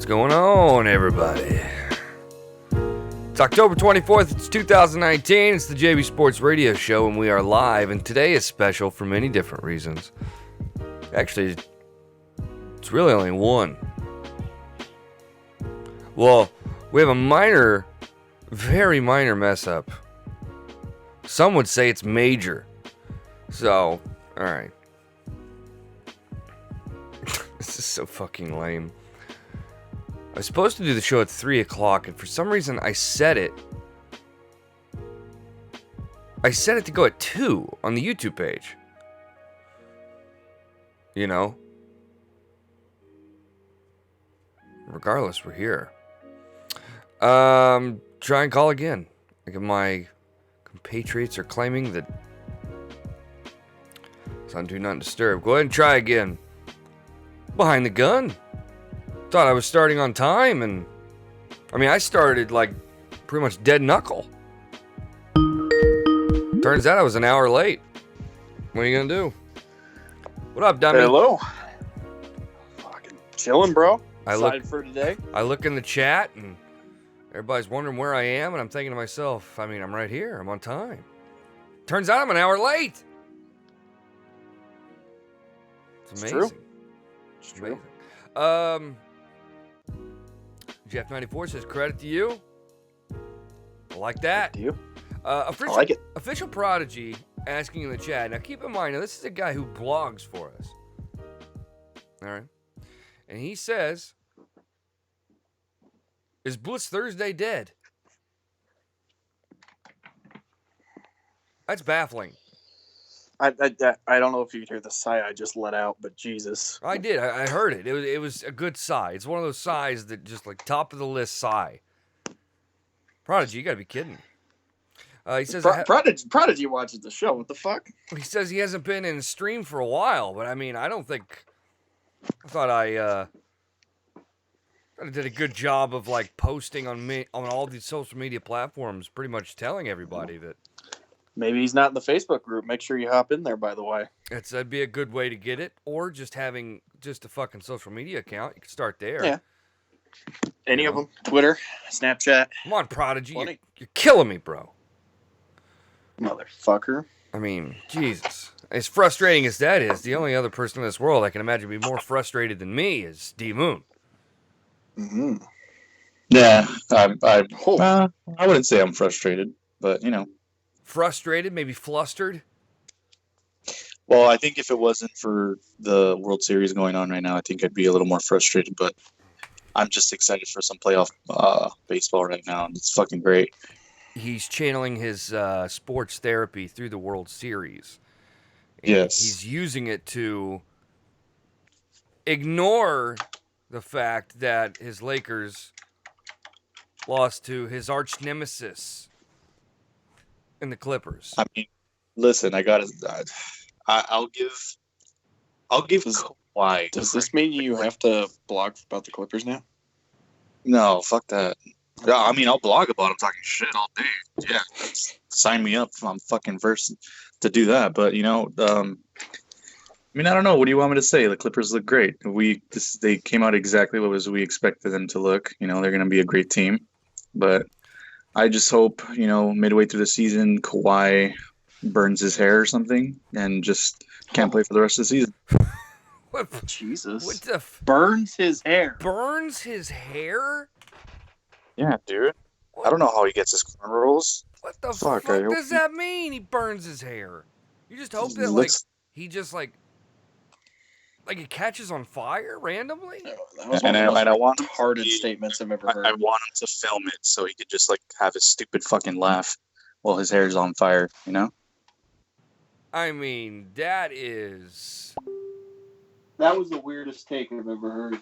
going on, everybody? It's October 24th, it's 2019, it's the JB Sports Radio Show, and we are live, and today is special for many different reasons. Actually, it's really only one. Well, we have a minor, very minor mess up. Some would say it's major. So, alright. This is so fucking lame. I was supposed to do the show at 3 o'clock, and for some reason I set it to go at 2 on the YouTube page. You know? Regardless, we're here. Try and call again. Like, my compatriots are claiming that it's on Do Not Disturb. Go ahead and try again. Behind the gun. Thought I was starting on time, and I started like pretty much dead knuckle. Turns out I was an hour late. What are you gonna do? What up, dummy? Hello. Fucking chilling, bro. Excited for today. I look in the chat, and everybody's wondering where I am, and I'm thinking to myself, I'm right here. I'm on time. Turns out I'm an hour late. It's amazing. True. It's amazing. Jeff94 says, credit to you. I like that. Do you? I like it. Official Prodigy asking in the chat. Now, keep in mind, this is a guy who blogs for us. All right. And he says, is Blitz Thursday dead? That's baffling. I don't know if you could hear the sigh I just let out, but Jesus. I did. I heard it. It was a good sigh. It's one of those sighs that just like top of the list sigh. Prodigy, you gotta be kidding. He says Prodigy watches the show. What the fuck? He says he hasn't been in stream for a while, but I don't think. I thought I did a good job of like posting on all these social media platforms, pretty much telling everybody that. Maybe he's not in the Facebook group. Make sure you hop in there, by the way. That'd be a good way to get it. Or just having just a fucking social media account. You can start there. Yeah. Any of them. Twitter, Snapchat. Come on, Prodigy. You're killing me, bro. Motherfucker. Jesus. As frustrating as that is, the only other person in this world I can imagine be more frustrated than me is D-Moon. Mm-hmm. Yeah. I wouldn't say I'm frustrated, but, Frustrated, maybe flustered? Well, I think if it wasn't for the World Series going on right now, I think I'd be a little more frustrated, but I'm just excited for some playoff baseball right now, and it's fucking great. He's channeling his sports therapy through the World Series. And yes. He's using it to ignore the fact that his Lakers lost to his arch nemesis in the Clippers. Listen, I'll give Kawhi. Does this mean you have to blog about the Clippers now? No, fuck that. I'll blog about them talking shit all day. Yeah, sign me up. I'm fucking versed to do that. But I don't know. What do you want me to say? The Clippers look great. They came out exactly what we expected them to look. They're going to be a great team. But I just hope, midway through the season, Kawhi burns his hair or something and just can't play for the rest of the season. What? Jesus. What the burns his hair? Burns his hair? Yeah, dude. What? I don't know how he gets his cornrows. What the fuck does that mean? He burns his hair. You just hope that he just like it catches on fire randomly. That was one of the most retarded statements I've ever heard. I want him to film it so he could just have his stupid fucking laugh while his hair's on fire. That was the weirdest take I've ever heard.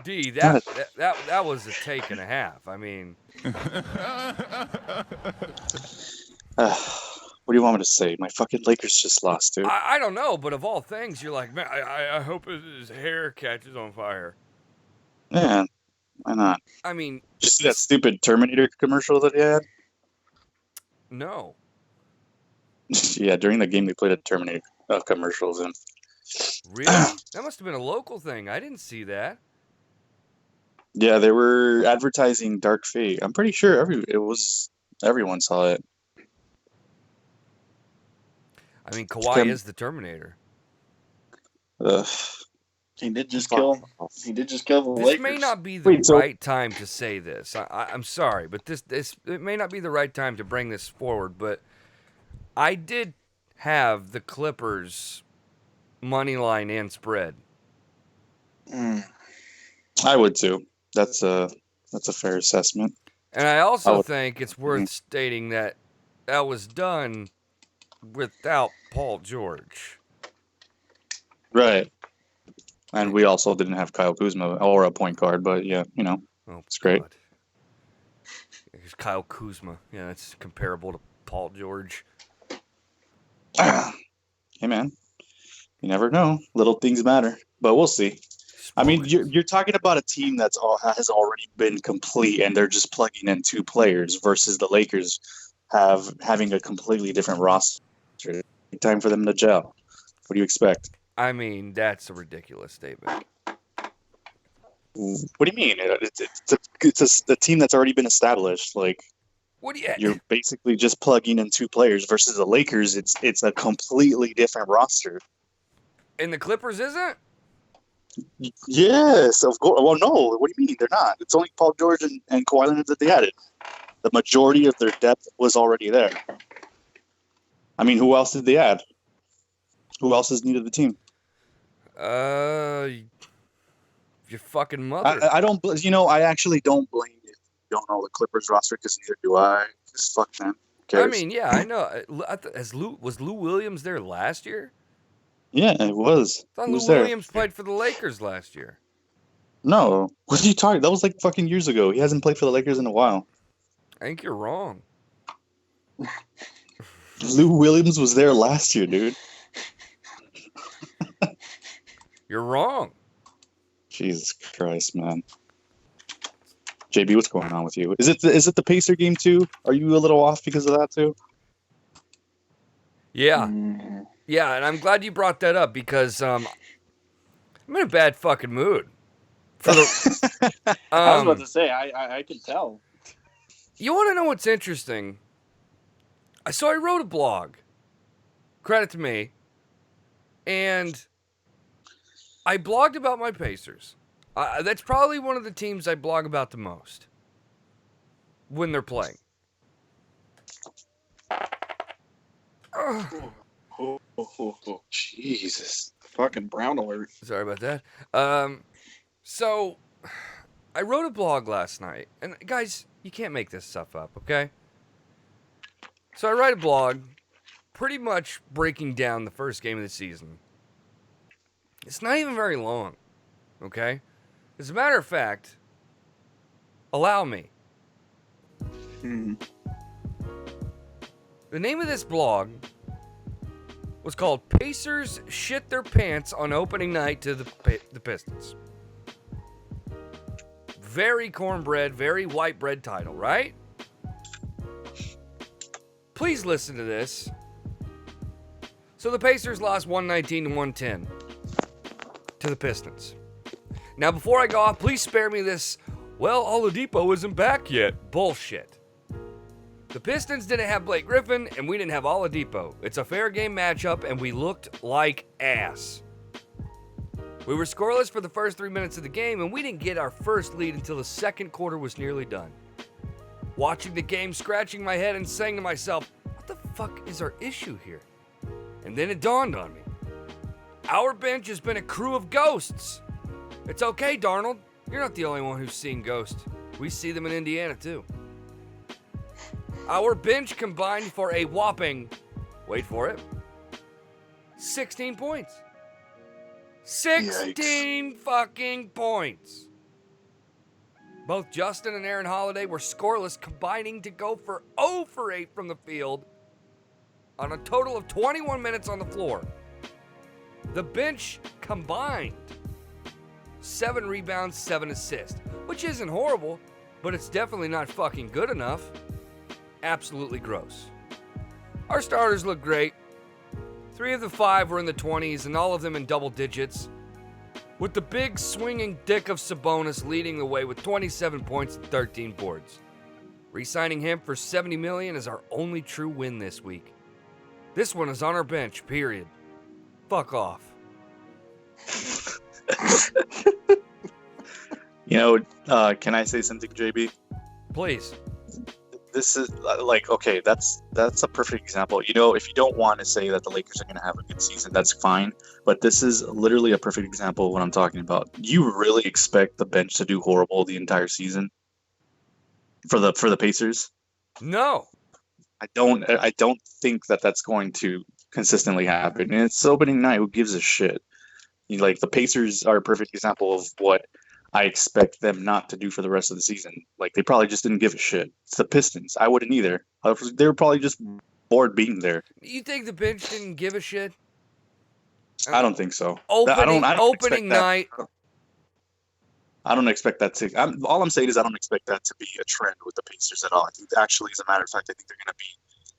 D, that was a take and a half. What do you want me to say? My fucking Lakers just lost, dude. I don't know, but of all things, you're like, man, I hope his hair catches on fire. Yeah, why not? Just see that stupid Terminator commercial that he had? No. Yeah, during the game they played a Terminator commercials in. Really? That must have been a local thing. I didn't see that. Yeah, they were advertising Dark Fate. I'm pretty sure everyone saw it. I mean, Kawhi Them- is the Terminator. Ugh, He did just fuck kill. off. He did just kill the This Lakers. may not be the Wait, so- right time to say this. I'm sorry, but this it may not be the right time to bring this forward. But I did have the Clippers money line and spread. Mm. I would too. That's a fair assessment. And I also would- think it's worth stating that that was done without Paul George. Right. And we also didn't have Kyle Kuzma or a point guard, but yeah, Oh, it's great. God. It's Kyle Kuzma. Yeah, that's comparable to Paul George. Hey man, you never know. Little things matter, but we'll see. I mean, you're talking about a team has already been complete, and they're just plugging in 2 players versus the Lakers having a completely different roster. Time for them to gel. What do you expect? I mean, that's a ridiculous statement. What do you mean? It's a team that's already been established. Like, What do you? you're basically just plugging in 2 players versus the Lakers. It's a completely different roster. And the Clippers isn't? Yes, of course. Well, no. What do you mean? They're not. It's only Paul George and Kawhi Leonard that they added. The majority of their depth was already there. I mean, who else did they add? Who else is new to the team? Your fucking mother. I don't. I actually don't blame you. You don't know the Clippers roster because neither do I. Just fuck them. Who cares? I mean, yeah, I know. Was Lou Williams there last year? Yeah, it was. I thought Who Lou was there? Williams played for the Lakers last year. No. What are you talking? That was like fucking years ago. He hasn't played for the Lakers in a while. I think you're wrong. Lou Williams was there last year, dude. You're wrong. Jesus Christ, man. JB, what's going on with you? Is it the Pacer game too? Are you a little off because of that too? Yeah. Mm. Yeah, and I'm glad you brought that up because I'm in a bad fucking mood. For the, I was about to say, I can tell. You want to know what's interesting? So I wrote a blog. Credit to me. And I blogged about my Pacers. That's probably one of the teams I blog about the most when they're playing. Jesus. Fucking brown alert. Sorry about that. So I wrote a blog last night. And guys, you can't make this stuff up, okay? So I write a blog pretty much breaking down the first game of the season. It's not even very long, okay? As a matter of fact, allow me. Mm. The name of this blog was called Pacers Shit Their Pants on Opening Night to the Pistons. Very cornbread, very white bread title, right? Please listen to this. So the Pacers lost 119 to 110 to the Pistons. Now, before I go off, please spare me this, well, Oladipo isn't back yet bullshit. The Pistons didn't have Blake Griffin, and we didn't have Oladipo. It's a fair game matchup, and we looked like ass. We were scoreless for the first 3 minutes of the game, and we didn't get our first lead until the second quarter was nearly done. Watching the game, scratching my head and saying to myself, what the fuck is our issue here? And then it dawned on me. Our bench has been a crew of ghosts. It's okay, Darnold. You're not the only one who's seen ghosts. We see them in Indiana, too. Our bench combined for a whopping, wait for it, 16 points. 16 fucking points. Both Justin and Aaron Holiday were scoreless, combining to go for 0 for 8 from the field on a total of 21 minutes on the floor. The bench combined 7 rebounds, 7 assists, which isn't horrible, but it's definitely not fucking good enough. Absolutely gross. Our starters look great. 3 of the 5 were in the 20s and all of them in double digits. with the big swinging dick of Sabonis leading the way with 27 points and 13 boards. Re-signing him for $70 million is our only true win this week. This one is on our bench, period. Fuck off. Can I say something, JB? Please. This is okay, that's a perfect example. If you don't want to say that the Lakers are going to have a good season, that's fine. But this is literally a perfect example of what I'm talking about. You really expect the bench to do horrible the entire season for the Pacers? No. I don't think that that's going to consistently happen. And it's opening night. Who gives a shit? The Pacers are a perfect example of what I expect them not to do for the rest of the season. They probably just didn't give a shit. It's the Pistons. I wouldn't either. They were probably just bored being there. You think the bench didn't give a shit? I don't think so. Opening night. I don't expect that to. All I'm saying is I don't expect that to be a trend with the Pacers at all. I think actually, as a matter of fact, I think they're going to be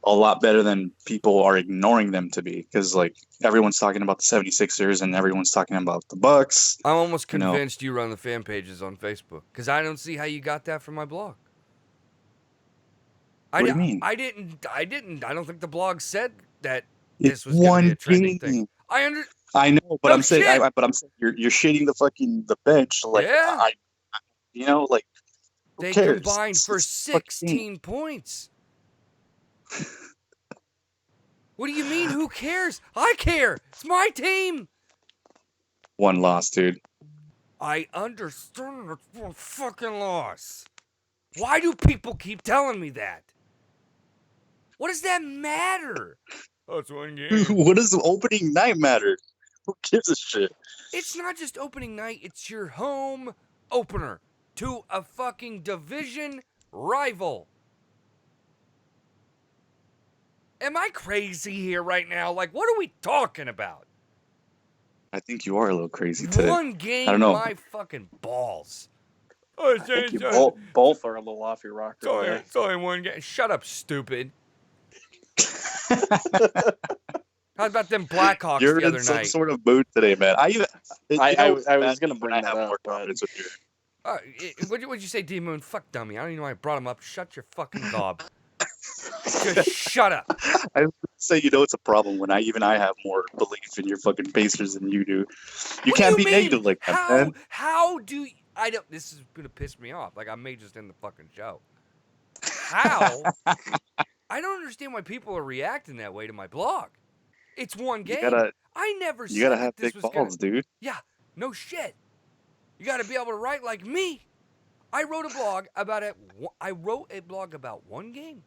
a lot better than people are ignoring them to be, because everyone's talking about the 76ers and everyone's talking about the Bucks. I'm almost convinced you run the fan pages on Facebook, because I don't see how you got that from my blog. What do you mean? I didn't. I don't think the blog said that this was going to be a trending thing. I know, but I'm saying you're shitting the bench. Yeah. Who they cares? combined for 16 points. What do you mean, who cares? I care. It's my team. One loss, dude. I understand it's one fucking loss. Why do people keep telling me that? What does that matter? Oh, it's one game. What does opening night matter? Who gives a shit? It's not just opening night. It's your home opener to a fucking division rival. Am I crazy here right now? What are we talking about? I think you are a little crazy today. One game, I don't know. my fucking balls. I think you both are a little off your rocker. It's only one game. Shut up, stupid. How about them Blackhawks You're the other in some night? sort of mood today, man. I was going to bring that up. What'd you say, D-Moon? Fuck dummy. I don't even know why I brought him up. Shut your fucking gob. Just shut up. I would say, it's a problem when I have more belief in your fucking Pacers than you do. You can't be negative like that, man. How do you... I don't... This is going to piss me off. I may just end the fucking show. How? I don't understand why people are reacting that way to my blog. It's one game. I never said you gotta have this big was balls, dude. Yeah, no shit. You got to be able to write like me. I wrote a blog about one game.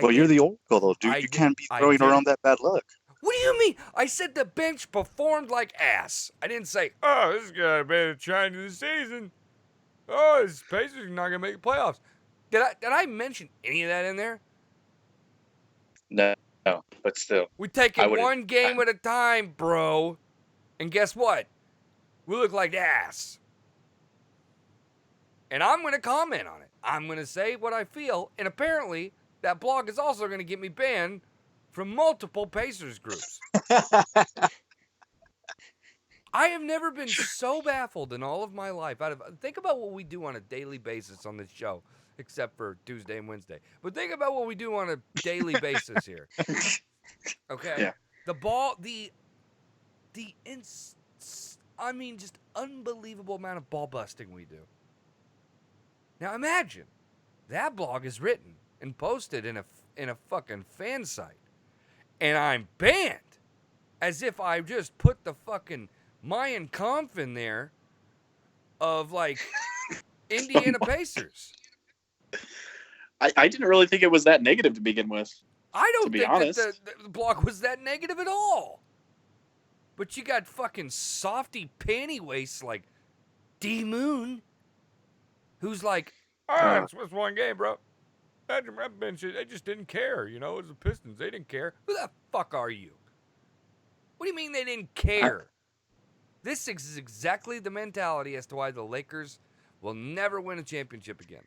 You're the oracle, though, dude. You can't be throwing around that bad luck. What do you mean? I said the bench performed like ass. I didn't say, oh, this guy made a try into the season. Oh, this Pacers are not going to make the playoffs. Did I mention any of that in there? No, but still. We take it one game at a time, bro. And guess what? We look like ass. And I'm going to comment on it. I'm going to say what I feel. And apparently, that blog is also going to get me banned from multiple Pacers groups. I have never been so baffled in all of my life. Think about what we do on a daily basis on this show, except for Tuesday and Wednesday. But think about what we do on a daily basis here. Okay? Yeah. Just unbelievable amount of ball busting we do. Now imagine, that blog is written and posted in a fucking fan site, and I'm banned as if I just put the fucking Mayan Conf in there of Indiana Pacers. I didn't really think it was that negative to begin with. I don't think honest. that the blog was that negative at all. But you got fucking softy panty wastes like D-Moon, who's like, it's one game, bro. That bench, they just didn't care, It was the Pistons. They didn't care. Who the fuck are you? What do you mean they didn't care? This is exactly the mentality as to why the Lakers will never win a championship again.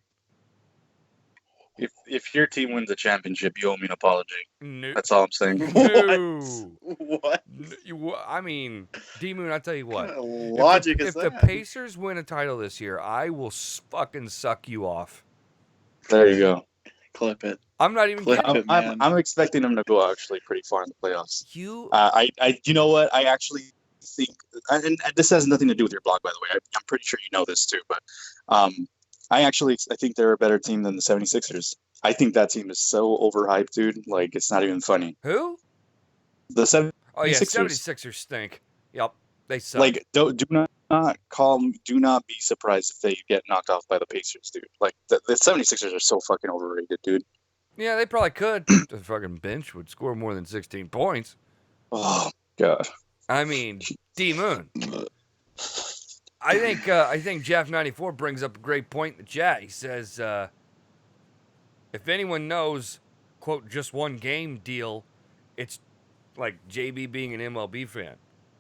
If your team wins a championship, you owe me an apology. No. That's all I'm saying. No. What? I mean, D-Moon, I'll tell you what. What kind of logic is If the that? Pacers win a title this year, I will fucking suck you off. There you go. Clip it. I'm not even Clip kidding. it, man. I'm expecting them to go actually pretty far in the playoffs. You You know what? I actually think, and this has nothing to do with your blog, by the way. I'm pretty sure you know this too, but I think they're a better team than the 76ers. I think that team is so overhyped, dude. Like, it's not even funny. who? The 76ers. Oh yeah, 76ers stink. Yep, they suck. Like, do not be surprised if they get knocked off by the Pacers, dude. Like, the 76ers are so fucking overrated, dude. Yeah, they probably could. The fucking bench would score more than 16 points. Oh God. I mean, D-Moon. I think Jeff94 brings up a great point in the chat. He says, if anyone knows, quote, just one game deal, it's like JB being an MLB fan.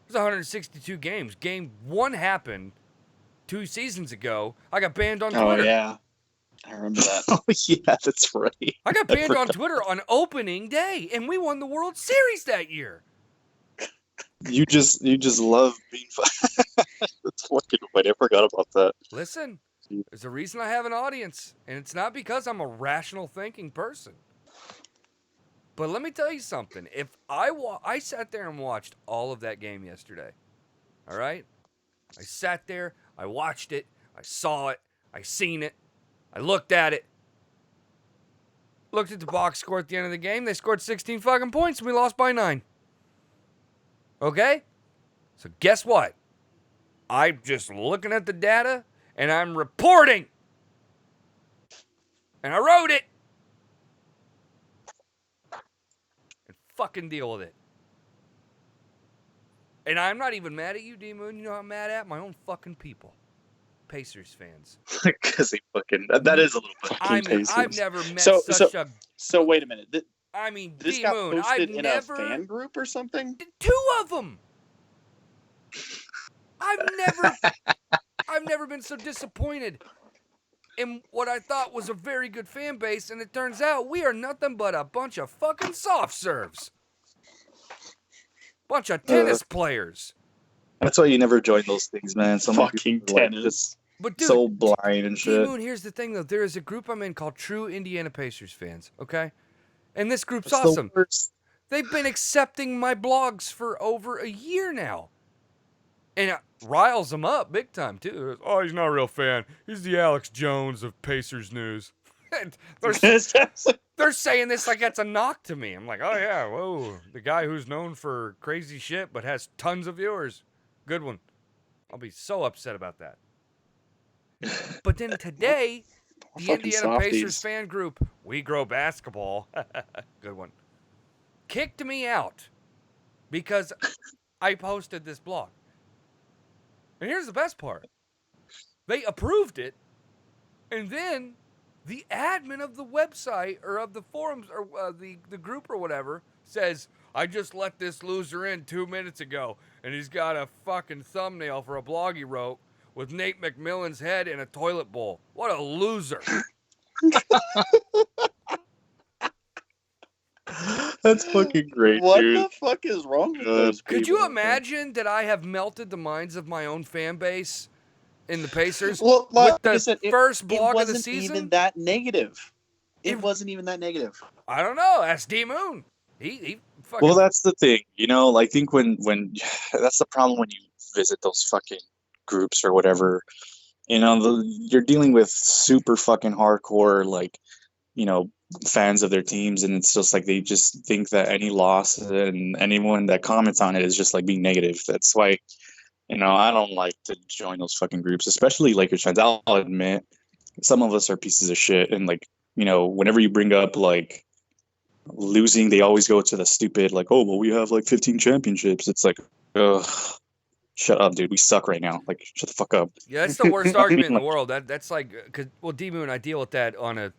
There's 162 games. Game 1 happened 2 seasons ago. I got banned on Twitter. Oh, yeah. I remember that. Oh yeah, that's right. I got banned on Twitter on opening day, and we won the World Series that year. You just love being fun. That's fucking funny. I forgot about that. Listen, there's a reason I have an audience, and it's not because I'm a rational thinking person. But let me tell you something. If I sat there and watched all of that game yesterday, all right? I sat there, I watched it, I saw it, I seen it, I looked at it, looked at the box score at the end of the game. They scored 16 fucking points, and we lost by 9. Okay? So guess what? I'm just looking at the data, and I'm reporting. And I wrote it. And fucking deal with it. And I'm not even mad at you, D-Moon. You know what I'm mad at? My own fucking people. Pacers fans. Because he fucking that is a little bit. I mean, Pacers. I've never met So- a... So wait a minute. I mean, This got D-Moon, posted I've in never... a fan group or something? 2 of them. I've never been so disappointed in what I thought was a very good fan base, and it turns out we are nothing but a bunch of fucking soft serves. Bunch of tennis players. That's why you never join those things, man. Some Fucking people are, like, tennis. just But dude, so blind and shit. D-Moon, here's the thing though. There is a group I'm in called True Indiana Pacers Fans, okay? And this group's It's the awesome. worst. They've been accepting my blogs for over a year now. And it riles them up big time, too. Oh, he's not a real fan. He's the Alex Jones of Pacers news. They're saying this like that's a knock to me. I'm like, oh, yeah, whoa. The guy who's known for crazy shit but has tons of viewers. Good one. I'll be so upset about that. But then today, the Fucking Indiana Pacers softies. fan group, We Grow Basketball, good one, kicked me out because I posted this blog. And here's the best part. They approved it, and then the admin of the website or of the forums or the group or whatever says, I just let this loser in 2 minutes ago, and he's got a fucking thumbnail for a blog he wrote with Nate McMillan's head in a toilet bowl. What a loser. That's fucking great, What dude. the fuck is wrong with those people? Could you imagine that I have melted the minds of my own fan base in the Pacers Well, with the like I said, first it blog of the wasn't season? even that negative. It It- wasn't even that negative. I don't know. That's D-Moon. He fucking... Well, that's the thing, you know. I think when that's the problem when you visit those fucking groups or whatever. You know, you're dealing with super fucking hardcore, like, you know, fans of their teams, and it's just like they just think that any loss and anyone that comments on it is just like being negative. That's why, you know, I don't like to join those fucking groups, especially Lakers fans. I'll admit, some of us are pieces of shit, and like, you know, whenever you bring up like losing, they always go to the stupid like, oh well, we have like 15 championships. It's like, ugh. Shut up, dude. We suck right now. Like, shut the fuck up. Yeah, that's the worst argument in the world. That's like, well, D-Moon, I deal with that on a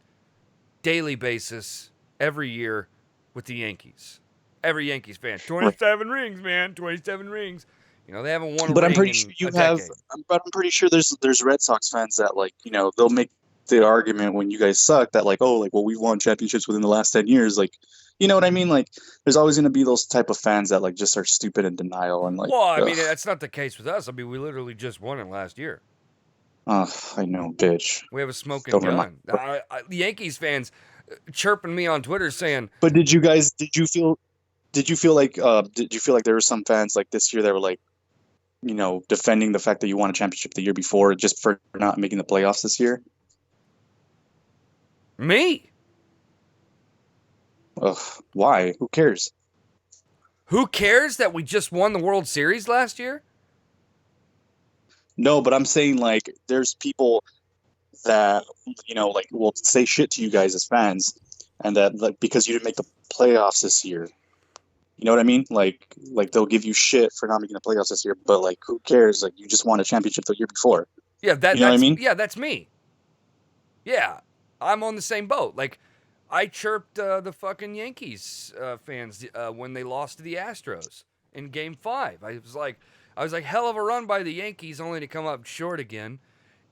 daily basis every year with the Yankees. Every Yankees fan. 27 rings, man. 27 rings. You know, they haven't won a But ring I'm pretty in sure you a have. decade. But I'm pretty sure there's Red Sox fans that, like, you know, they'll make the argument when you guys suck that like, oh, like, well, we've won championships within the last 10 years. Like, you know what I mean? Like, there's always going to be those type of fans that like just are stupid in denial and like, Well, I ugh. mean, that's not the case with us. I mean, we literally just won it last year. I know, bitch. We have a smoking Don't gun. remind- The Yankees fans chirping me on Twitter saying, But did you feel like there were some fans like this year that were like, you know, defending the fact that you won a championship the year before just for not making the playoffs this year? me? Ugh, why? Who cares? Who cares that we just won the World Series last year? No, but I'm saying like there's people that, you know, like will say shit to you guys as fans, and that like because you didn't make the playoffs this year. You know what I mean? Like they'll give you shit for not making the playoffs this year, but like who cares? Like you just won a championship the year before. Yeah, You know what I mean? Yeah, that's me. Yeah, I'm on the same boat. Like, I chirped the fucking Yankees fans when they lost to the Astros in Game 5. I was like, hell of a run by the Yankees, only to come up short again.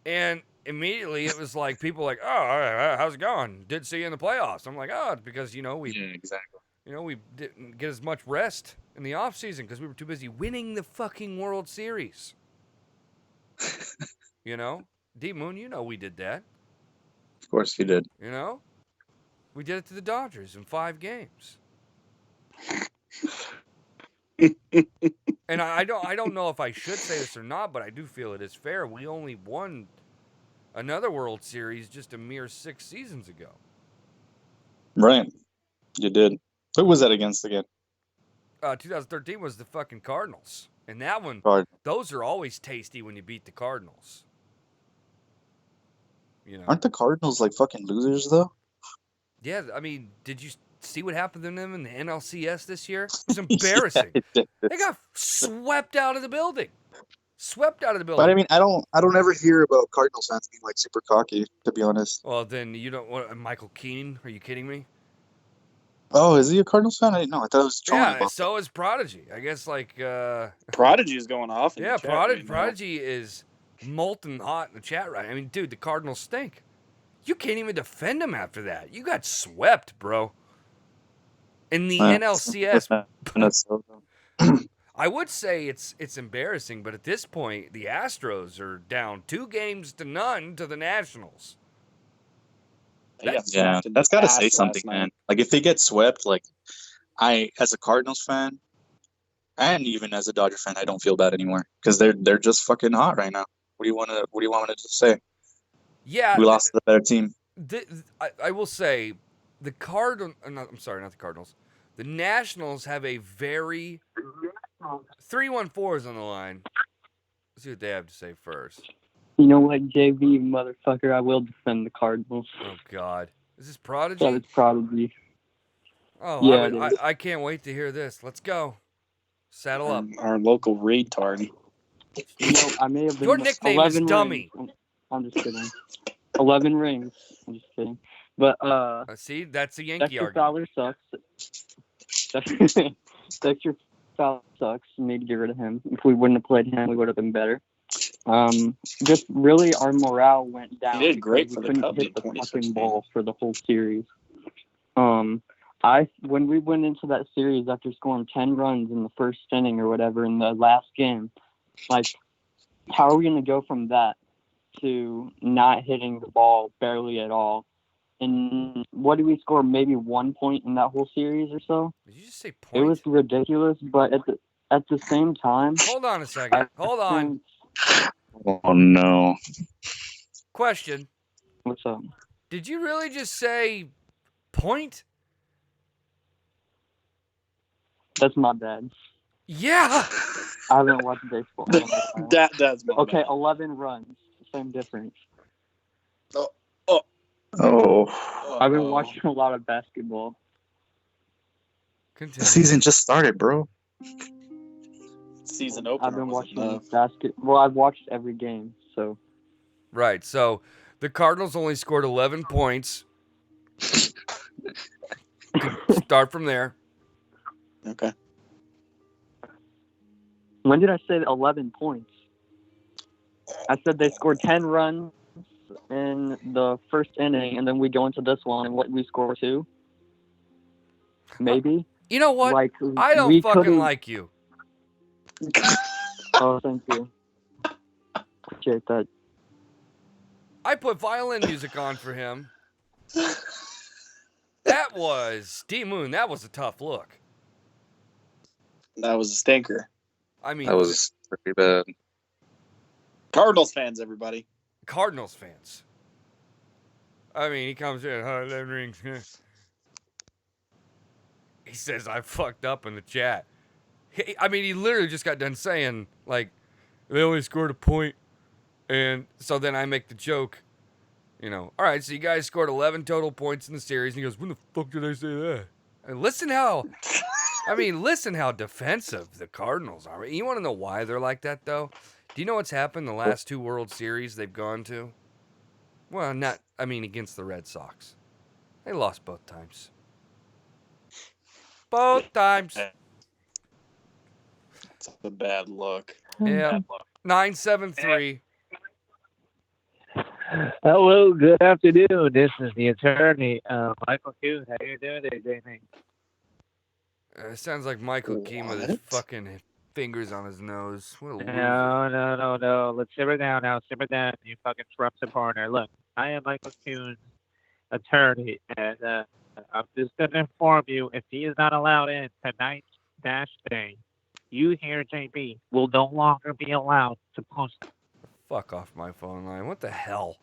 And immediately it was like people like, oh, how's it going? Didn't see you in the playoffs. I'm like, oh, it's because Yeah, exactly. we didn't get as much rest in the offseason because we were too busy winning the fucking World Series. You know, D-Moon, you know we did that. Of course you did. You know, we did it to the Dodgers in 5 games. And I don't know if I should say this or not, but I do feel it is fair. We only won another World Series just a mere 6 seasons ago. Right. You did. Who was that against again? 2013 was the fucking Cardinals. And that one, those are always tasty when you beat the Cardinals. You know? Aren't the Cardinals like fucking losers though? Yeah, I mean, did you see what happened to them in the NLCS this year? It was embarrassing. Yeah, They got swept out of the building. Swept out of the building. But I mean, I don't ever hear about Cardinals fans being like super cocky, to be honest. Well, then you don't want Michael Keane? Are you kidding me? Oh, is he a Cardinals fan? I didn't know. I thought it was trolling Yeah, about so is Prodigy. I guess like Prodigy is going off. In yeah, the chat right now. Prodigy is molten hot in the chat right. I mean, dude, the Cardinals stink. You can't even defend them after that. You got swept, bro. In the NLCS. I would say it's embarrassing, but at this point, the Astros are down 2-0 to the Nationals. Yeah, that's got to say something, man. Like if they get swept, like I, as a Cardinals fan, and even as a Dodger fan, I don't feel bad anymore because they're just fucking hot right now. What do you want me to say? Yeah, we lost to the better team. I will say, I'm sorry, not the Cardinals. The Nationals have a very 314 is on the line. Let's see what they have to say first. You know what, JV, motherfucker, I will defend the Cardinals. Oh, God. Is this Prodigy? Yeah, it's Prodigy. Oh, yeah, I can't wait to hear this. Let's go. Saddle up. Our local retard. You know, I may have been Your nickname is Dummy. Rings. I'm just kidding. 11 rings. I'm just kidding. But, see, that's a Yankee Dexter argument. Fowler sucks. Dexter Fowler sucks. Maybe get rid of him. If we wouldn't have played him, we would have been better. Just really our morale went down. He did great for we the couldn't Cubs hit in the fucking 2016. ball for the whole series. When we went into that series after scoring 10 runs in the first inning or whatever in the last game, like, how are we going to go from that to not hitting the ball barely at all? And what did we score? Maybe 1 point in that whole series or so? Did you just say It point? was ridiculous, but at the same time... Hold on a second. Hold on. Oh no. Question. What's up? Did you really just say point? That's my bad. Yeah. I haven't watched baseball. That's my Okay, bad. 11 runs. Same difference. Oh, I've been watching a lot of basketball. the Continue. season just started, bro. Season opener. I've been wasn't watching enough. Well, I've watched every game, so... Right. So the Cardinals only scored 11 points. Start from there. Okay. When did I say 11 points? I said they scored 10 runs in the first inning, and then we go into this one and we score 2. Maybe. You know what? Like I don't we fucking could've- like you. Oh, thank you. Appreciate that. I put violin music on for him. That was D-Moon. That was a tough look. That was a stinker. I mean, That was pretty bad. Cardinals fans, everybody. Cardinals fans. I mean, he comes in, rings. He says, I fucked up in the chat. He literally just got done saying, like, they only scored a point. And so then I make the joke, all right, so you guys scored 11 total points in the series. And he goes, when the fuck did I say that? And listen how defensive the Cardinals are. You want to know why they're like that, though? Do you know what's happened the last 2 World Series they've gone to? Well, against the Red Sox. They lost both times. Both times. It's a bad look. Yeah. 9-7-3. Hello, good afternoon. This is the attorney, Michael Kuhn. How you doing today, Jamie? It sounds like Michael Keane with his What? fucking fingers on his nose. What a loser. No. Let's simmer down now. Simmer down, you fucking Trump supporter. Look, I am Michael Kuhn's attorney, and I'm just going to inform you, if he is not allowed in tonight's dash day, you here, JB, will no longer be allowed to post. Fuck off my phone line. What the hell?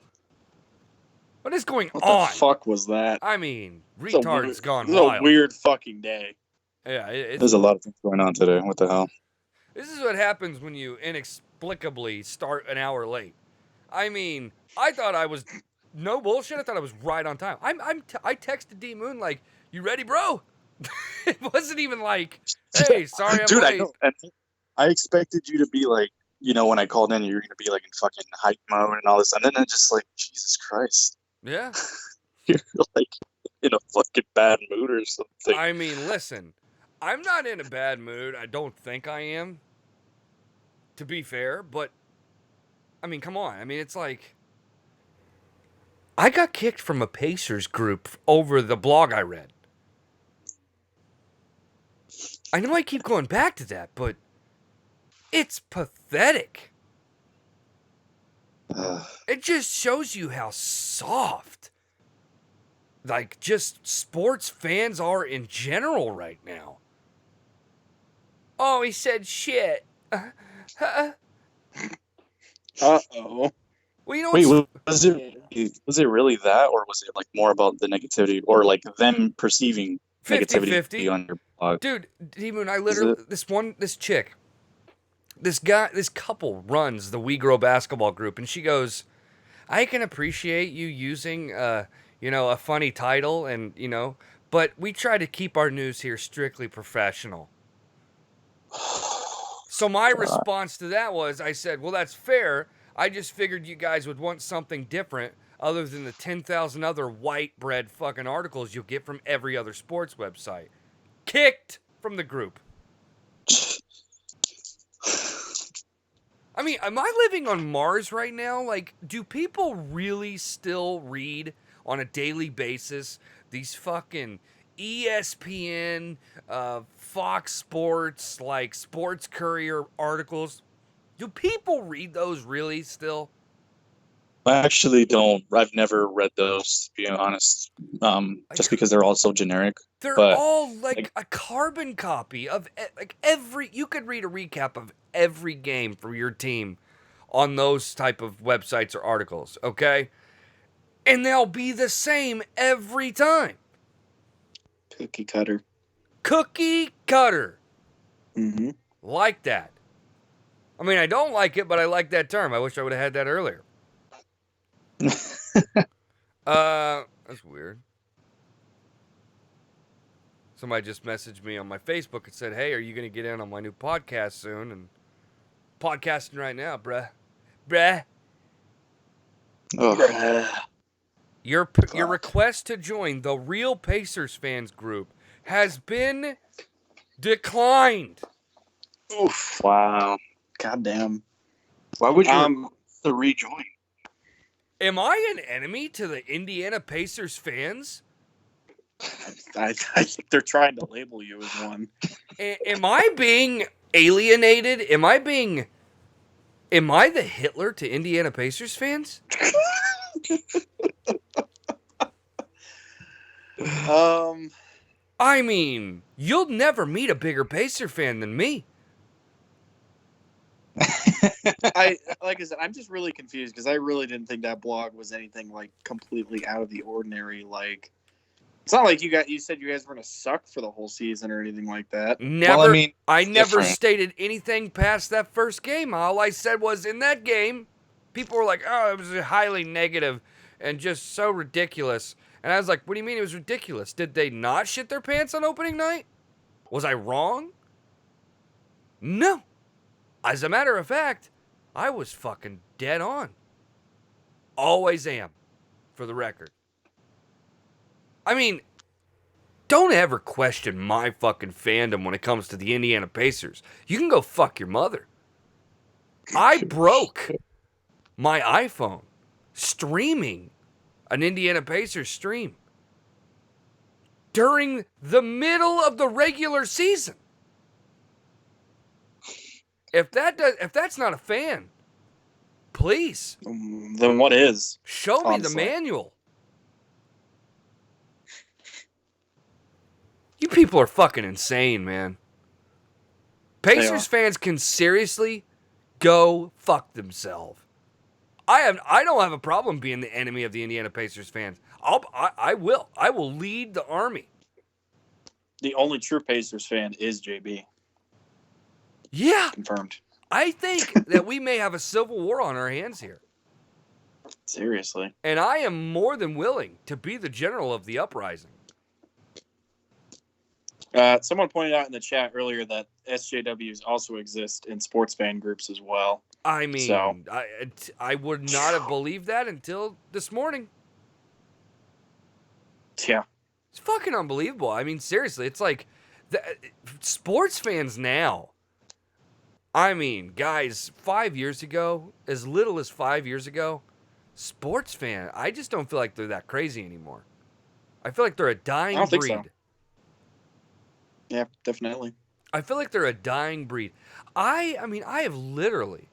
What is going What on? the fuck was that? I mean, It's a retard's weird- gone This is a wild. weird fucking day. Yeah, There's a lot of things going on today. What the hell? this is what happens when you inexplicably start an hour late. I mean, I thought I was no bullshit. I thought I was right on time. I texted D Moon like, "You ready, bro?" It wasn't even like, "Hey, sorry I'm Dude, late." I know. And I expected you to be like, when I called in, you're going to be like in fucking hype mode and all this. And then I just like, Jesus Christ. Yeah. You're like in a fucking bad mood or something. I mean, listen, I'm not in a bad mood. I don't think I am, to be fair. But, I mean, come on. I mean, it's like, I got kicked from a Pacers group over the blog I read. I know I keep going back to that, but it's pathetic. It just shows you how soft, like, just sports fans are in general right now. Oh, he said shit. Uh-oh. Well, you know Wait, what's... was it really that, or was it like more about the negativity, or like them perceiving 50-50. negativity on your blog? Dude, D-Moon, I literally, this chick, this couple runs the We Grow basketball group, and she goes, I can appreciate you using, a funny title, and, but we try to keep our news here strictly professional. So my response to that was, I said, well, that's fair. I just figured you guys would want something different other than the 10,000 other white bread fucking articles you'll get from every other sports website. Kicked from the group. I mean, am I living on Mars right now? Like, do people really still read on a daily basis these fucking ESPN, Fox Sports, like Sports Courier articles? Do people read those really still? I actually don't. I've never read those, to be honest. Just because they're all so generic. They're But, all like a carbon copy of like every. You could read a recap of every game for your team on those type of websites or articles, okay? And they'll be the same every time. Cookie cutter. Cookie cutter. Mm-hmm. Like that. I mean, I don't like it, but I like that term. I wish I would have had that earlier. That's weird. Somebody just messaged me on my Facebook and said, hey, are you going to get in on my new podcast soon? And podcasting right now, bruh. Your request to join the Real Pacers Fans group has been declined. Oof. wow. Goddamn. Why would you to rejoin? Am I an enemy to the Indiana Pacers fans? I think they're trying to label you as one. Am I being alienated? Am I the Hitler to Indiana Pacers fans? I mean, you'll never meet a bigger Pacer fan than me. Like I said, I'm just really confused because I really didn't think that blog was anything like completely out of the ordinary. Like, it's not like you said you guys were gonna suck for the whole season or anything like that. Never. Well, I mean, I never different. stated anything past that first game. All I said was in that game, people were like, "Oh, it was highly negative and just so ridiculous." And I was like, "What do you mean it was ridiculous? Did they not shit their pants on opening night? Was I wrong?" No. As a matter of fact, I was fucking dead on. Always am, for the record. I mean, don't ever question my fucking fandom when it comes to the Indiana Pacers. You can go fuck your mother. I broke my iPhone streaming an Indiana Pacers stream during the middle of the regular season. If that's not a fan, please Then what is? show me the Honestly. manual. You people are fucking insane, man. Pacers fans can seriously go fuck themselves. I don't have a problem being the enemy of the Indiana Pacers fans. I will lead the army. The only true Pacers fan is JB. Yeah, Confirmed. I think that we may have a civil war on our hands here. Seriously. And I am more than willing to be the general of the uprising. Someone pointed out in the chat earlier that SJWs also exist in sports fan groups as well. I mean, So. I would not have believed that until this morning. Yeah. It's fucking unbelievable. I mean, seriously, it's like sports fans now. I mean, guys, 5 years ago, as little as 5 years ago, sports fan, I just don't feel like they're that crazy anymore. I feel like they're a dying I don't breed. think so. Yeah, definitely. I feel like they're a dying breed. I mean, I've literally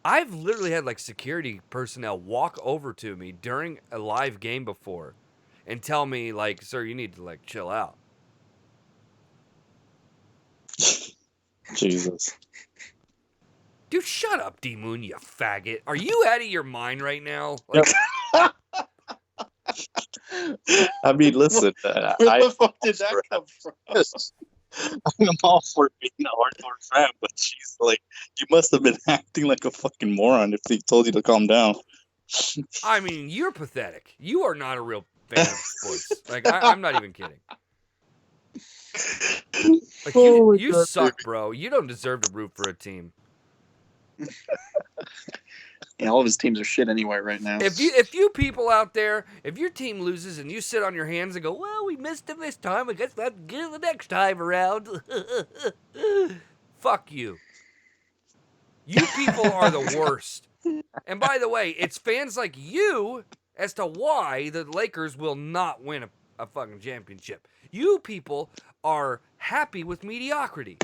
had like security personnel walk over to me during a live game before and tell me like, "Sir, you need to like chill out." Jesus. Dude, shut up, D-Moon, you faggot. Are you out of your mind right now? Like, I mean, listen. Where the fuck did that come from? I'm all for being a hardcore fan, but she's like, you must have been acting like a fucking moron if they told you to calm down. I mean, you're pathetic. You are not a real fan of sports. Like, I'm not even kidding. Like, you suck, bro. You don't deserve to root for a team. Yeah, all of his teams are shit anyway right now. If you people out there, if your team loses and you sit on your hands and go, "Well, we missed him this time. I guess we'll have to get him the next time around." Fuck you. You people are the worst. And by the way, it's fans like you as to why the Lakers will not win a fucking championship. You people are happy with mediocrity.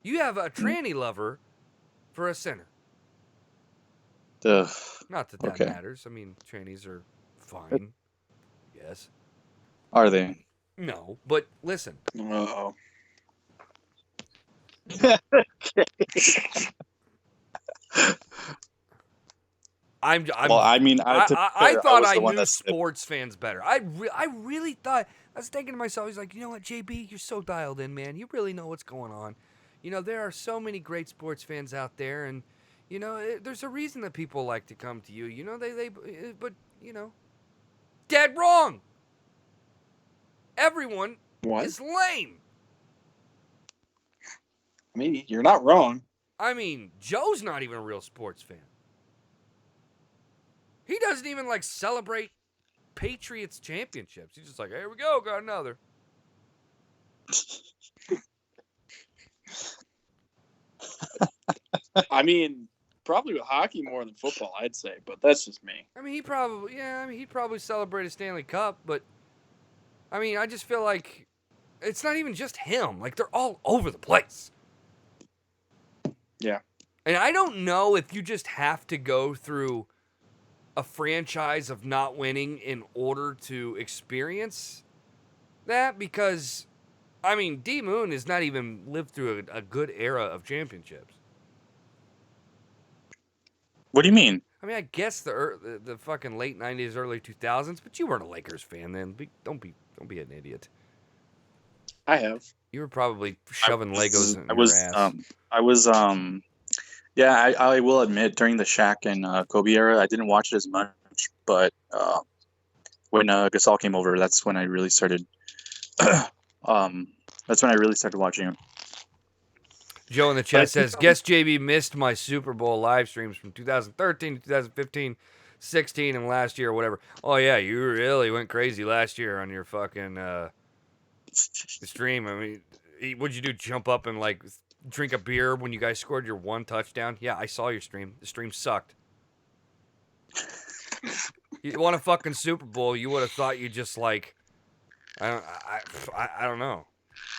You have a tranny lover for a center. Ugh. Not that Okay. matters. I mean, trannies are fine. Yes. Are they? No, but listen. Uh-oh. Well, I mean, I thought was I the one knew that said- sports fans better. I really thought. I was thinking to myself, he's like, you know what, JB, you're so dialed in, man. You really know what's going on. You know, there are so many great sports fans out there, and you know, there's a reason that people like to come to you. You know, but you know, dead wrong. Everyone What? is lame. I mean, you're not wrong. I mean, Joe's not even a real sports fan. He doesn't even like celebrate Patriots championships. He's just like, here we go, got another. I mean, probably with hockey more than football, I'd say, but that's just me. I mean, he'd probably celebrate a Stanley Cup, but I mean, I just feel like it's not even just him. Like, they're all over the place. Yeah. And I don't know if you just have to go through a franchise of not winning in order to experience that, because, I mean, D Moon has not even lived through a good era of championships. What do you mean? I mean, I guess the fucking late 90s, early 2000s, but you weren't a Lakers fan then. Don't be an idiot. I have. You were probably shoving Legos in your ass. Yeah, I will admit, during the Shaq and Kobe era, I didn't watch it as much, but when Gasol came over, that's when I really started. That's when I really started watching him. Joe in the chat says, guess JB missed my Super Bowl live streams from 2013 to 2015, 16, and last year or whatever. Oh, yeah, you really went crazy last year on your fucking stream. I mean, what'd you do, jump up and, like, drink a beer when you guys scored your one touchdown? Yeah, I saw your stream. The stream sucked. You won a fucking Super Bowl, you would have thought you just, like, I don't know.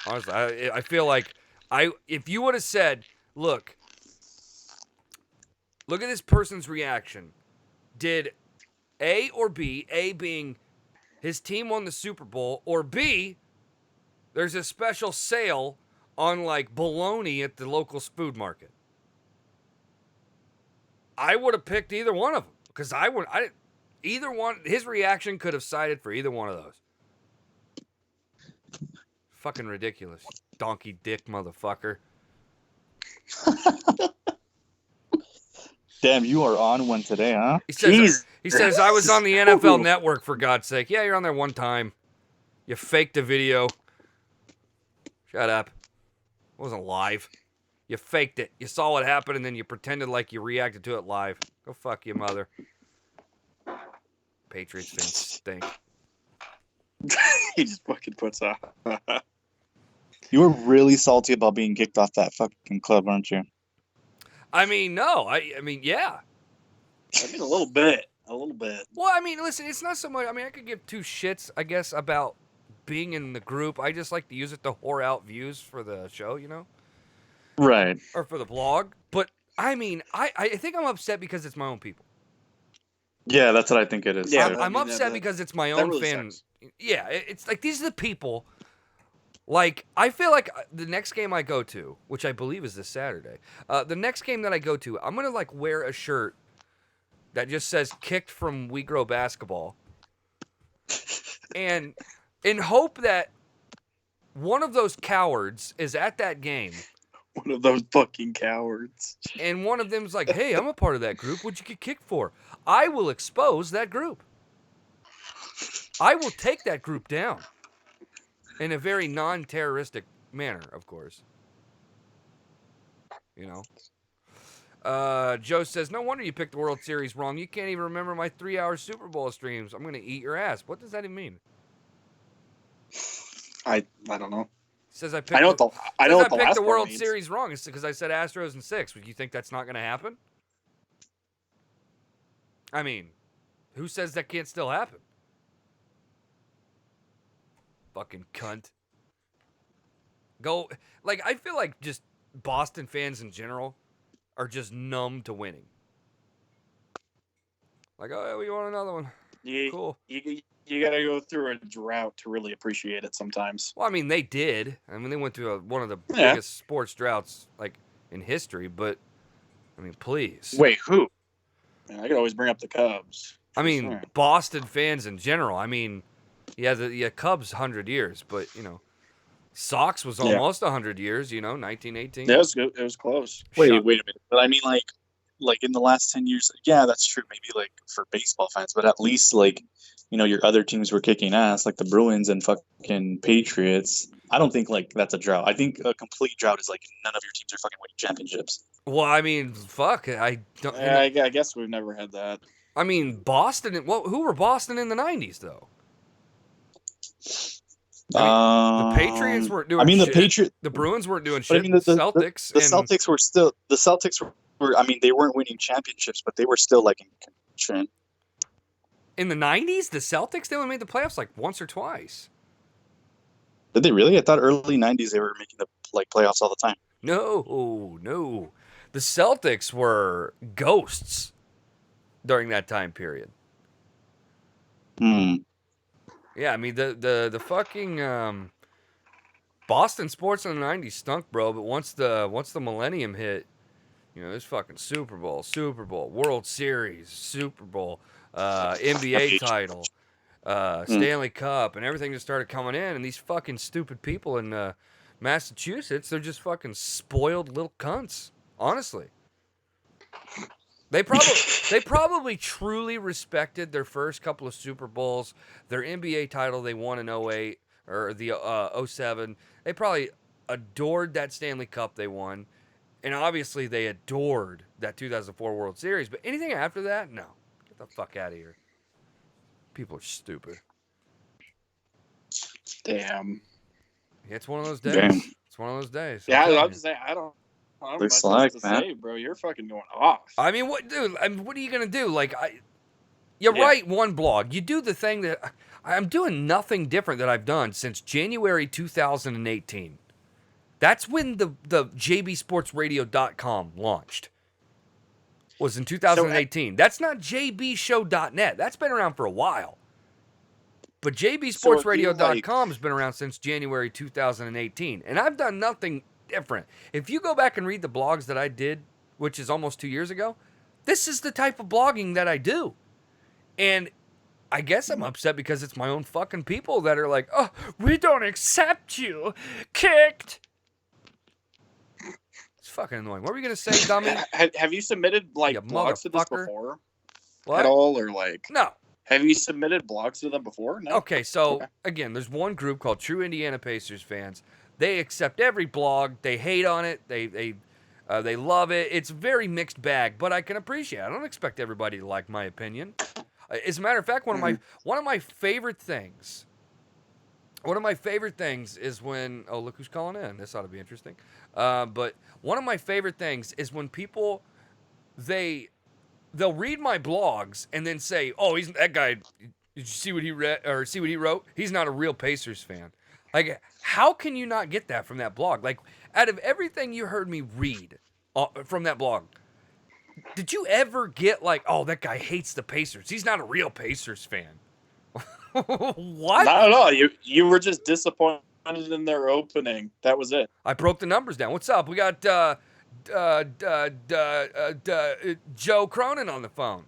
Honestly, I feel like if you would have said, look at this person's reaction. Did A or B, A being his team won the Super Bowl, or B, there's a special sale on, like, bologna at the local food market? I would have picked either one of them, because either one, his reaction could have sided for either one of those. Fucking ridiculous. Donkey dick motherfucker. Damn, you are on one today, huh? He says, I was on the NFL Network, for God's sake. Yeah, you're on there one time. You faked a video. Shut up. It wasn't live. You faked it. You saw what happened, and then you pretended like you reacted to it live. Go fuck your mother. Patriots fans stink. He just fucking puts off. You were really salty about being kicked off that fucking club, aren't you? I mean, no. I mean, yeah. I mean, a little bit. Well, I mean, listen, it's not so much. I mean, I could give two shits, I guess, about being in the group. I just like to use it to whore out views for the show, you know? Right. Or for the blog. But, I mean, I think I'm upset because it's my own people. Yeah, that's what I think it is. Yeah, I'm upset because it's my own really fan. sucks. Yeah, it's like these are the people. Like, I feel like the next game I go to, which I believe is this Saturday, the next game that I go to, I'm going to, like, wear a shirt that just says kicked from We Grow Basketball. And in hope that one of those cowards is at that game. One of those fucking cowards. And one of them's like, hey, I'm a part of that group. What'd you get kicked for? I will expose that group. I will take that group down. In a very non-terroristic manner, of course. You know? Joe says, no wonder you picked the World Series wrong. You can't even remember my 3-hour Super Bowl streams. I'm going to eat your ass. What does that even mean? I don't know. He says I picked the World Series wrong. It's because I said Astros in 6. Would you think that's not going to happen? I mean, who says that can't still happen? Fucking cunt. I feel like just Boston fans in general are just numb to winning. Like, oh, we want another one. Cool. You got to go through a drought to really appreciate it sometimes. Well, I mean, they did. I mean, they went through one of the biggest sports droughts, like, in history, but, I mean, please. Wait, who? Man, I could always bring up the Cubs. I mean, Boston fans in general. I mean, the Cubs 100 years, but, you know, Sox was almost 100 years, you know, 1918. Yeah, it was close. Wait a minute. But I mean, like in the last 10 years, yeah, that's true. Maybe like for baseball fans, but at least like, you know, your other teams were kicking ass, like the Bruins and fucking Patriots. I don't think like that's a drought. I think a complete drought is like none of your teams are fucking winning championships. Well, I mean, fuck. I don't. Yeah, I guess we've never had that. I mean, Boston. Who were Boston in the 90s though? The Patriots weren't doing. I mean, the Bruins weren't doing shit. I mean, the Celtics. The Celtics were still. The Celtics they weren't winning championships, but they were still like in contention. In the 90s, the Celtics, they only made the playoffs like once or twice. Did they really? I thought early 90s they were making the playoffs all the time. No. The Celtics were ghosts during that time period. Yeah, I mean the fucking Boston sports in the 90s stunk, bro, but once the millennium hit, there's fucking Super Bowl, World Series, Super Bowl, NBA title, Stanley Cup, and everything just started coming in, and these fucking stupid people in Massachusetts, they're just fucking spoiled little cunts, honestly. They probably truly respected their first couple of Super Bowls, their NBA title they won in 08 or the 07. They probably adored that Stanley Cup they won, and obviously they adored that 2004 World Series. But anything after that, no. Get the fuck out of here. People are stupid. Damn. Yeah, it's one of those days. Damn. It's one of those days. Yeah, I was just saying, I don't Looks know what like, to man. say, bro. You're fucking going off. I mean, what are you gonna do? Like, you write one blog. You do the thing that I'm doing nothing different that I've done since January 2018. That's when the jbsportsradio.com launched. Was in 2018. That's not jbshow.net. That's been around for a while. But jbsportsradio.com has been around since January 2018, and I've done nothing different. If you go back and read the blogs that I did, which is almost 2 years ago, this is the type of blogging that I do. And I guess I'm upset because it's my own fucking people that are like, oh, we don't accept you. Kicked. It's fucking annoying. What were you going to say, dummy? Have you submitted You blogs to this motherfucker. before? What? At all, or No. Have you submitted blogs to them before? No. Okay, so again, there's one group called True Indiana Pacers Fans. They accept every blog. They hate on it. They love it. It's a very mixed bag, but I can appreciate it. I don't expect everybody to like my opinion. As a matter of fact, one of my favorite things. One of my favorite things is when look who's calling in. This ought to be interesting. But one of my favorite things is when people they'll read my blogs and then say, "Oh, he's that guy. Did you see what he read or see what he wrote? He's not a real Pacers fan." Like, how can you not get that from that blog? Like, out of everything you heard me read from that blog, did you ever get like, "Oh, that guy hates the Pacers. He's not a real Pacers fan." What? Not at all. You were just disappointed in their opening. That was it. I broke the numbers down. What's up? We got Joe Cronin on the phone.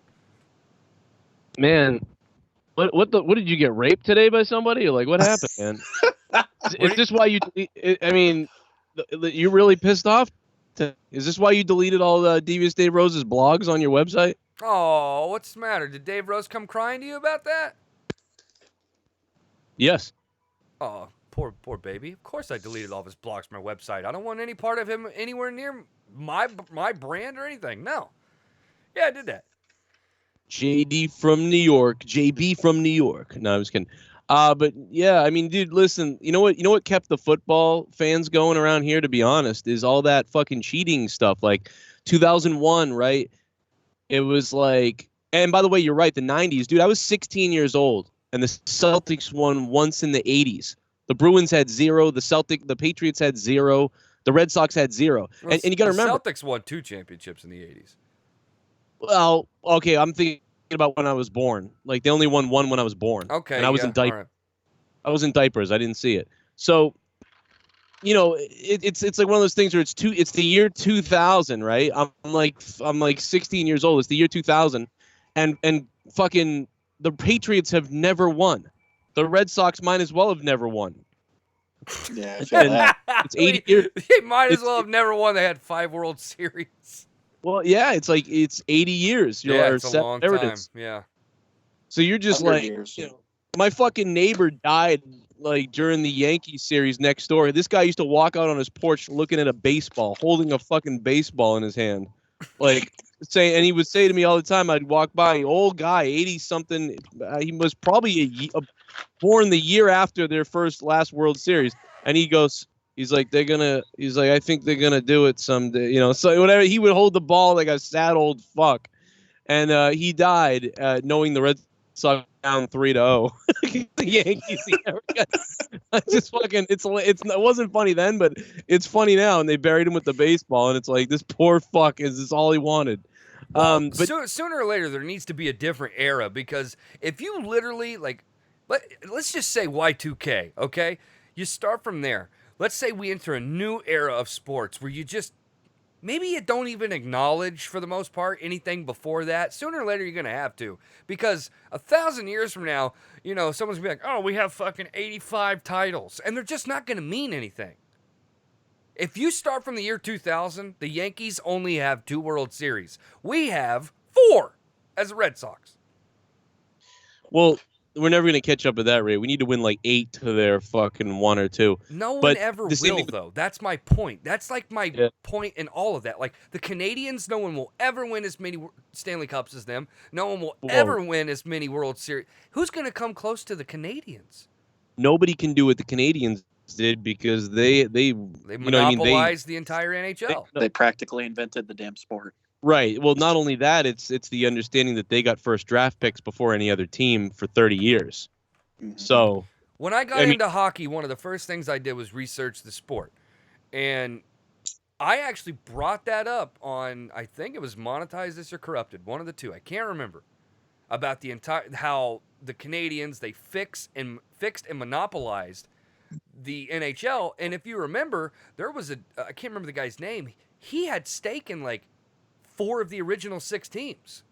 Man, what did you get raped today by somebody? Or like, what happened, man? Is this why you? I mean, you really pissed off? Is this why you deleted all the Devious Dave Rose's blogs on your website? Oh, what's the matter? Did Dave Rose come crying to you about that? Yes. Oh, poor baby. Of course I deleted all of his blogs from my website. I don't want any part of him anywhere near my brand or anything. No. Yeah, I did that. JD from New York. JB from New York. No, I was kidding. But yeah, I mean, dude, listen, you know what kept the football fans going around here, to be honest, is all that fucking cheating stuff. Like 2001, right? It was like, and by the way, you're right, the 90s, dude, I was 16 years old and the Celtics won once in the 80s. The Bruins had 0, the Patriots had 0, the Red Sox had 0. Well, and you got to remember, the Celtics won 2 championships in the 80s. Well, okay, I'm thinking about when I was born. Like, they only won 1 when I was born. Okay, and I was in diapers. Right. I was in diapers. I didn't see it. So, it's like one of those things where it's the year 2000, right? I'm like 16 years old. It's the year 2000, and fucking the Patriots have never won. The Red Sox might as well have never won. Yeah, I feel that. It's 80 years. They might as well have never won. They had 5 World Series. Well, yeah, it's 80 years. Yeah, it's a long time. Yeah. So you're just like, years. My fucking neighbor died like during the Yankees series next door. This guy used to walk out on his porch looking at a baseball, holding a fucking baseball in his hand, like saying. And he would say to me all the time, I'd walk by, old guy, 80 something. He was probably born the year after their last World Series, and he goes, He's like, I think they're gonna do it someday. So whatever. He would hold the ball like a sad old fuck, and he died knowing the Red Sox down 3-0. The Yankees. Just fucking. It wasn't funny then, but it's funny now. And they buried him with the baseball, and it's like this poor fuck. Is this all he wanted? Well, But sooner or later there needs to be a different era, because if you literally let's just say Y2K, okay? You start from there. Let's say we enter a new era of sports where maybe you don't even acknowledge, for the most part, anything before that. Sooner or later, you're going to have to. Because 1,000 years from now, someone's going to be like, oh, we have fucking 85 titles. And they're just not going to mean anything. If you start from the year 2000, the Yankees only have 2 World Series. We have 4 as the Red Sox. well, we're never gonna catch up at that rate. We need to win like 8 to their fucking 1 or 2. No one But ever the same will, thing- though. That's my point. That's like my point in all of that. Like, the Canadians, no one will ever win as many Stanley Cups as them. No one will ever win as many World Series. Who's going to come close to the Canadians? Nobody can do what the Canadians did because they monopolized the entire NHL. They practically invented the damn sport. Right. Well, not only that, it's the understanding that they got first draft picks before any other team for 30 years. Mhm. So When I got into hockey, one of the first things I did was research the sport. And I actually brought that up on, I think it was Monetize This or Corrupted, one of the two. I can't remember. About how the Canadians, they fixed and monopolized the NHL. And if you remember, there was I can't remember the guy's name. He had stake in like 4 of the original 6 teams.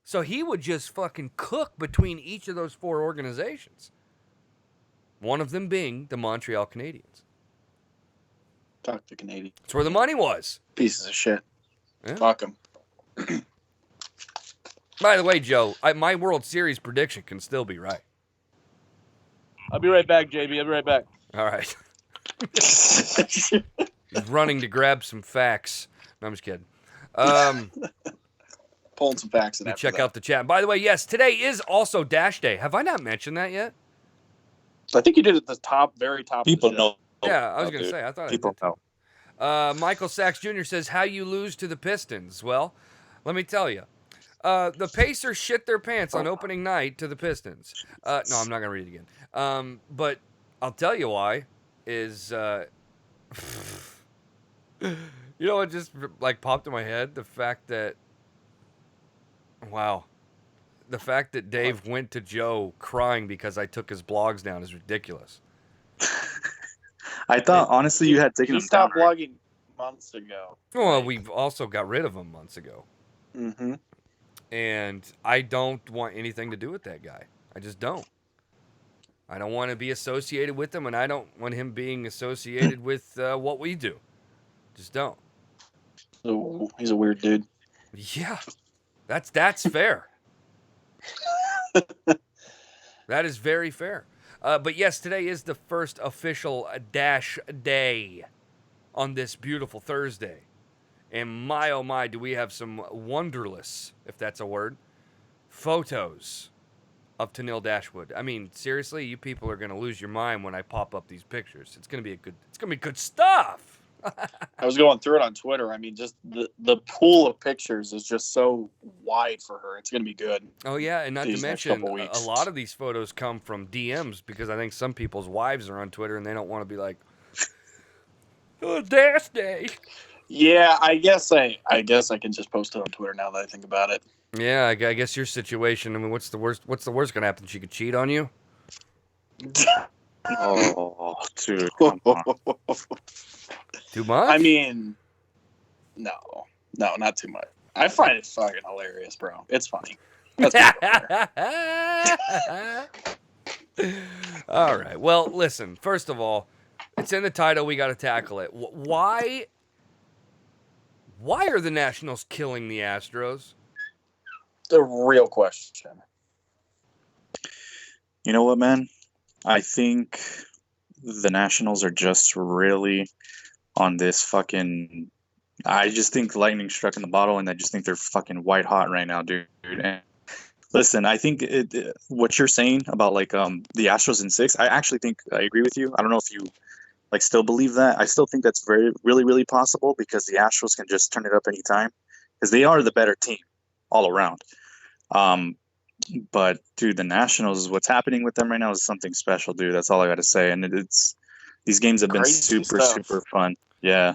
So he would just fucking cook between each of those 4 organizations. One of them being the Montreal Canadiens. Talk to Canadian. That's where the money was. Pieces of shit. Yeah. Fuck them. By the way, Joe, my World Series prediction can still be right. I'll be right back, JB. I'll be right back. All right. He's running to grab some facts. No, I'm just kidding. Pulling some facts in. Check out the chat. By the way, yes, today is also Dash Day. Have I not mentioned that yet? I think you did at the very top. People of the show. know. Yeah, I was going to say. I thought People I did. know. Michael Sachs Jr. says, how you lose to the Pistons? Well, let me tell you. The Pacers shit their pants on opening night to the Pistons. No, I'm not going to read it again. But I'll tell you why is... you know what just like popped in my head? The fact that... Wow. The fact that Dave went to Joe crying because I took his blogs down is ridiculous. I thought, honestly, you had taken He them down. stopped blogging months ago. Well, we've also got rid of him months ago. Mm-hmm. And I don't want anything to do with that guy. I just don't. I don't want to be associated with him, and I don't want him being associated with what we do. Just don't. So he's a weird dude. Yeah, that's fair. That is very fair. But yes, today is the first official Dash Day on this beautiful Thursday. And my, oh my, do we have some wonderless, if that's a word, photos of Tanil Dashwood. I mean, seriously, you people are going to lose your mind when I pop up these pictures. It's going to be good stuff. I was going through it on Twitter. I mean, just the pool of pictures is just so wide for her. It's going to be good. Oh, yeah, and not to These next mention, couple weeks. a lot of these photos come from DMs because I think some people's wives are on Twitter and they don't want to be like, oh, Dash Day. Yeah, I guess I can just post it on Twitter now that I think about it. Yeah, I guess your situation. I mean, what's the worst going to happen? She could cheat on you? Oh, dude. Come on. Too much? I mean, no, not too much. I find it fucking hilarious, bro. It's funny. All right. Well, listen. First of all, it's in the title. We got to tackle it. Why are the Nationals killing the Astros? The real question. You know what, man? I think the Nationals are just really on this fucking... I just think lightning struck in the bottle, and I just think they're fucking white hot right now, dude. And Listen, I think what you're saying about like the Astros in 6, I actually think I agree with you. I don't know if you like still believe that. I still think that's really possible because the Astros can just turn it up anytime because they are the better team all around. But dude, the Nationals, what's happening with them right now is something special, dude. That's all I got to say. And these games have been Crazy super stuff. fun. Yeah.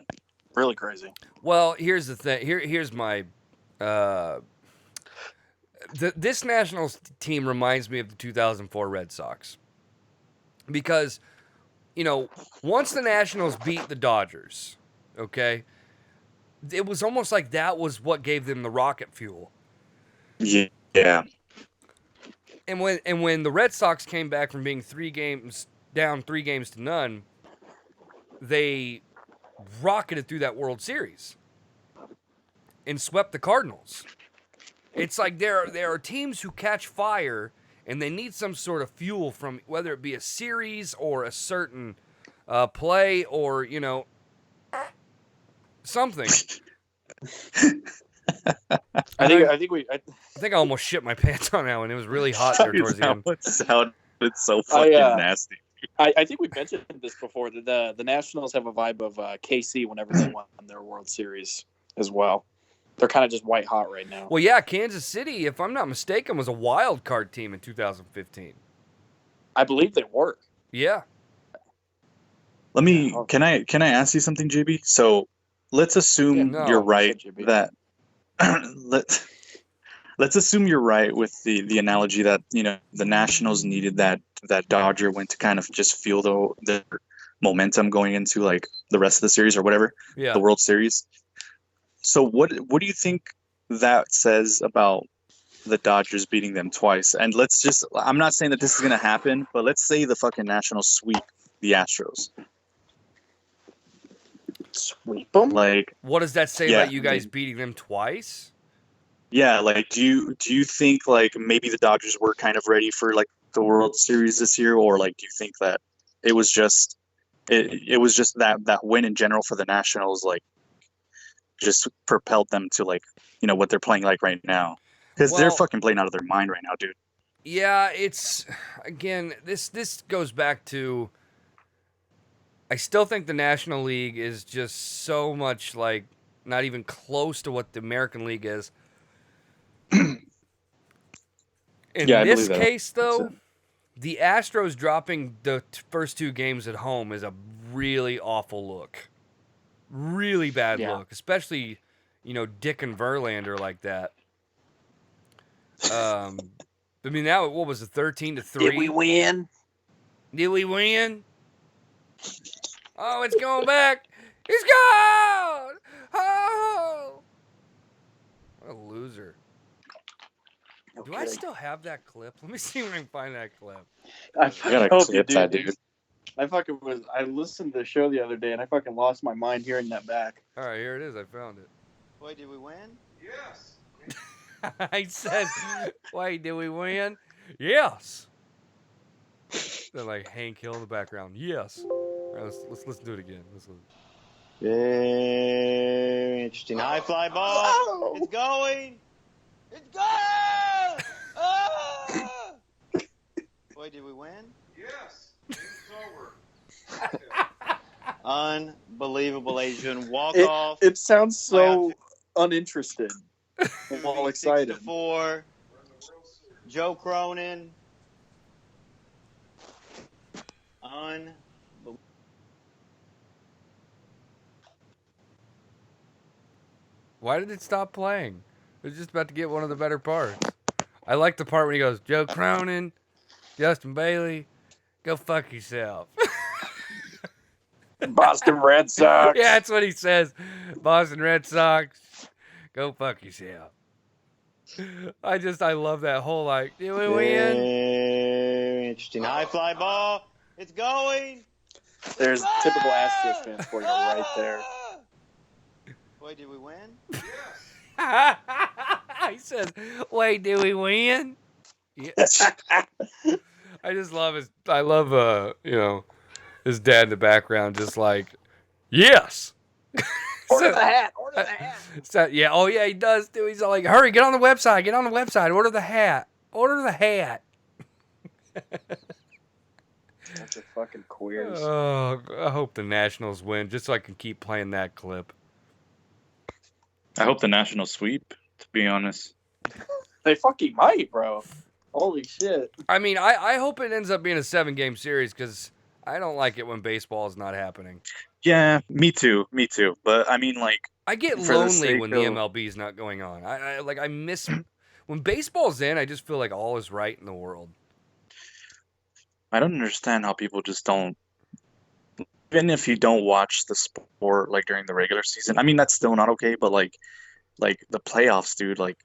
Really crazy. Well, here's the thing. Here's my. This Nationals team reminds me of the 2004 Red Sox because, once the Nationals beat the Dodgers, okay, it was almost like that was what gave them the rocket fuel. Yeah. And when the Red Sox came back from being 3 games down, 3 games to none, they rocketed through that World Series and swept the Cardinals. It's like there are teams who catch fire and they need some sort of fuel from whether it be a series or a certain play or something. I think I almost shit my pants on that one. It was really hot there towards the end. It sounded so fucking nasty. I think we mentioned this before. That the Nationals have a vibe of KC whenever they won their World Series as well. They're kind of just white hot right now. Well, yeah, Kansas City, if I'm not mistaken, was a wild card team in 2015. I believe they were. Yeah. Can I ask you something, JB? So let's assume you're right that let's assume you're right with the analogy that the Nationals needed that Dodger win to kind of just feel the momentum going into like the rest of the series or whatever, the World Series. So what do you think that says about the Dodgers beating them twice? And I'm not saying that this is going to happen, but let's say the fucking Nationals sweep the Astros. Sweep them? Like, what does that say about you guys beating them twice? Yeah, like do you think like maybe the Dodgers were kind of ready for like the World Series this year, or like do you think that it was just that win in general for the Nationals like just propelled them to like what they're playing like right now, because they're fucking playing out of their mind right now, dude. Yeah, it's again this goes back to I still think the National League is just so much like not even close to what the American League is. In this case, though, the Astros dropping the first 2 games at home is a really awful look. Really bad look, especially, Dick and Verlander like that. I mean, now what was it, 13-3? Did we win? Did we win? Oh, it's going back. It's gone. Oh, what a loser. No Do I still have that clip? Let me see if I can find that clip. I gotta clip that, dude. I listened to the show the other day and I fucking lost my mind hearing that back. All right, here it is. I found it. Boy, did we win? Yes. I said, wait, did we win? Yes. Then like Hank Hill in the background. Yes. All right, let's listen to it again. Let's listen. Very interesting. High fly ball. Oh! It's going. It's going. Oh! Boy, did we win? Yes. It's over. Unbelievable, Asian walk-off. It sounds so uninterested. I'm all excited. 6-4. Joe Cronin. Unbelievable. Why did it stop playing? It was just about to get one of the better parts. I like the part when he goes, Joe Cronin, Justin Bailey, go fuck yourself. Boston Red Sox. Yeah, that's what he says. Boston Red Sox, go fuck yourself. I love that whole like, did we win? Very interesting. High fly ball. It's going. There's typical Astros fans for you right there. Boy, did we win? He says, wait, did we win? Yes. I just love his his dad in the background just like, yes. Order the hat. Order the hat. So, yeah, oh yeah, he does too. He's all like, hurry, get on the website, order the hat. Order the hat. That's a fucking queers. Oh, I hope the Nationals win, just so I can keep playing that clip. I hope the Nationals sweep, to be honest. They fucking might, bro. Holy shit. I mean, I hope it ends up being a 7-game series because I don't like it when baseball is not happening. Yeah, me too. But I mean, like, I get for the lonely sake when the of- MLB is not going on. I miss when baseball's in. I just feel like all is right in the world. I don't understand how people just don't. Even if you don't watch the sport like during the regular season, I mean that's still not okay. But like the playoffs, dude, like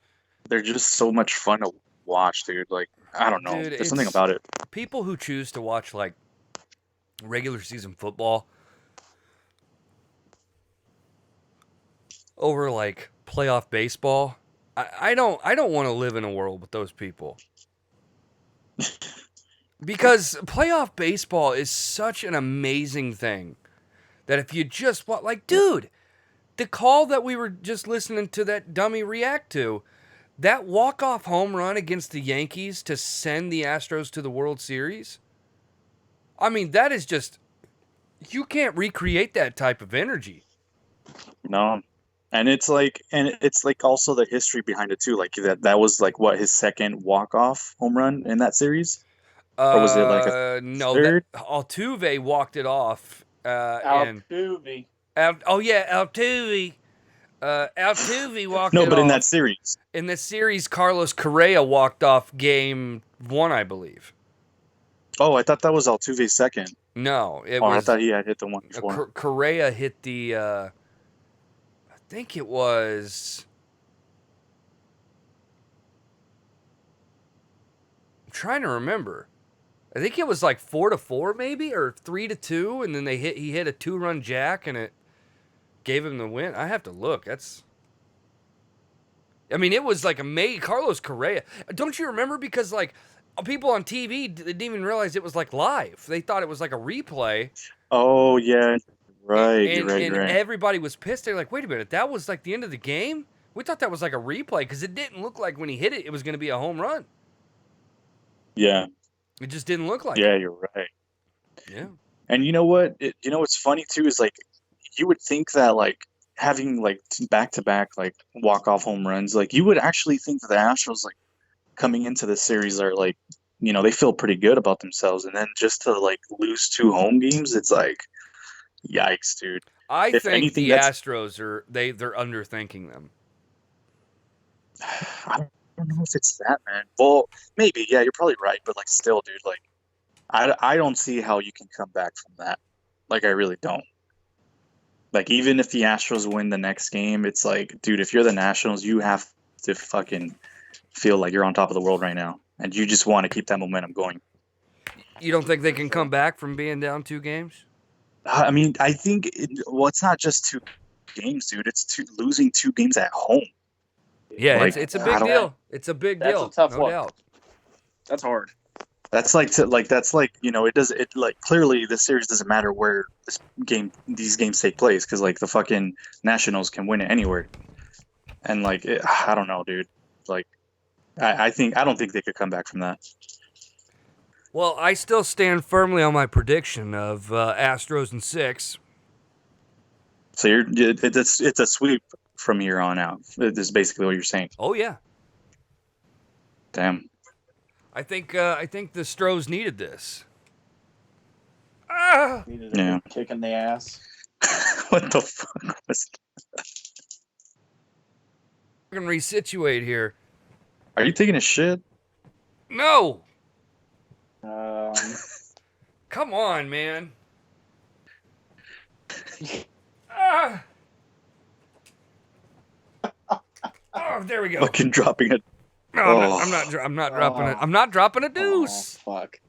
they're just so much fun to watch, dude. Like I don't know, Dude, there's something it's- about it. People who choose to watch like regular season football over like playoff baseball, I don't want to live in a world with those people. Because playoff baseball is such an amazing thing that if you just want, like, dude, the call that we were just listening to that dummy react to, that walk-off home run against the Yankees to send the Astros to the World Series, I mean, that is just, you can't recreate that type of energy. No, and it's like also the history behind it too. Like that was like what his second walk-off home run in that series, or was it like a no, third? Altuve walked it off. And Altuve. Altuve. Altuve walked No, it but off. in that series. In the series, Carlos Correa walked off game 1, I believe. Oh, I thought that was Altuve's second. No, it I was. thought he had hit the one before. Correa hit the. I think it was. I'm trying to remember. I think it was like 4-4 maybe, or 3-2, and then he hit a 2-run jack and it gave him the win. I have to look. I mean, it was like amazing. Carlos Correa. Don't you remember? Because like people on TV didn't even realize it was like live. They thought it was like a replay. Oh yeah, right. You're right. And everybody was pissed. They're like, wait a minute, that was like the end of the game? We thought that was like a replay because it didn't look like when he hit it, it was going to be a home run. Yeah. It just didn't look like Yeah, it. you're right. Yeah. And you know what? You know what's funny too is like you would think that like having like back-to-back like walk-off home runs, like you would actually think that the Astros like coming into the series are like, you know, they feel pretty good about themselves, and then just to like lose 2 home games, it's like, yikes, dude. I If think anything, the that's- Astros they're underthinking them. I don't know if it's that, man. Well, maybe, yeah, you're probably right, but like still, dude, like I don't see how you can come back from that. Like I really don't. Like even if the Astros win the next game, it's like, dude, if you're the Nationals, you have to fucking feel like you're on top of the world right now, and you just want to keep that momentum going. You don't think they can come back from being down 2 games? I mean, I think it's not just 2 games, dude. It's losing 2 games at home. Yeah, Like, it's a I big don't- deal. It's a big That's deal. a tough no one. doubt. That's hard. That's like you know, it like clearly the series doesn't matter where these games take place, because like the fucking Nationals can win it anywhere, and like I don't know, dude. Like I don't think they could come back from that. Well, I still stand firmly on my prediction of Astros in 6. So it's a sweep from here on out. Is basically what you're saying. Oh yeah. Damn. I think the Stros needed this. Ah! Needed a Yeah. big kick in the ass. What the fuck was? I can resituate here. Are you taking a shit? No, Um, come on, man. Ah! Oh, there we go. Fucking dropping it. No, I'm not dropping it. I'm not dropping a deuce. Oh, fuck.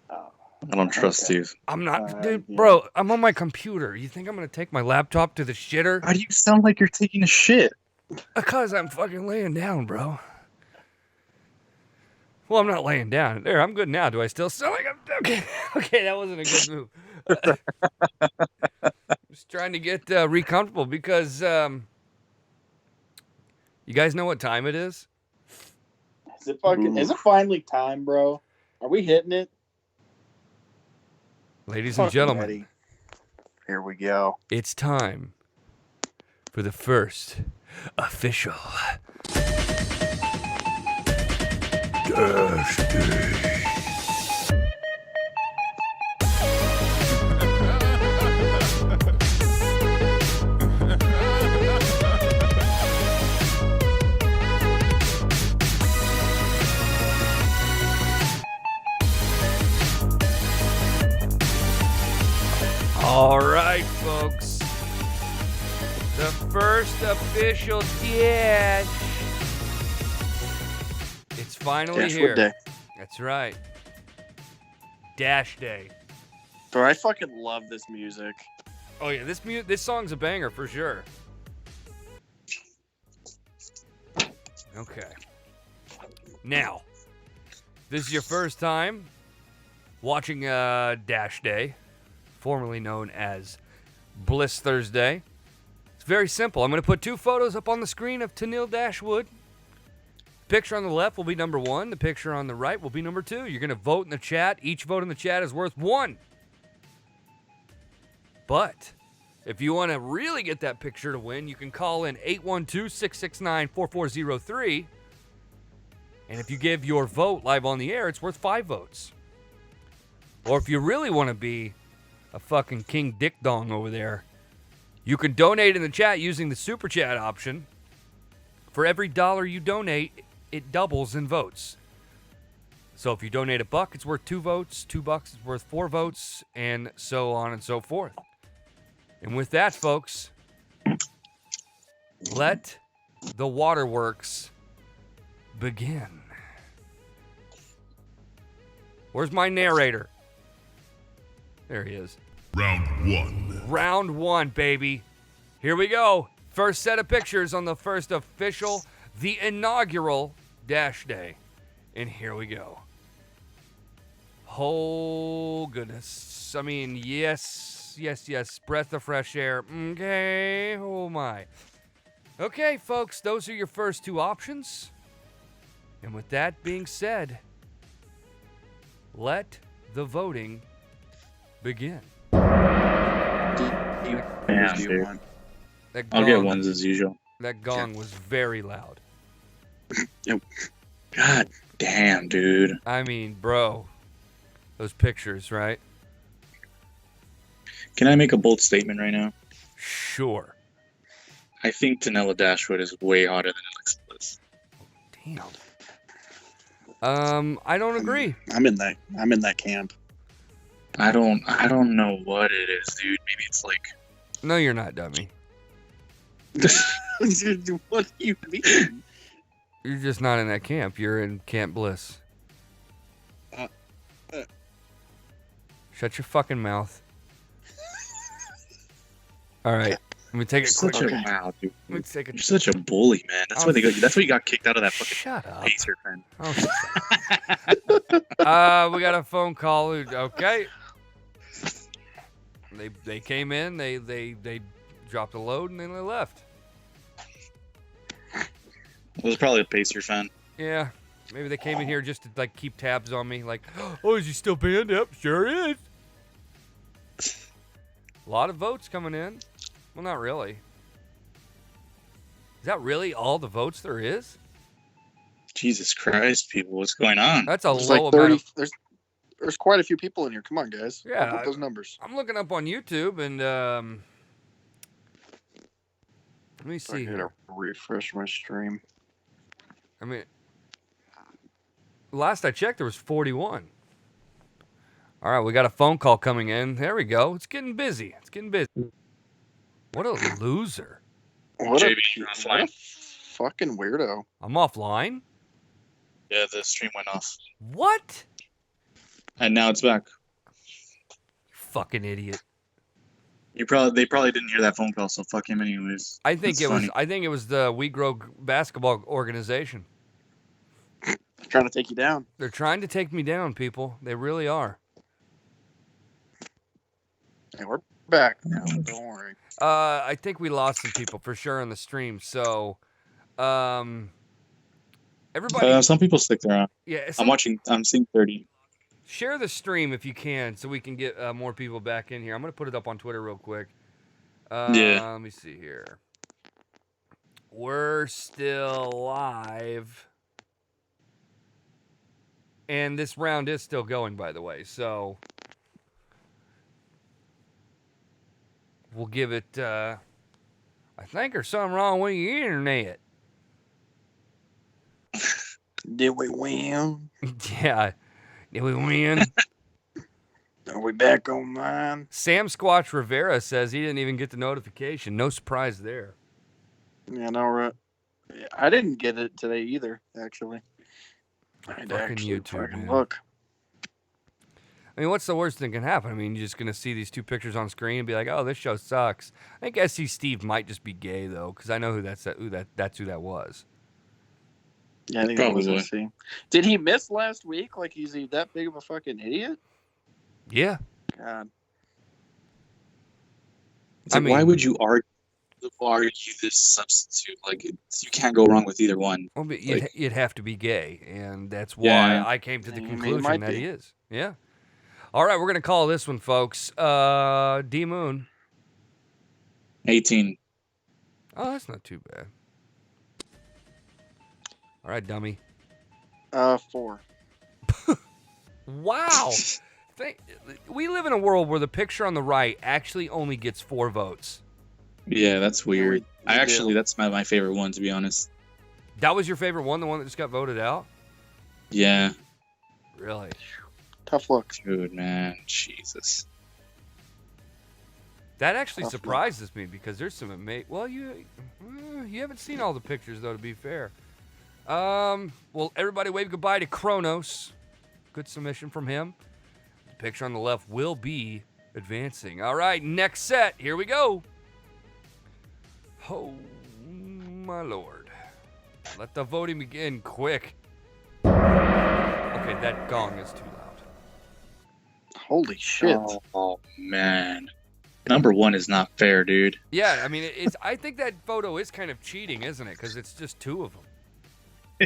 Oh. I don't trust you. I'm not, dude, yeah. bro. I'm on my computer. You think I'm gonna take my laptop to the shitter? How do you sound like you're taking a shit? Because I'm fucking laying down, bro. Well, I'm not laying down. There, I'm good now. Do I still sound like I'm okay? Okay, that wasn't a good move. Just trying to get re-comfortable because you guys know what time it is? Is it finally time, bro? Are we hitting it? Ladies and gentlemen, Ready. Here we go. it's time for the first official Dash Day. All right, folks. The first official dash. It's finally Dashwood here. Day. That's right. Dash Day. Bro, I fucking love this music. Oh yeah, this song's a banger for sure. Okay. Now, this is your first time watching Dash Day, formerly known as Bliss Thursday. It's very simple. I'm going to put 2 photos up on the screen of Tanil Dashwood. Picture on the left will be number 1. The picture on the right will be number 2. You're going to vote in the chat. Each vote in the chat is worth 1. But if you want to really get that picture to win, you can call in 812-669-4403. And if you give your vote live on the air, it's worth 5 votes. Or if you really want to be a fucking King Dick Dong over there, you can donate in the chat using the super chat option. For every $1 you donate, it doubles in votes. So if you donate $1, it's worth 2 votes. $2 is worth 4 votes, and so on and so forth. And with that, folks, let the waterworks begin. Where's my narrator? There he is. Round 1. Round 1, baby. Here we go. First set of pictures on the first official, the inaugural Dash Day. And here we go. Oh, goodness. I mean, yes. Breath of fresh air. Okay. Oh, my. Okay, folks. Those are your first 2 options. And with that being said, let the voting begin. Yeah, Do you want? That I'll get gong- ones as usual. That gong was very loud. God damn, dude. I mean, bro, those pictures, right? Can I make a bold statement right now? Sure. I think Tanella Dashwood is way hotter than Alexa Bliss. Damn. I don't agree. I'm in that camp. I don't know what it is, dude. Maybe it's like No, you're not, dummy. Dude, what do you mean? You're just not in that camp. You're in Camp Bliss. Shut your fucking mouth. All right. Let me take you're it quick. such a wow, dude. Let me take You're it. such a bully, man. That's Oh, why they got. That's why you got kicked out of that fucking Shut up. Pacer fan. Oh, we got a phone call. Okay. They came in. They dropped a load and then they left. It was probably a Pacer fan. Yeah. Maybe they came in here just to like keep tabs on me. Like, oh, is he still banned up? Sure is. A lot of votes coming in. Well, not really. Is that really all the votes there is? Jesus Christ, people, what's going on? That's a There's low like amount 30. of... There's quite a few people in here. Come on, guys. Yeah, Pump up those numbers. I'm looking up on YouTube and let me I see gotta here. refresh my stream. I mean, last I checked, there was 41. All right, we got a phone call coming in. There we go. It's getting busy. What a loser. What JB, a, you're offline. what a fucking weirdo. I'm offline? Yeah, the stream went off, What? and now it's back. You fucking idiot. They probably didn't hear that phone call, so fuck him anyways. I think That's funny. it was the We Grow basketball organization. Trying to take you down. They're trying to take me down, people. They really are. Hey, we're back now. Don't worry. I think we lost some people for sure on the stream. So, Everybody, Some people stick around. yeah. I'm seeing 30. Share the stream if you can, so we can get more people back in here. I'm gonna put it up on Twitter real quick. Yeah. Let me see here. We're still live, and this round is still going, by the way. So we'll give it. I think there's something wrong with your internet. Did we win? Yeah. Did we win? Are we back online? Sam Squatch Rivera says he didn't even get the notification. No surprise there. Yeah, no, right. I didn't get it today either, actually. I had to Fucking actually YouTube, fucking man. look. I mean, what's the worst thing that can happen? I mean, you're just going to see these two pictures on screen and be like, oh, this show sucks. I think SC Steve might just be gay, though, because I know who that's who that was. Yeah, I think that was Probably. SC. Did he miss last week? Like, is he that big of a fucking idiot? Yeah. God. It's I like, why mean- would you argue this substitute? Like, you can't go wrong with either one. Well, but Like- you'd have to be gay, and that's why Yeah. I came to the I mean, it conclusion might that be. he is. Yeah. All right, we're going to call this one, folks. D Moon. 18. Oh, that's not too bad. All right, dummy. 4. Wow. We live in a world where the picture on the right actually only gets 4 votes. Yeah, that's weird. we do. That's my favorite one, to be honest. That was your favorite one, the one that just got voted out? Yeah. Really? Tough look. Dude, man. Jesus. That actually Tough luck. surprises me because there's some amazing. Well, you haven't seen all the pictures though, to be fair. Well, everybody wave goodbye to Kronos. Good submission from him. The picture on the left will be advancing. All right, next set. Here we go. Oh my lord! Let the voting begin quick. Okay, that gong is too loud. Holy shit. Oh, man. Number 1 is not fair, dude. Yeah, I mean, it's. I think that photo is kind of cheating, isn't it? Because it's just 2 of them.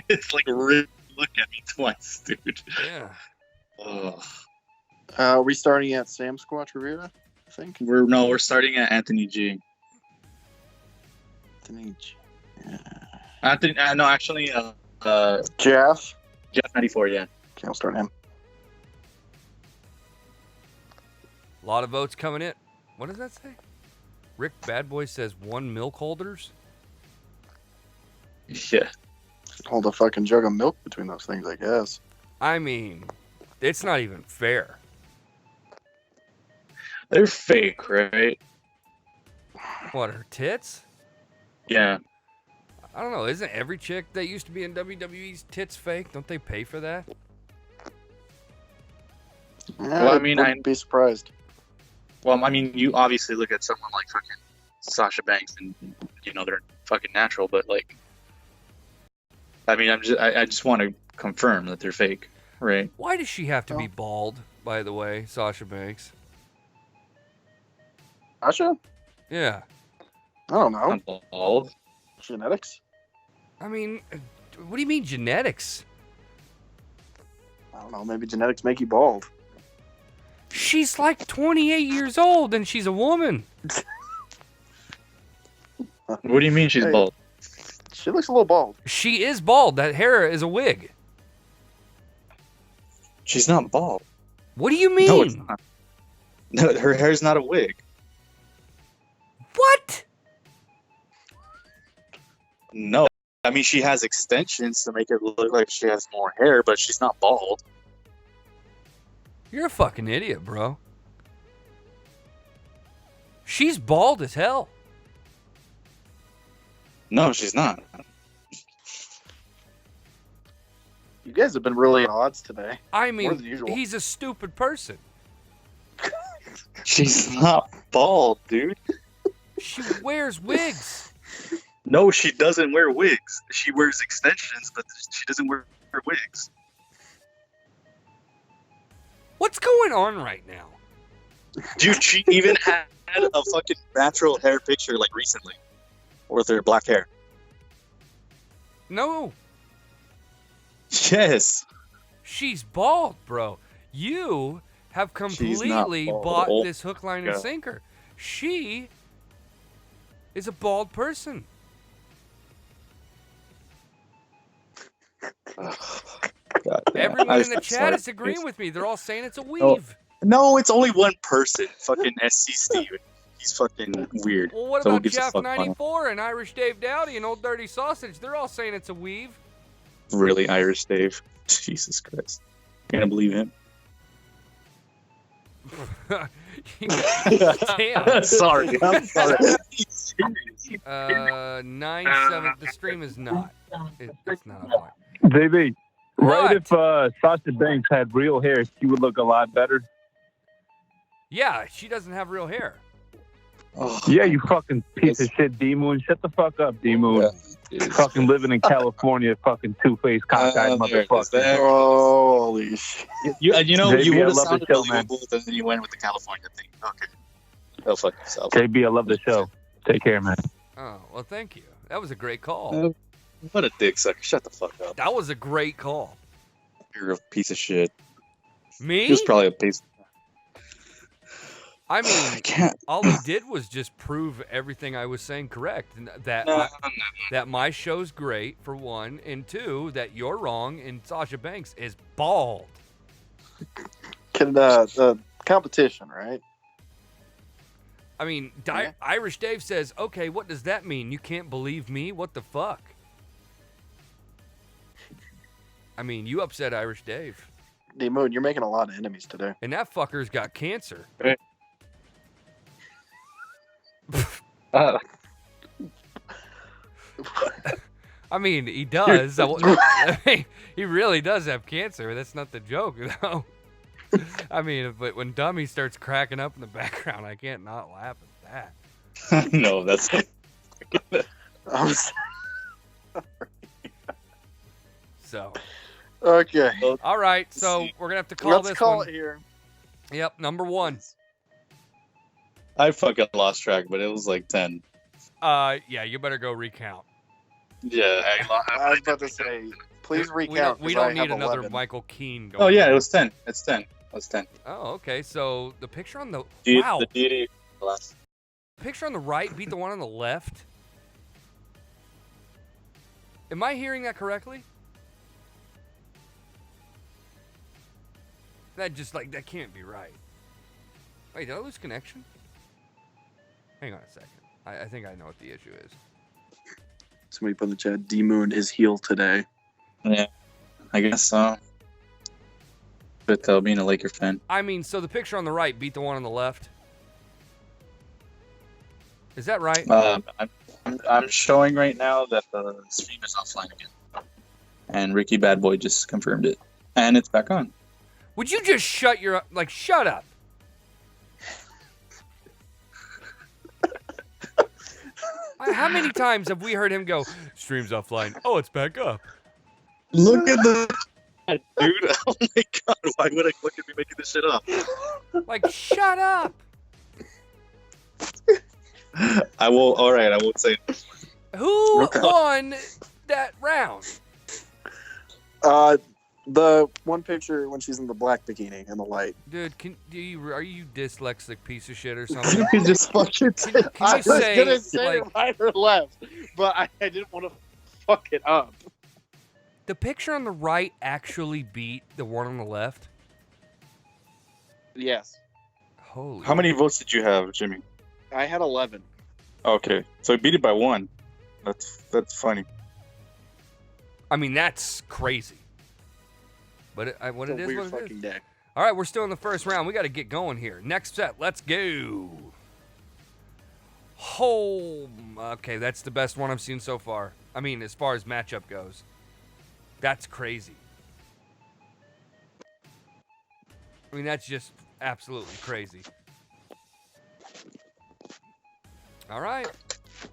It's like, really look at me twice, dude. Yeah. Ugh. Are we starting at Sam Squatch Rivera, I think? We're starting at Anthony G. Anthony, no, actually, Jeff. Jeff 94, yeah. Okay, I'll start him. A lot of votes coming in. What does that say? Rick Badboy says 1 milk holders. Yeah. Hold a fucking jug of milk between those things, I guess. I mean, it's not even fair. They're fake, right? What, her tits? Yeah. I don't know. Isn't every chick that used to be in WWE's tits fake? Don't they pay for that? Yeah, Well, I mean, wouldn't be surprised. Well, I mean, you obviously look at someone like fucking Sasha Banks and, they're fucking natural, but, like, I mean, I just want to confirm that they're fake, right? Why does she have to be bald, by the way, Sasha Banks? Asha? Yeah. I don't know. Not bald. Genetics? I mean, what do you mean genetics? I don't know. Maybe genetics make you bald. She's like 28 years old and she's a woman. What do you mean she's Hey. bald? She looks a little bald. She is bald. That hair is a wig. She's not bald. What do you mean? No, it's not. No, her hair's not a wig. What? No. I mean, she has extensions to make it look like she has more hair, but she's not bald. You're a fucking idiot, bro. She's bald as hell. No, she's not. You guys have been really at odds today. I More mean, than usual. he's a stupid person. She's not bald, dude. She wears wigs. No, she doesn't wear wigs. She wears extensions, but she doesn't wear wigs. What's going on right now? Dude, she even had a fucking natural hair picture, like, recently. With her black hair. No. Yes. She's bald, bro. You have She's not completely bald. bought Oh, this hook, line, and God. sinker. She is a bald person. God damn. Everyone in the I'm chat sorry. is agreeing with me. They're all saying it's a weave. No, it's only one person. Fucking SC Steven. He's fucking weird. Well, what So who about gives a Jeff fuck about him? 94 and Irish Dave Dowdy and Old Dirty Sausage? They're all saying it's a weave. Really, Irish Dave? Jesus Christ. You're gonna believe him? Damn. Sorry. I'm sorry. 9-7. The stream is not. It's not a point. JB, What? right if Sasha Banks had real hair, she would look a lot better. Yeah, she doesn't have real hair. Oh, Yeah, you fucking piece of shit, D-Moon. Shut the fuck up, D-Moon. Fucking living in California, fucking two-faced cockeyed there it is. motherfucker. There. Holy shit. You know, JB, you I would have love the sounded show, man. believable, and then you went with the California thing. Okay. Go fuck yourself. JB, I love the show. Take care, man. Oh, well, thank you. That was a great call. What a dick sucker. Shut the fuck up. That was a great call. You're a piece of shit. Me? He was probably a piece. I I mean, can't. all he did was just prove everything I was saying correct. And that No, that my show's great, for one, and two, that you're wrong, and Sasha Banks is bald. Can the competition, right? I mean, Yeah. Irish Dave says, okay, what does that mean? You can't believe me? What the fuck? I mean, you upset Irish Dave. D-Moon, you're making a lot of enemies today. And that fucker's got cancer. I mean, he does. I mean, he really does have cancer. That's not the joke, though. I mean, but when Dummy starts cracking up in the background, I can't not laugh at that. no, that's. I'm So, okay. all right. So we're gonna have to call Let's this call one. it here. Yep, number one. I fucking lost track, but it was like 10. Yeah, you better go recount. Yeah. I was about to say, please recount. We 'cause don't I need have another 11. Michael Keane going. Oh, yeah, it was 10. It's 10. It was 10. Oh, okay. So the picture on the The wow, deity. Last. picture on the right beat the one on the left. Am I hearing that correctly? That can't be right. Wait, did I lose connection? Hang on a second. I think I know what the issue is. Somebody put in the chat, D-Moon is heel today. Yeah. I guess so. But being a Laker fan. I mean, so the picture on the right beat the one on the left. Is that right? I'm showing right now that the stream is offline again. And Ricky Bad Boy just confirmed it. And it's back on. Would you just shut up? How many times have we heard him go, stream's offline? Oh, it's back up. Look at the dude. Oh my god, why would I look at me making this shit up? Like, shut up. I will. All right, I won't say it. Who won that round? The one picture when she's in the black bikini in the light. Dude, are you dyslexic piece of shit or something? You can just fucking. Can you I was say, gonna say like, right or left, but I didn't want to fuck it up. the picture on the right actually beat the one on the left? Yes, Holy. How many votes did you have, Jimmy? I had 11. Okay, so he beat it by 1. That's funny. I mean, that's crazy. But what It's it a is, weird what it is. fucking day. All right, we're still in the first round. We got to get going here. Next set, let's go. Okay, that's the best one I've seen so far. I mean, as far as matchup goes. That's crazy. I mean, that's just absolutely crazy. All right,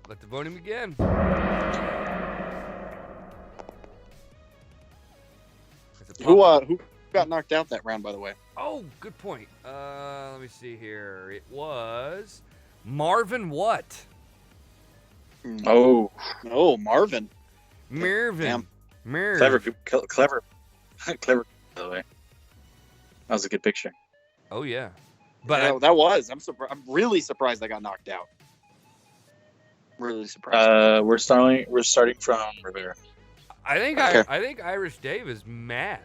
let the voting begin. Who got knocked out that round, by the way? Oh, good point. Let me see here. It was Marvin what? Oh, Oh, Marvin. Marvin. Damn. Marriage. Clever, clever. By the way, that was a good picture. Oh yeah, but Yeah, that was. I'm really surprised I got knocked out. Really surprised. We're starting from Rivera. I think Okay. I think Irish Dave is mad.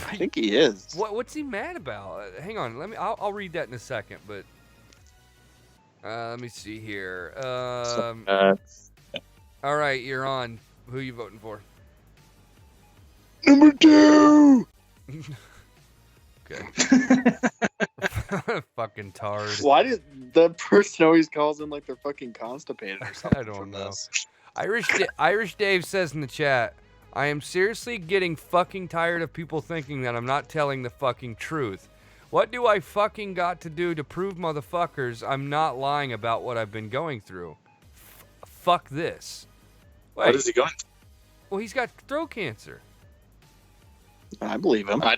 I think he is. What's he mad about? Hang on, I'll read that in a second, but let me see here. All right, you're on. Who you voting for? Number 2. Okay. Fucking tard. Why did the person always calls them like they're fucking constipated or something? I don't from know. this? Irish Dave says in the chat, I am seriously getting fucking tired of people thinking that I'm not telling the fucking truth. What do I fucking got to do to prove motherfuckers I'm not lying about what I've been going through? Fuck this. Wait, What is he going? well, he's got throat cancer. I believe him. I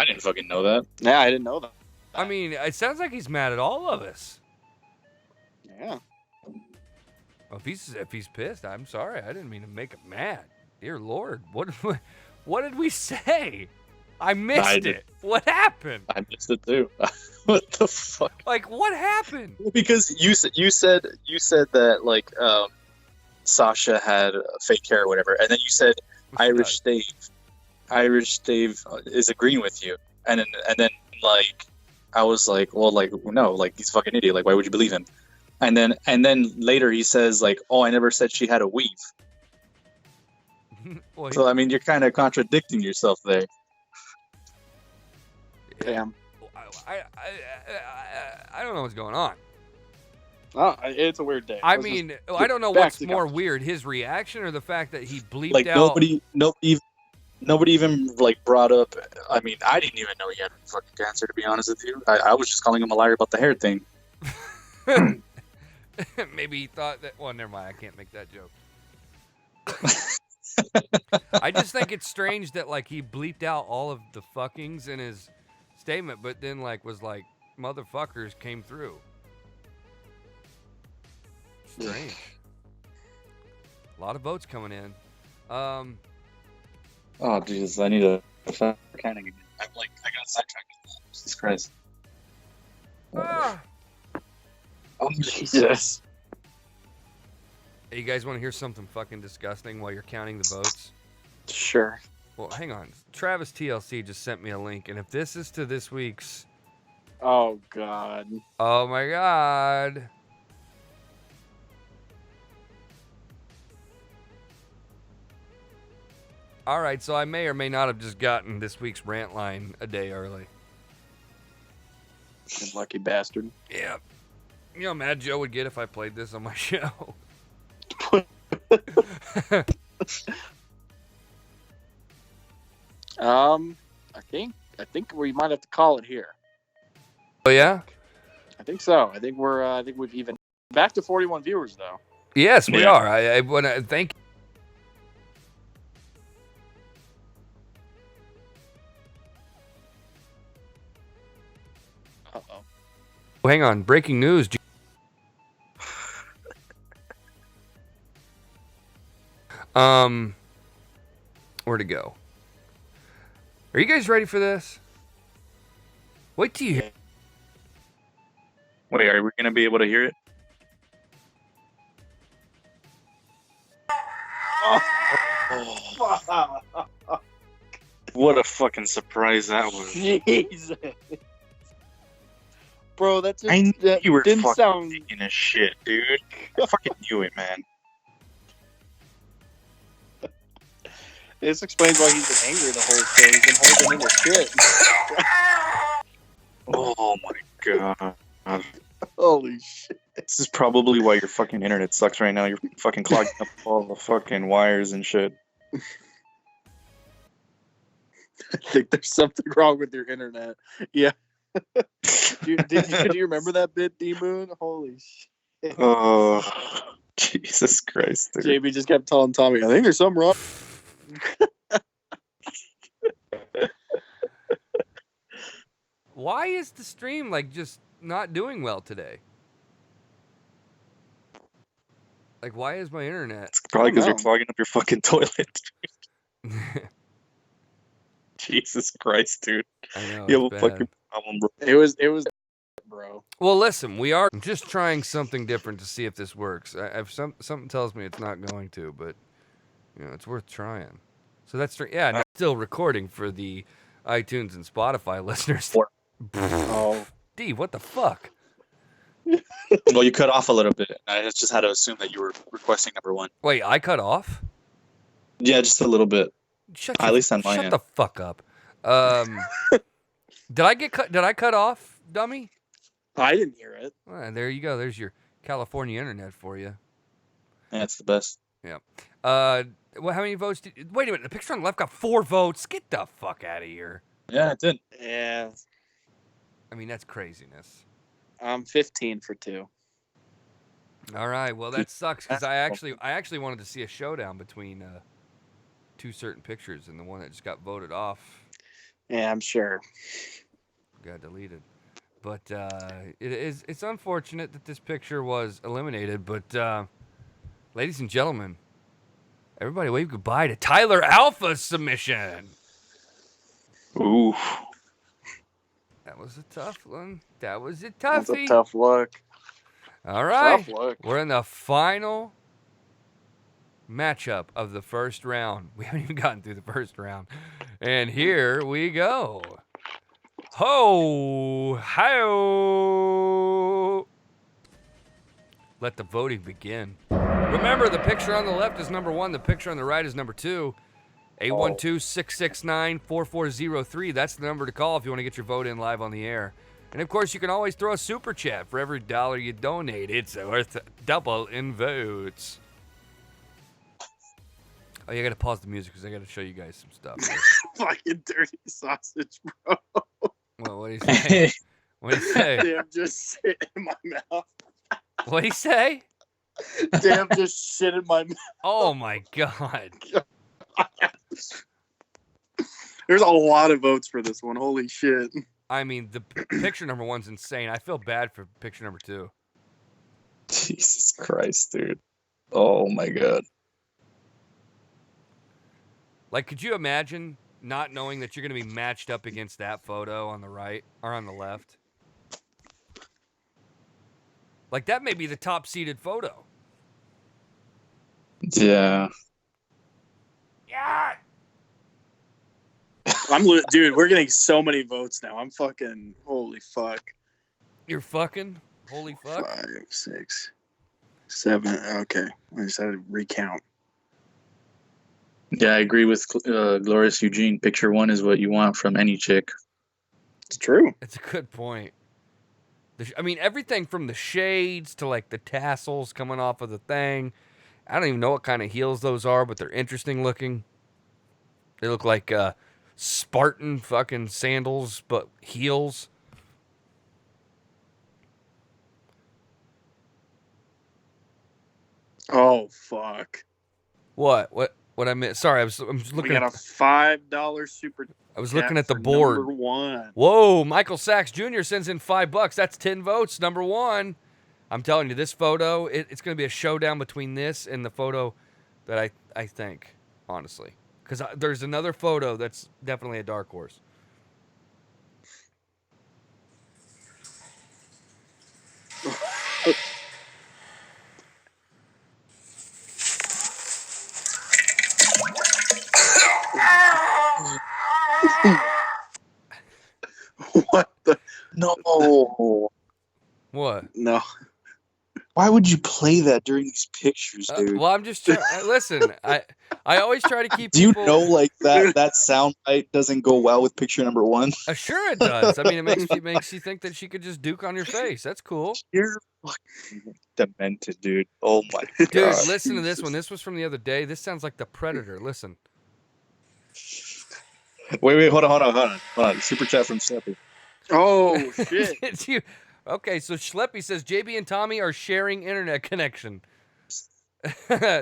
didn't fucking know that. Yeah, I didn't know that. I mean, it sounds like he's mad at all of us. Yeah. Well, if he's pissed, I'm sorry. I didn't mean to make him mad. Dear Lord, what did we say? I missed it. What happened? I missed it too. What the fuck? Like, what happened? Because you said that like Sasha had fake hair or whatever, and then you said Irish Dave is agreeing with you, and then like I was like, well, like no, like he's a fucking idiot. Like why would you believe him? And then later he says like, oh, I never said she had a weave. Well, So I mean, you're kind of contradicting yourself there. Damn. I don't know what's going on. Oh, it's a weird day. I Let's mean, just I don't know back what's to the more conversation. weird, his reaction or the fact that he bleeped Like out. nobody even like brought up. I mean, I didn't even know he had fucking cancer. To be honest with you, I was just calling him a liar about the hair thing. Maybe he thought that. Well, never mind. I can't make that joke. I just think it's strange that like he bleeped out all of the fuckings in his statement, but then like was like motherfuckers came through. Strange. A lot of votes coming in. Oh Jesus, I need a counting again. I got sidetracked with that. Jesus Christ. Ah. Oh, Jesus. Hey, you guys want to hear something fucking disgusting while you're counting the votes? Sure. Well, hang on. Travis TLC just sent me a link, and if this is to this week's... Oh, God. Oh, my God. All right, so I may or may not have just gotten this week's rant line a day early. You lucky bastard. Yeah. You know how mad Joe would get if I played this on my show. I think we might have to call it here. Oh, yeah? I think so. I think we've even back to 41 viewers though. Yes, we Yeah. are. I want to thank you. Uh-oh. Oh, hang on. Breaking news. Where'd it go? Are you guys ready for this? Wait till you hear. Wait, are we gonna be able to hear it? What a fucking surprise that was! Jesus. Bro, that just I knew that you were didn't fucking sound. taking a shit, dude. I fucking knew it, man. This explains why he's been angry the whole show. He's been holding in his shit. Oh my god. Holy shit. This is probably why your fucking internet sucks right now. You're fucking clogging up all the fucking wires and shit. I think there's something wrong with your internet. Yeah. Do you remember that bit, D-Moon? Holy shit. Oh, Jesus Christ, dude. JB just kept telling Tommy, I think there's something wrong. Why is the stream like just not doing well today? Like, why is my internet? It's probably because I you're don't know. clogging up your fucking toilet. Jesus Christ, dude. I know. You have It's a bad. fucking problem, bro. It was, bro. Well, listen, we are just trying something different to see if this works. Something tells me it's not going to, but it's worth trying. So that's no, still recording for the iTunes and Spotify listeners. Oh, D, what the fuck? Well, you cut off a little bit. I just had to assume that you were requesting number 1. Wait, I cut off? Yeah, just a little bit. Shut At least on my shut end. the fuck up. Did I get cut? Did I cut off, dummy? I didn't hear it. Well, there you go. There's your California internet for you. Yeah, it's the best. Yeah. Well, how many votes? Wait a minute. The picture on the left got 4 votes. Get the fuck out of here. Yeah, it did. Yeah, I mean, that's craziness. I'm 15 for 2. All right. Well, that sucks because I actually wanted to see a showdown between 2 certain pictures, and the one that just got voted off Yeah, I'm sure. got deleted. But it's unfortunate that this picture was eliminated. But ladies and gentlemen, everybody wave goodbye to Tyler Alpha's submission. Ooh. That was a tough one. That was a That's toughie. a tough look. All right. Tough look. We're in the final matchup of the first round. We haven't even gotten through the first round. And here we go. Ho! Hi-oh! Let the voting begin. Remember, the picture on the left is number 1. The picture on the right is number 2. 812-669-4403. That's the number to call if you want to get your vote in live on the air. And, of course, you can always throw a super chat. For every $1 you donate, it's worth double in votes. Oh, yeah, I got to pause the music because I got to show you guys some stuff. Fucking dirty sausage, bro. Well, what do you say? What do you say? Damn, just shit in my mouth. What do you say? Damn, just shit in my mouth. Oh, my God. There's a lot of votes for this one. Holy shit. I mean, the picture number 1's insane. I feel bad for picture number 2. Jesus Christ, dude. Oh, my God. Like, could you imagine not knowing that you're going to be matched up against that photo on the right or on the left? Like, that may be the top-seeded photo. Yeah. Yeah! Dude, we're getting so many votes now. I'm fucking, holy fuck. You're fucking? Holy fuck. 5, 6, 7. Okay. I just had to recount. Yeah, I agree with Glorious Eugene. Picture 1 is what you want from any chick. It's true. It's a good point. I mean, everything from the shades to, like, the tassels coming off of the thing. I don't even know what kind of heels those are, but they're interesting looking. They look like Spartan fucking sandals, but heels. Oh, fuck. What I meant? Sorry, I'm just We looking got a at. $5 super. I was looking at the for board. Number 1. Whoa, Michael Sachs Jr. sends in $5. That's 10 votes. Number 1. I'm telling you, this photo, it's going to be a showdown between this and the photo that I think, honestly. Because there's another photo that's definitely a dark horse. What the? No. What? No. Why would you play that during these pictures, dude? Well, I'm just trying. Listen, I always try to keep Do you people. know, like, that sound bite doesn't go well with picture number 1? Sure it does. I mean, it makes you think that she could just duke on your face. That's cool. You're fucking demented, dude. Oh, my God. Dude, listen to this one. This was from the other day. This sounds like the Predator. Listen. Wait, hold on. Super chat from Steppy. Oh, shit. It's you. Okay, so Schleppy says JB and Tommy are sharing internet connection.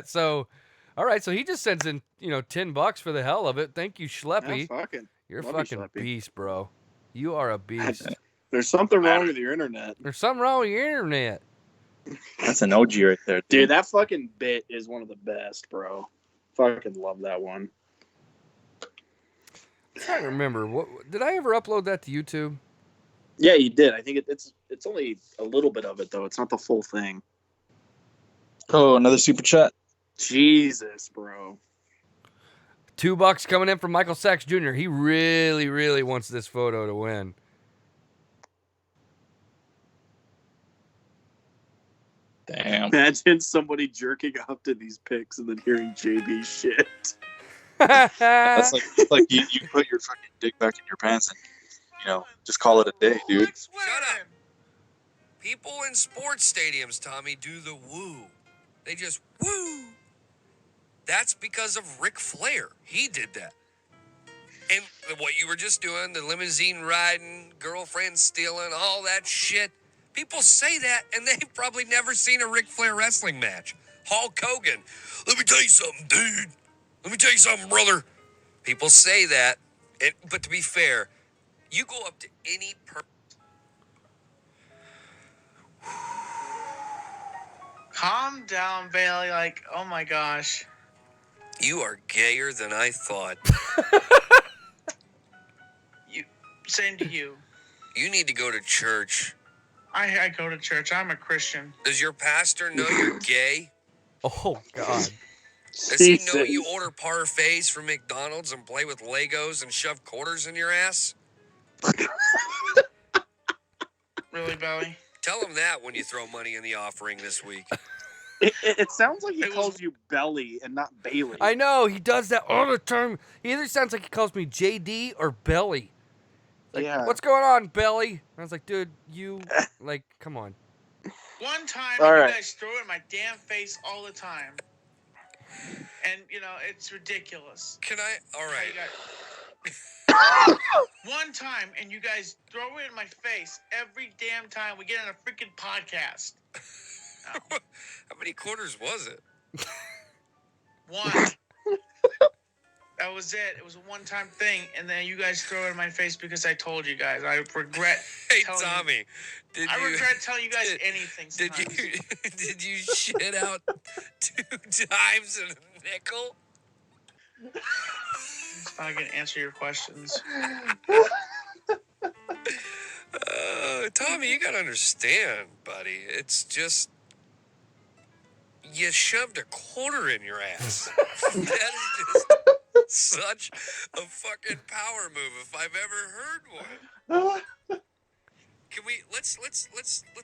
So, all right, so he just sends in, $10 for the hell of it. Thank you, Schleppy. Yeah, fucking. You're a love you, fucking Schleppy. beast, bro. You are a beast. There's something wrong with your internet. There's something wrong with your internet. That's an OG right there, Dude, that fucking bit is one of the best, bro. Fucking love that one. I'm trying to remember. What did I ever upload that to YouTube? Yeah, you did. I think it's only a little bit of it though. It's not the full thing. Oh, another super chat. Jesus, bro. $2 coming in from Michael Sachs Jr. He really, really wants this photo to win. Damn. Imagine somebody jerking off to these pics and then hearing JB shit. That's like you put your fucking dick back in your pants and just call it a day, dude. Shut up. People in sports stadiums, Tommy, do the woo. They just woo. That's because of Ric Flair. He did that. And what you were just doing, the limousine riding, girlfriend stealing, all that shit. People say that, and they've probably never seen a Ric Flair wrestling match. Hulk Hogan, let me tell you something, dude. Let me tell you something, brother. People say that, but to be fair, you go up to any person. Calm down, Bailey. Like, oh my gosh. You are gayer than I thought. Same to you. You need to go to church. I go to church. I'm a Christian. Does your pastor know you're gay? Oh, God. Does he know you order parfaits from McDonald's and play with Legos and shove quarters in your ass? Really, Bailey? Tell him that when you throw money in the offering this week. It sounds like he calls you Belly and not Bailey. I know, he does that all the time. He either sounds like he calls me JD or Belly. Like, yeah. What's going on, Belly? And I was like, dude, you, like, come on. One time, All you right. guys throw it in my damn face all the time. And, it's ridiculous. Can I? All right. One time, and you guys throw it in my face every damn time we get on a freaking podcast. No. How many quarters was it? One. That was it. It was a one-time thing, and then you guys throw it in my face because I told you guys. I regret. Hey, telling Tommy. You, I regret telling you guys anything. Sometimes. Did you shit out 2 times in a nickel? I'm gonna answer your questions. Tommy, you gotta understand, buddy. It's just you shoved a quarter in your ass. That is just such a fucking power move if I've ever heard one. Can we let's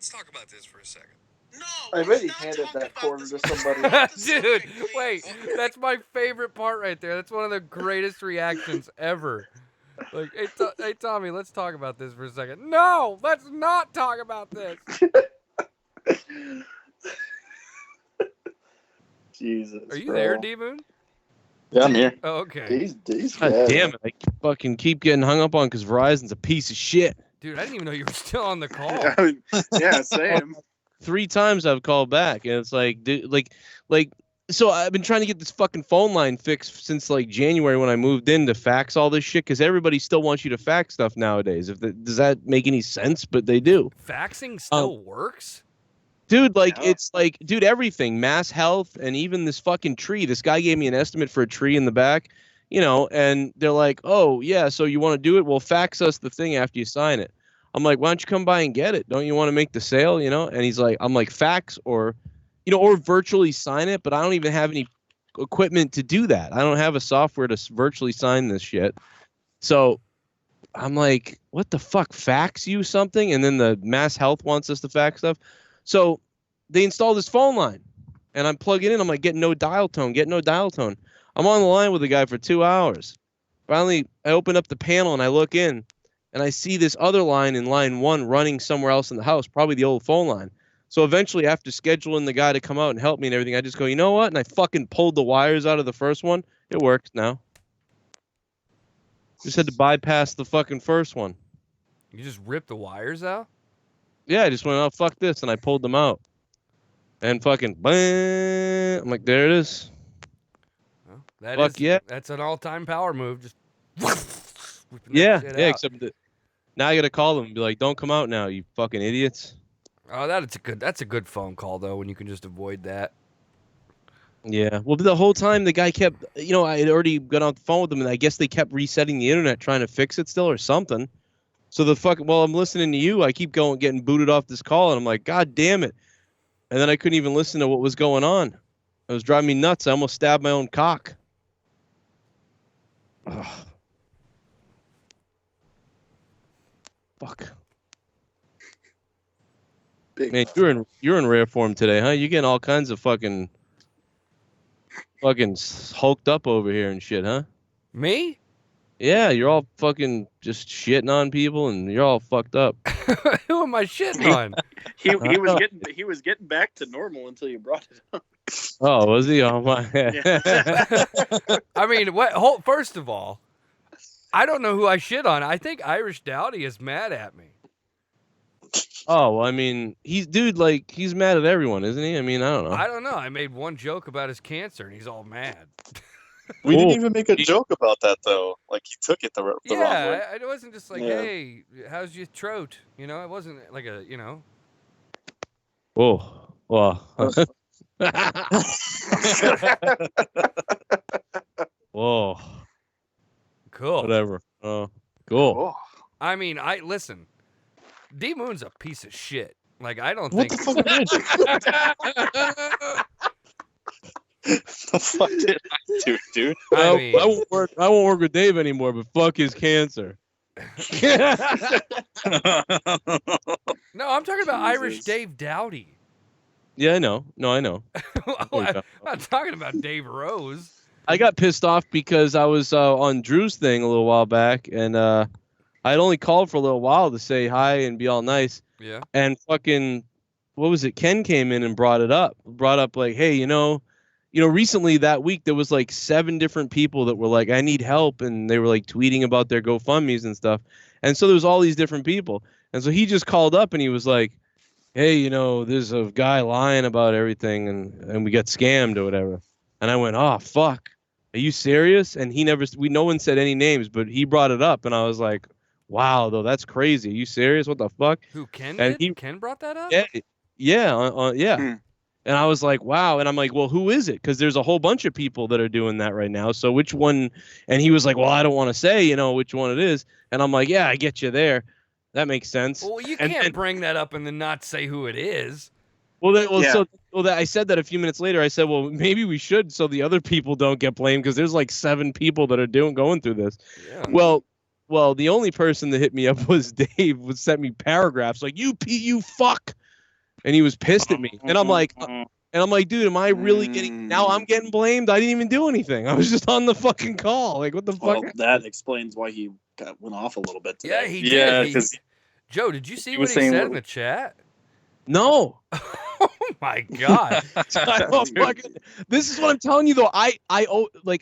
talk about this for a second. No, I bet he handed that quarter to somebody. Dude, wait, that's my favorite part right there. That's one of the greatest reactions ever. Like, hey, Tommy, let's talk about this for a second. No, let's not talk about this. Jesus. Are you bro. there, D-Moon? Yeah, I'm here. Oh, okay. He's God mad. damn it! I fucking keep getting hung up on because Verizon's a piece of shit. Dude, I didn't even know you were still on the call. Yeah, same. 3 times I've called back, and it's like, dude, like. So I've been trying to get this fucking phone line fixed since like January when I moved in to fax all this shit because everybody still wants you to fax stuff nowadays. Does that make any sense? But they do. Faxing still works? Dude, like, Yeah. it's like, dude, everything, Mass Health, and even this fucking tree. This guy gave me an estimate for a tree in the back, and they're like, oh, yeah, so you want to do it? Well, fax us the thing after you sign it. I'm like, why don't you come by and get it? Don't you want to make the sale, And he's like, I'm like, fax or virtually sign it, but I don't even have any equipment to do that. I don't have a software to virtually sign this shit. So I'm like, what the fuck, fax you something? And then the Mass Health wants us to fax stuff. So they installed this phone line, and I'm plugging in. I'm like, get no dial tone. I'm on the line with the guy for 2 hours. Finally, I open up the panel, and I look in, and I see this other line in line 1 running somewhere else in the house, probably the old phone line. So eventually, after scheduling the guy to come out and help me and everything, I just go, you know what? And I fucking pulled the wires out of the first one. It works now. Just had to bypass the fucking first one. You just ripped the wires out? Yeah, I just went, oh, fuck this, and I pulled them out. And fucking, bang, I'm like, there it is. Well, that's an all-time power move. Just whipping that shit out. Except that now I got to call them and be like, don't come out now, you fucking idiots. Oh, that's a good phone call though when you can just avoid that. Yeah. Well, the whole time the guy kept, I had already got on the phone with him, and I guess they kept resetting the internet, trying to fix it still or something. So while I'm listening to you, I keep getting booted off this call, and I'm like, God damn it. And then I couldn't even listen to what was going on. It was driving me nuts. I almost stabbed my own cock. Ugh. Fuck. Man, you're in rare form today, huh? You're getting all kinds of fucking hulked up over here and shit, huh? Me? Yeah, you're all fucking just shitting on people, and you're all fucked up. Who am I shitting on? He was getting back to normal until you brought it up. Oh, was he? Oh my. I mean, first of all, I don't know who I shit on. I think Irish Dowdy is mad at me. Oh, I mean, he's mad at everyone, isn't he? I mean, I don't know. I don't know. I made one joke about his cancer, and he's all mad. We didn't even make a joke about that, though. Like, he took it the wrong way. Yeah, it wasn't just like, hey, how's your throat? It wasn't like a, Oh, well. Whoa. Cool. Whatever. Oh, cool. I mean, listen. D Moon's a piece of shit. Like, I don't What think. the fuck did I do, dude? I won't work with Dave anymore, but fuck his cancer. No, I'm talking about Irish Dave Dowdy. Yeah, I know. No, I know. I'm not talking about Dave Rose. I got pissed off because I was on Drew's thing a little while back, and I'd only called for a little while to say hi and be all nice. Yeah. And fucking, what was it? Ken came in and brought up like, hey, recently that week there was like 7 different people that were like, I need help, and they were like tweeting about their GoFundMes and stuff. And so there was all these different people. And so he just called up and he was like, hey, there's a guy lying about everything and we got scammed or whatever. And I went, oh, fuck. Are you serious? And no one said any names, but he brought it up. And I was like, wow, though, that's crazy. Are you serious? What the fuck? Who, Ken and did? Ken brought that up? Yeah. Yeah. And I was like, wow. And I'm like, well, who is it? Because there's a whole bunch of people that are doing that right now. So which one? And he was like, well, I don't want to say, which one it is. And I'm like, yeah, I get you there. That makes sense. Well, you can't bring that up and then not say who it is. I said that a few minutes later. I said, well, maybe we should so the other people don't get blamed because there's like 7 people that are going through this. Yeah. Well, the only person that hit me up was Dave. Sent me paragraphs like you fuck, and he was pissed at me. And I'm like, dude, am I really getting? Now I'm getting blamed. I didn't even do anything. I was just on the fucking call. Like, what the fuck? Well, that explains why he went off a little bit today. Yeah, he did. Yeah, Joe, did you see what he said in the chat? No. Oh my god. This is what I'm telling you though. I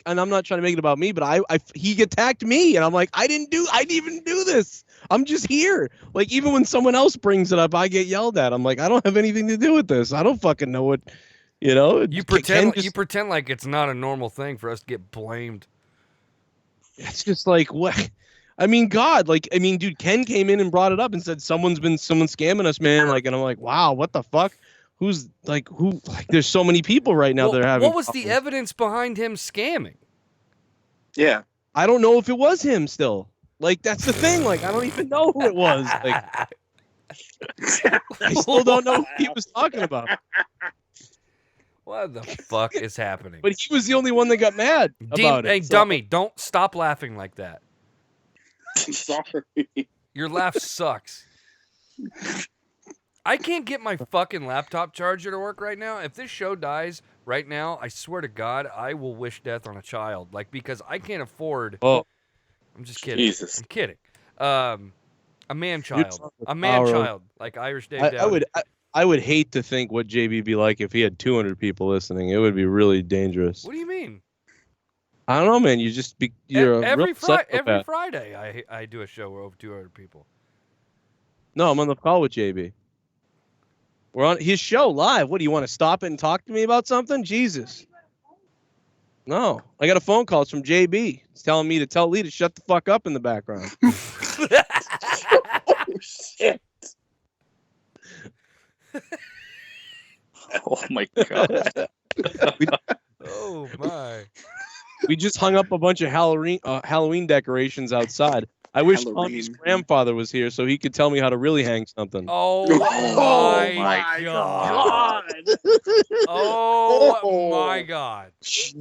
and I'm not trying to make it about me, but he attacked me, and I'm like, I didn't even do this. I'm just here. Like, even when someone else brings it up, I get yelled at. I'm like, I don't have anything to do with this. I don't fucking know what, You pretend like it's not a normal thing for us to get blamed. It's just like, what? I mean, God, dude, Ken came in and brought it up and said someone's scamming us, man. Like, and I'm like, wow, what the fuck? Who's who? Like, there's so many people right now that are having. What was the evidence behind him scamming? Yeah, I don't know if it was him still. Like, that's the thing. Like, I don't even know who it was. Like, I still don't know who he was talking about. What the fuck is happening? But he was the only one that got mad about it. Hey, dummy, don't stop laughing like that. I'm sorry. Your laugh sucks. I can't get my fucking laptop charger to work right now. If this show dies right now, I swear to God, I will wish death on a child. Like, because I can't afford. Oh, I'm just kidding. Jesus. I'm kidding. A man child. A man child. Like Irish Dave Dowdy. I would hate to think what JB be like if he had 200 people listening. It would be really dangerous. What do you mean? I don't know, man. You're every Friday I do a show with over 200 people. No, I'm on the call with JB. We're on his show live. What, do you want to stop it and talk to me about something? Jesus. No, I got a phone call. It's from JB. He's telling me to tell Lee to shut the fuck up in the background. Oh, shit. Oh my god. Oh my! We just hung up a bunch of Halloween decorations outside. I wish Tommy's grandfather was here so he could tell me how to really hang something. Oh my god! Oh my god!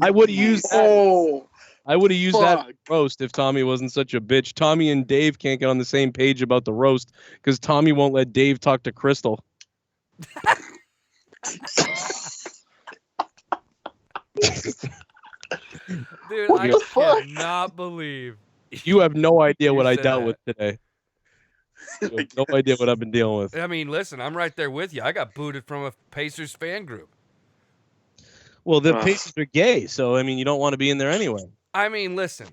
I would have used that. I would have used that Fuck. roast if Tommy wasn't such a bitch. Tommy and Dave can't get on the same page about the roast because Tommy won't let Dave talk to Crystal. Dude, I cannot believe You have no idea what I said dealt that. with today. You have no idea what I've been dealing with. I mean, listen, I'm right there with you. I got booted from a Pacers fan group. Well, the Pacers are gay, so I mean, you don't want to be in there anyway. I mean, listen.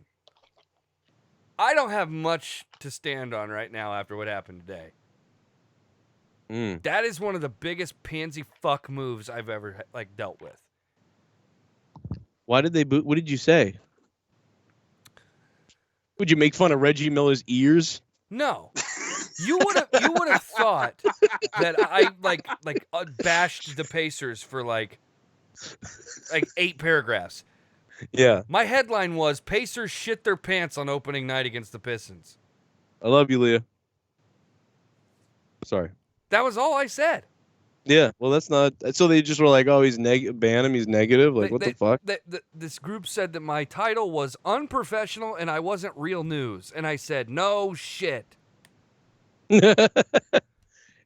I don't have much to stand on right now after what happened today. That is one of the biggest pansy fuck moves I've ever dealt with. Why did they boot? What did you say? Would you make fun of Reggie Miller's ears? No. You would have thought that I bashed the Pacers for like 8 paragraphs. Yeah. My headline was Pacers shit their pants on opening night against the Pistons. I love you, Leah. Sorry. That was all I said. Yeah, well, that's not. So they just were like, "Oh, he's ban him. He's negative." Like, what the fuck? This group said that my title was unprofessional and I wasn't real news, and I said, "No shit." And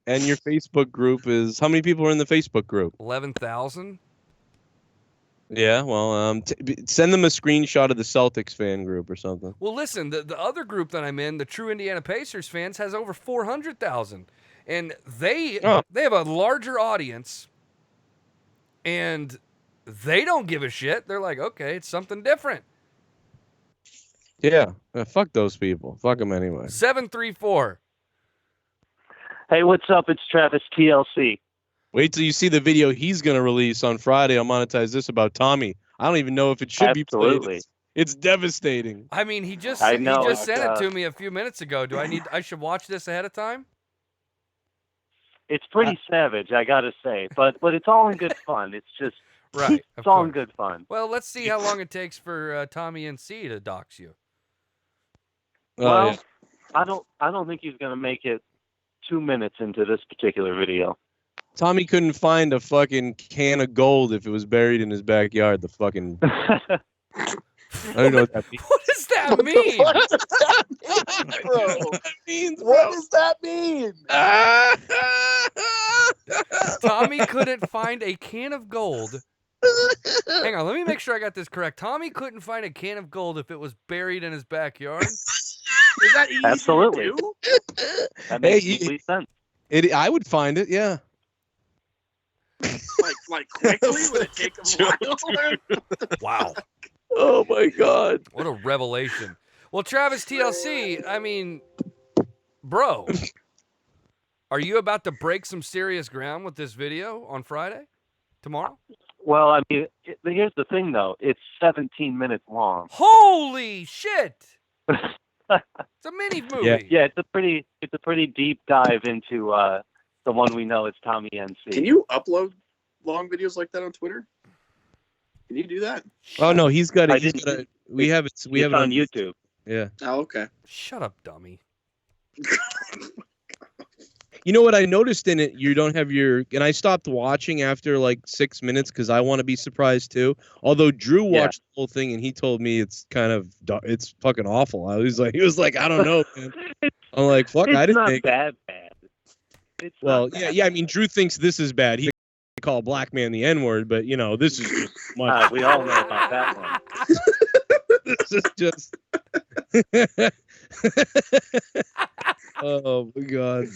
your Facebook group is how many people are in the Facebook group? 11,000. Yeah, well, send them a screenshot of the Celtics fan group or something. Well, listen, the other group that I'm in, the True Indiana Pacers fans, has over 400,000. And they have a larger audience, and they don't give a shit. They're like, okay, it's something different. Yeah, fuck those people. Fuck them anyway. 734. Hey, what's up? It's Travis TLC. Wait till you see the video he's going to release on Friday. I'll monetize this about Tommy. I don't even know if it should be played. It's devastating. I mean, he just sent it to me a few minutes ago. I should watch this ahead of time? It's pretty savage, I gotta say, but it's all in good fun. It's just right. It's all in good fun. Well, let's see how long it takes for Tommy NC to dox you. Well, yeah. I don't think he's gonna make it 2 minutes into this particular video. Tommy couldn't find a fucking can of gold if it was buried in his backyard. The fucking. I don't know what that means. What does that mean? What does that mean? Tommy couldn't find a can of gold. Hang on, let me make sure I got this correct. Tommy couldn't find a can of gold if it was buried in his backyard. Is that easy Absolutely. to do? That makes complete sense. I would find it, yeah. Like quickly? Would it take a while? Wow. Oh my God. What a revelation. Well, Travis TLC, I mean, bro, are you about to break some serious ground with this video on Friday? Tomorrow? Well, I mean, here's the thing, though. It's 17 minutes long. Holy shit! It's a mini movie. Yeah, it's a pretty deep dive into the one we know is Tommy NC. Can you upload long videos like that on Twitter? Can you do that? Oh no, he's got it. We have it on YouTube. Yeah. Oh, okay. Shut up, dummy. You know what I noticed in it? You don't have and I stopped watching after like 6 minutes because I want to be surprised too. Although Drew watched the whole thing and he told me it's fucking awful. He was like, I don't know, man. I'm like, fuck, I didn't think. It's not bad. It's well, yeah. I mean, Drew thinks this is bad. He call a black man the N-word, but this is just much. We all know about that one. This is just. Oh my God.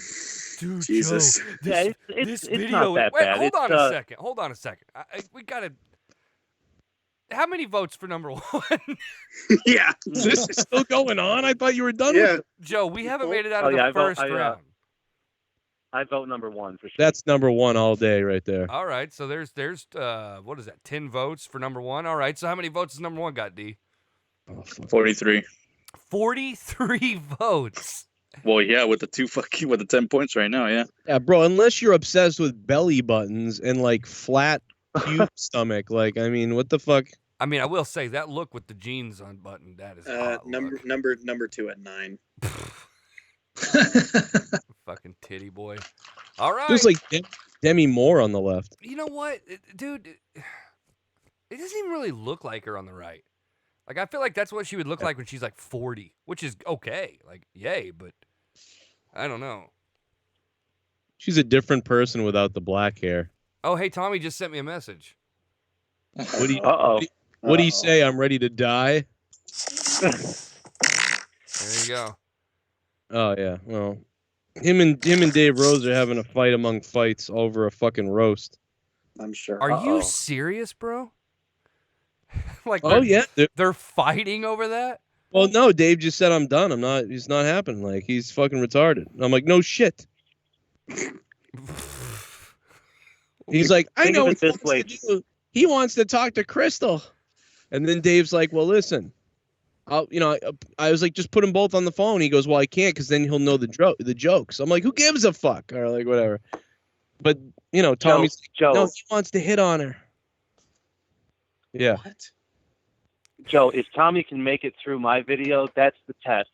Dude, Jesus. Joe, it's video. not that wait, bad. Hold on a second. We gotta. How many votes for number 1? Yeah. This is still going on? I thought you were done with it. Joe, we haven't made it out of the first round. I vote number 1 for sure. That's number 1 all day right there. All right, so there's what is that? 10 votes for number 1. All right, so how many votes has number 1 got, D? 43. 43 votes. Well, yeah, with the 10 points right now, yeah. Yeah, bro. Unless you're obsessed with belly buttons and like flat cute stomach, like I mean, what the fuck? I mean, I will say that look with the jeans unbuttoned, that is a hot look. Number 2 at 9. Fucking titty boy. All right. Just like Demi Moore on the left. You know what, dude? It doesn't even really look like her on the right. Like, I feel like that's what she would look like when she's like 40, which is okay. Like, yay, but I don't know. She's a different person without the black hair. Oh, hey, Tommy just sent me a message. What do you say? I'm ready to die. There you go. Oh yeah. Well, him and Dave Rose are having a fight among fights over a fucking roast. I'm sure. Are you serious, bro? Like, oh yeah, they're fighting over that. Well, no, Dave just said I'm done. I'm not. It's not happening. Like, he's fucking retarded. And I'm like, no shit. He's like, I know what he wants to do. He wants to talk to Crystal. And then Dave's like, well, listen, I was like, just put them both on the phone. He goes, well, I can't because then he'll know the jokes. I'm like, who gives a fuck? Or like, whatever. But, Tommy's like, no, he wants to hit on her. Yeah. What? Joe, if Tommy can make it through my video, that's the test.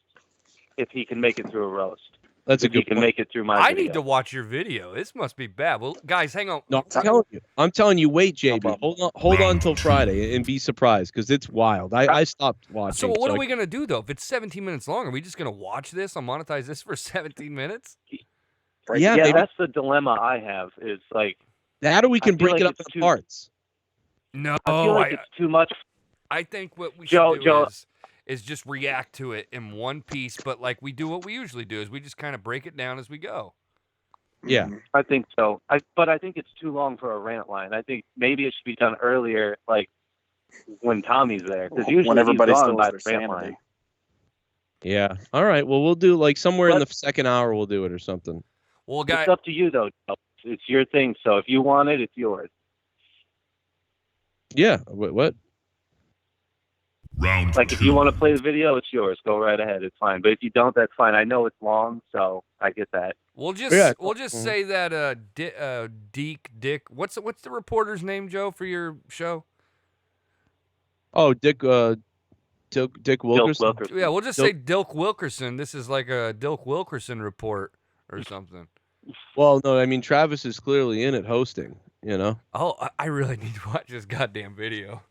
If he can make it through a roast. That's a good point. He can make it through my video. I need to watch your video. This must be bad. Well, guys, hang on. No, I'm telling you, wait, JB. Hold on until Friday and be surprised because it's wild. I stopped watching. So what are we going to do, though? If it's 17 minutes long, are we just going to watch this and monetize this for 17 minutes? Yeah, that's the dilemma I have is like. That or we can break it up into parts. No, I feel like it's too much. I think what we should do is just react to it in one piece, but like we do what we usually do is we just kind of break it down as we go. Yeah. I think so. But I think it's too long for a rant line. I think maybe it should be done earlier, like when Tommy's there. Because usually when everybody's still by the rant line. Yeah. All right. Well, we'll do like somewhere in the second hour we'll do it or something. Well, it's up to you, though. It's your thing. So if you want it, it's yours. Yeah. What? Like if you want to play the video, it's yours. Go right ahead. It's fine. But if you don't, that's fine. I know it's long, so I get that. We'll just say that Dick. What's the reporter's name, Joe, for your show? Oh, Dick Wilkerson. Yeah, we'll just say Dilk Wilkerson. This is like a Dilk Wilkerson report or something. Well, no, I mean Travis is clearly in it hosting. Oh, I really need to watch this goddamn video.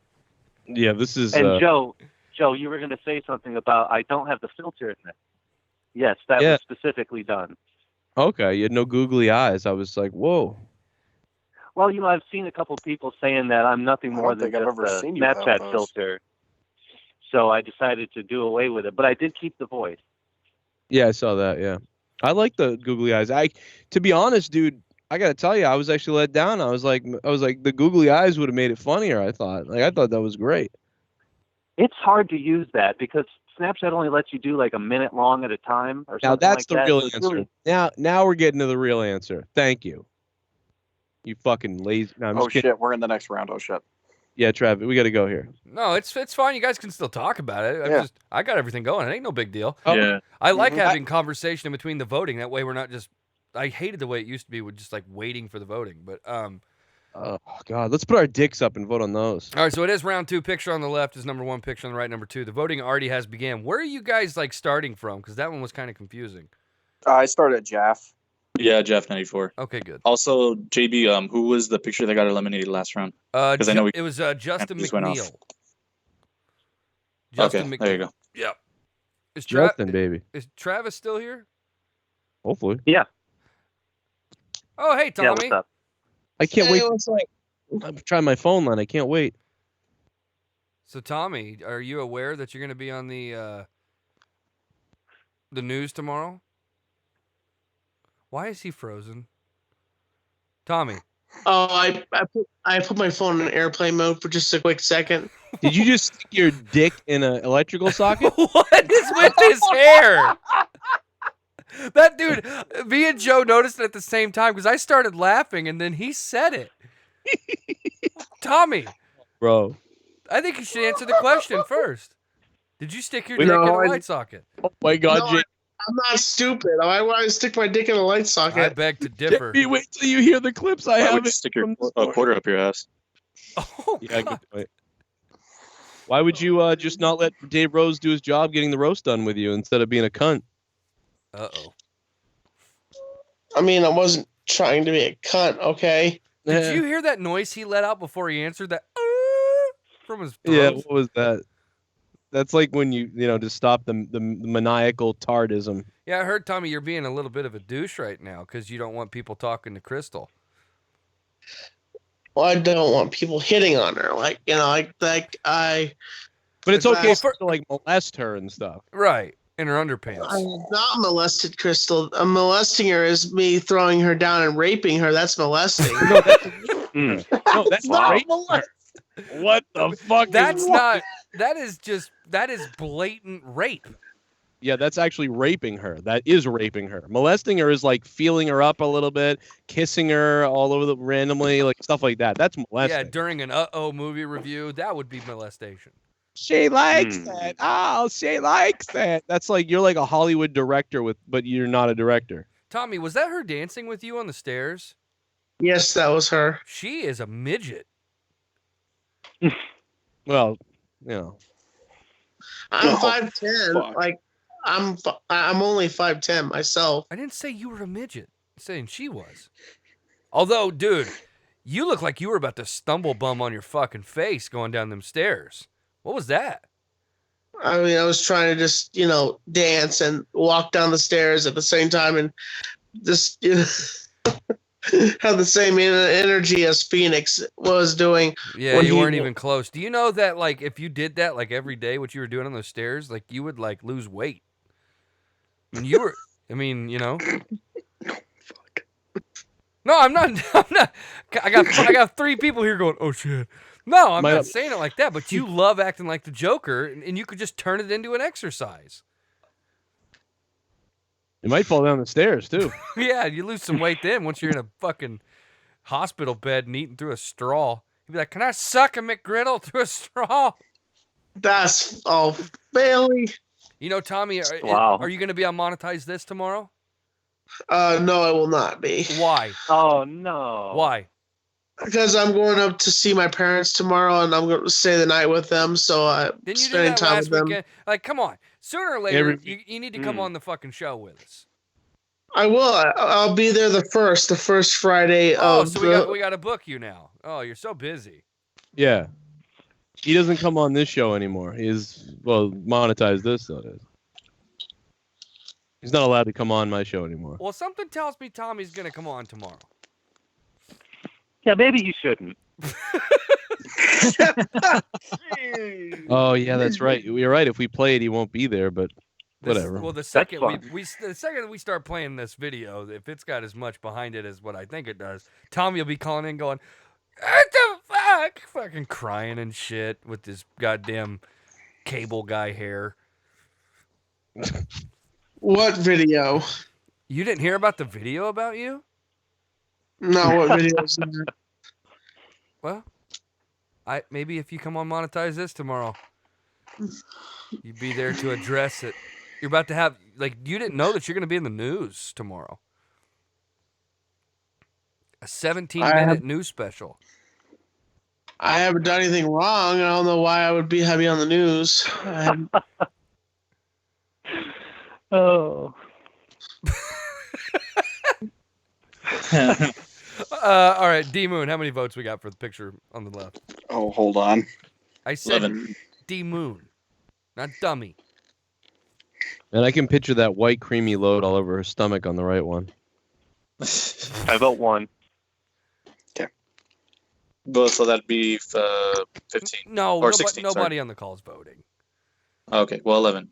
Yeah, this is. And Joe, you were going to say something about I don't have the filter in it. Yes, that was specifically done. Okay, you had no googly eyes. I was like, whoa. Well, I've seen a couple people saying that I'm nothing more than just a Snapchat filter. So I decided to do away with it, but I did keep the voice. Yeah, I saw that. Yeah, I like the googly eyes. To be honest, dude, I gotta tell you, I was actually let down. I was like, the googly eyes would have made it funnier. I thought that was great. It's hard to use that because Snapchat only lets you do like a minute long at a time or something. Now that's like the real answer. Now we're getting to the real answer. Thank you. You fucking lazy. No, I'm just kidding. Shit, we're in the next round. Oh shit. Yeah, Travis, we got to go here. No, it's fine. You guys can still talk about it. I got everything going. It ain't no big deal. Yeah. I like having conversation in between the voting. That way we're not just. I hated the way it used to be with just like waiting for the voting, but oh God, let's put our dicks up and vote on those. All right, so it is round 2. Picture on the left is number 1. Picture on the right, number 2. The voting already has began. Where are you guys like starting from? Because that one was kind of confusing. I started at Jaff. Yeah, Jeff 94. Okay, good. Also, JB, who was the picture that got eliminated last round? Because I know it was Justin McNeil. Justin McNeil. There you go. Yeah. Justin, baby. Is Travis still here? Hopefully. Yeah. Oh, hey, Tommy. Yeah, what's up? I can't wait. I'm trying my phone line. I can't wait. So, Tommy, are you aware that you're going to be on the news tomorrow? Why is he frozen? Tommy. Oh, I put my phone in airplane mode for just a quick second. Did you just stick your dick in an electrical socket? What is with his hair? That dude, me and Joe noticed it at the same time because I started laughing and then he said it. Tommy. Bro. I think you should answer the question first. Did you stick your dick in a light socket? Oh my God, no, I'm not stupid. Why would I stick my dick in a light socket? I beg to differ. JB, wait till you hear the clips I have. Stick a quarter up your ass. Oh, yeah, good point. Why would you just not let Dave Rose do his job getting the roast done with you instead of being a cunt? Uh-oh. I mean, I wasn't trying to be a cunt, okay? Did you hear that noise he let out before he answered that? From his throat? Yeah, what was that? That's like when you to stop the maniacal tardism. Yeah, I heard, Tommy, you're being a little bit of a douche right now because you don't want people talking to Crystal. Well, I don't want people hitting on her, like I. But it's okay to like molest her and stuff, right? In her underpants. I'm not molested, Crystal. Molesting her is me throwing her down and raping her. That's molesting. No, that's not rape. What the fuck? That's not. That is blatant rape. Yeah, that's actually raping her. That is raping her. Molesting her is like feeling her up a little bit, kissing her all over randomly, like stuff like that. That's molesting. Yeah, during an movie review, that would be molestation. She likes that. Oh, she likes that. That's like you're like a Hollywood director but you're not a director. Tommy, was that her dancing with you on the stairs? Yes, that was her. She is a midget. Well, I'm 5'10". Like I'm only 5'10" myself. I didn't say you were a midget. I'm saying she was. Although, dude, you look like you were about to stumble bum on your fucking face going down them stairs. What was that? I mean, I was trying to just, dance and walk down the stairs at the same time and just, have the same energy as Phoenix was doing. Yeah, you weren't even close. Do you know that, like, if you did that, like, every day, what you were doing on those stairs, like, you would, like, lose weight? I mean, Fuck. No, I'm not. I got 3 people here going, oh, shit. No, I'm not saying it like that, but you love acting like the Joker, and you could just turn it into an exercise. You might fall down the stairs, too. Yeah, you lose some weight then once you're in a fucking hospital bed and eating through a straw. You'd be like, can I suck a McGriddle through a straw? That's all Bailey. Tommy, are you going to be on Monetize This tomorrow? No, I will not be. Why? Oh, no. Why? Because I'm going up to see my parents tomorrow, and I'm going to stay the night with them, so I'm spending time with them. Weekend? Like, come on. Sooner or later, you need to come on the fucking show with us. I will. I'll be there the first Friday of so we got to book you now. Oh, you're so busy. Yeah. He doesn't come on this show anymore. Monetize this, that is. He's not allowed to come on my show anymore. Well, something tells me Tommy's going to come on tomorrow. Yeah, maybe you shouldn't. Oh yeah, that's right. You're right. If we play it, he won't be there. But whatever. The second we start playing this video, if it's got as much behind it as what I think it does, Tommy will be calling in, going, "What the fuck?" Fucking crying and shit with this goddamn cable guy hair. What video? You didn't hear about the video about you? No, what video is that? Well, maybe if you come on Monetize This tomorrow, you'd be there to address it. You're about to have, you didn't know that you're going to be in the news tomorrow. A 17-minute news special. I haven't done anything wrong. I don't know why I would be heavy on the news. Oh. All right, D Moon, how many votes we got for the picture on the left? Oh, hold on. I said 11. D Moon, not dummy. And I can picture that white creamy load all over her stomach on the right one. I vote 1. Okay. Well, so that'd be 15. No, or 16. Nobody on the call is voting. Okay, well, 11.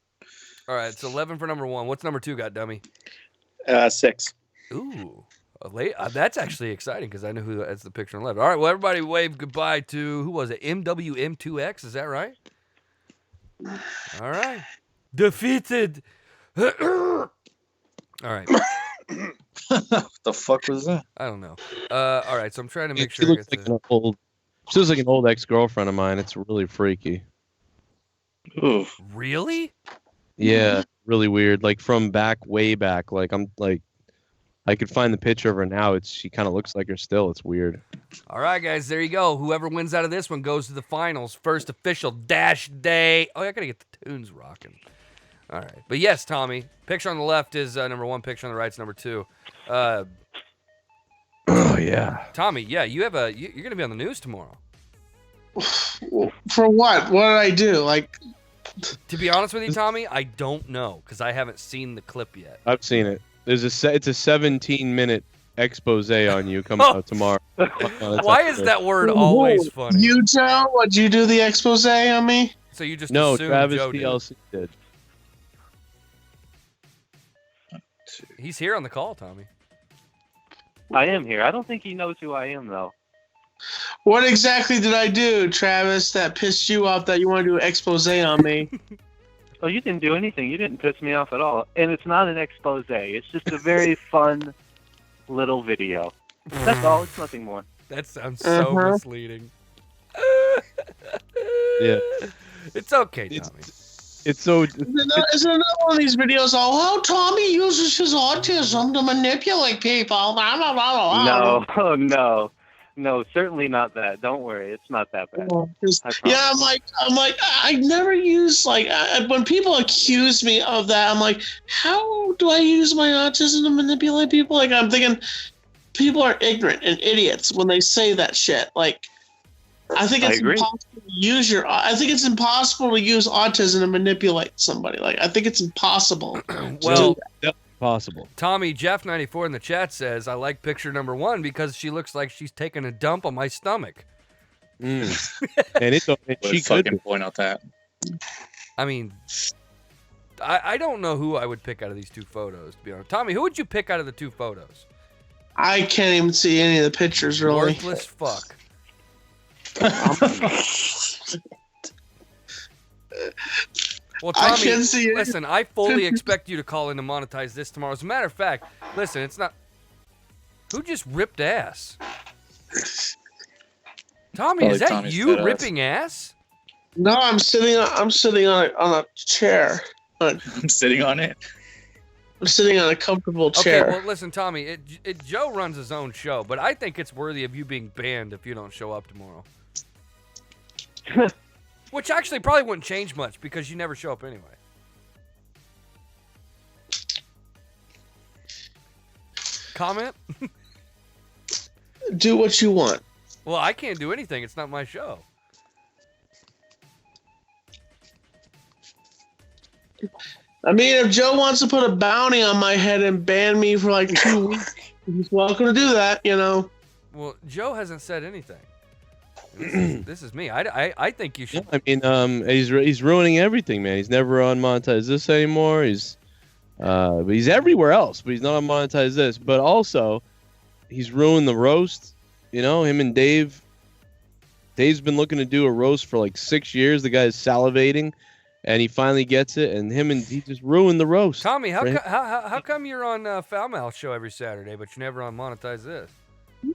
All right, it's 11 for number 1. What's number 2 got, dummy? 6. Ooh. That's actually exciting because I know who that's the picture on the left. All right, well, everybody wave goodbye to, who was it? MWM2X, is that right? All right. Defeated. All right. What the fuck was that? I don't know. All right, so I'm trying to make She sure. looks like an old ex-girlfriend of mine. It's really freaky. Ooh. Really? Yeah, really weird. Like from way back. Like I'm like I could find the picture of her now. She kind of looks like her still. It's weird. All right, guys, there you go. Whoever wins out of this one goes to the finals. First official Dash Day. Oh, I gotta get the tunes rocking. All right, but yes, Tommy. Picture on the left is number 1. Picture on the right is number 2. Oh yeah, Tommy. Yeah, you're gonna be on the news tomorrow. For what? What did I do? Like, to be honest with you, Tommy, I don't know because I haven't seen the clip yet. I've seen it. It's a 17-minute expose on you coming out tomorrow. Why is that word always funny? You, Joe? Would you do the expose on me? So you just no, assumed Travis Joe TLC did. He's here on the call, Tommy. I am here. I don't think he knows who I am, though. What exactly did I do, Travis, that pissed you off that you want to do an expose on me? Oh, you didn't do anything. You didn't piss me off at all. And it's not an expose. It's just a very fun little video. That's all. It's nothing more. That sounds so misleading. Yeah. It's okay, Tommy. It's so... Isn't another one of these videos how Tommy uses his autism to manipulate people? Blah, blah, blah, blah. No, certainly not that. Don't worry, it's not that bad. Yeah, I'm like, I never use when people accuse me of that. I'm like, how do I use my autism to manipulate people? Like, I'm thinking people are ignorant and idiots when they say that shit. Like, I think it's impossible to use I think it's impossible to use autism to manipulate somebody. Like, I think it's impossible. Well, possible. Tommy Jeff94 in the chat says, I like picture number 1 because she looks like she's taking a dump on my stomach. And she could point out that. I mean, I don't know who I would pick out of these 2 photos, to be honest. Tommy, who would you pick out of the 2 photos? I can't even see any of the pictures, really. Worthless fuck. Well, Tommy, listen, I fully expect you to call in to monetize this tomorrow. As a matter of fact, listen, it's not... Who just ripped ass? Tommy, is that Tommy's you ripping ass? No, I'm sitting on a chair. I'm sitting on it? I'm sitting on a comfortable chair. Okay, well, listen, Tommy, Joe runs his own show, but I think it's worthy of you being banned if you don't show up tomorrow. Which actually probably wouldn't change much because you never show up anyway. Comment? Do what you want. Well, I can't do anything. It's not my show. I mean, if Joe wants to put a bounty on my head and ban me for like 2 weeks, he's welcome to do that, you know. Well, Joe hasn't said anything. This is me. I think you should. I mean, he's ruining everything, man. He's never on Monetize This anymore. He's everywhere else, but he's not on Monetize This. But also, he's ruined the roast. You know, him and Dave. Dave's been looking to do a roast for like 6 years. The guy's salivating, and he finally gets it. And he just ruined the roast. Tommy, how come you're on Foul Mouth show every Saturday, but you're never on Monetize This?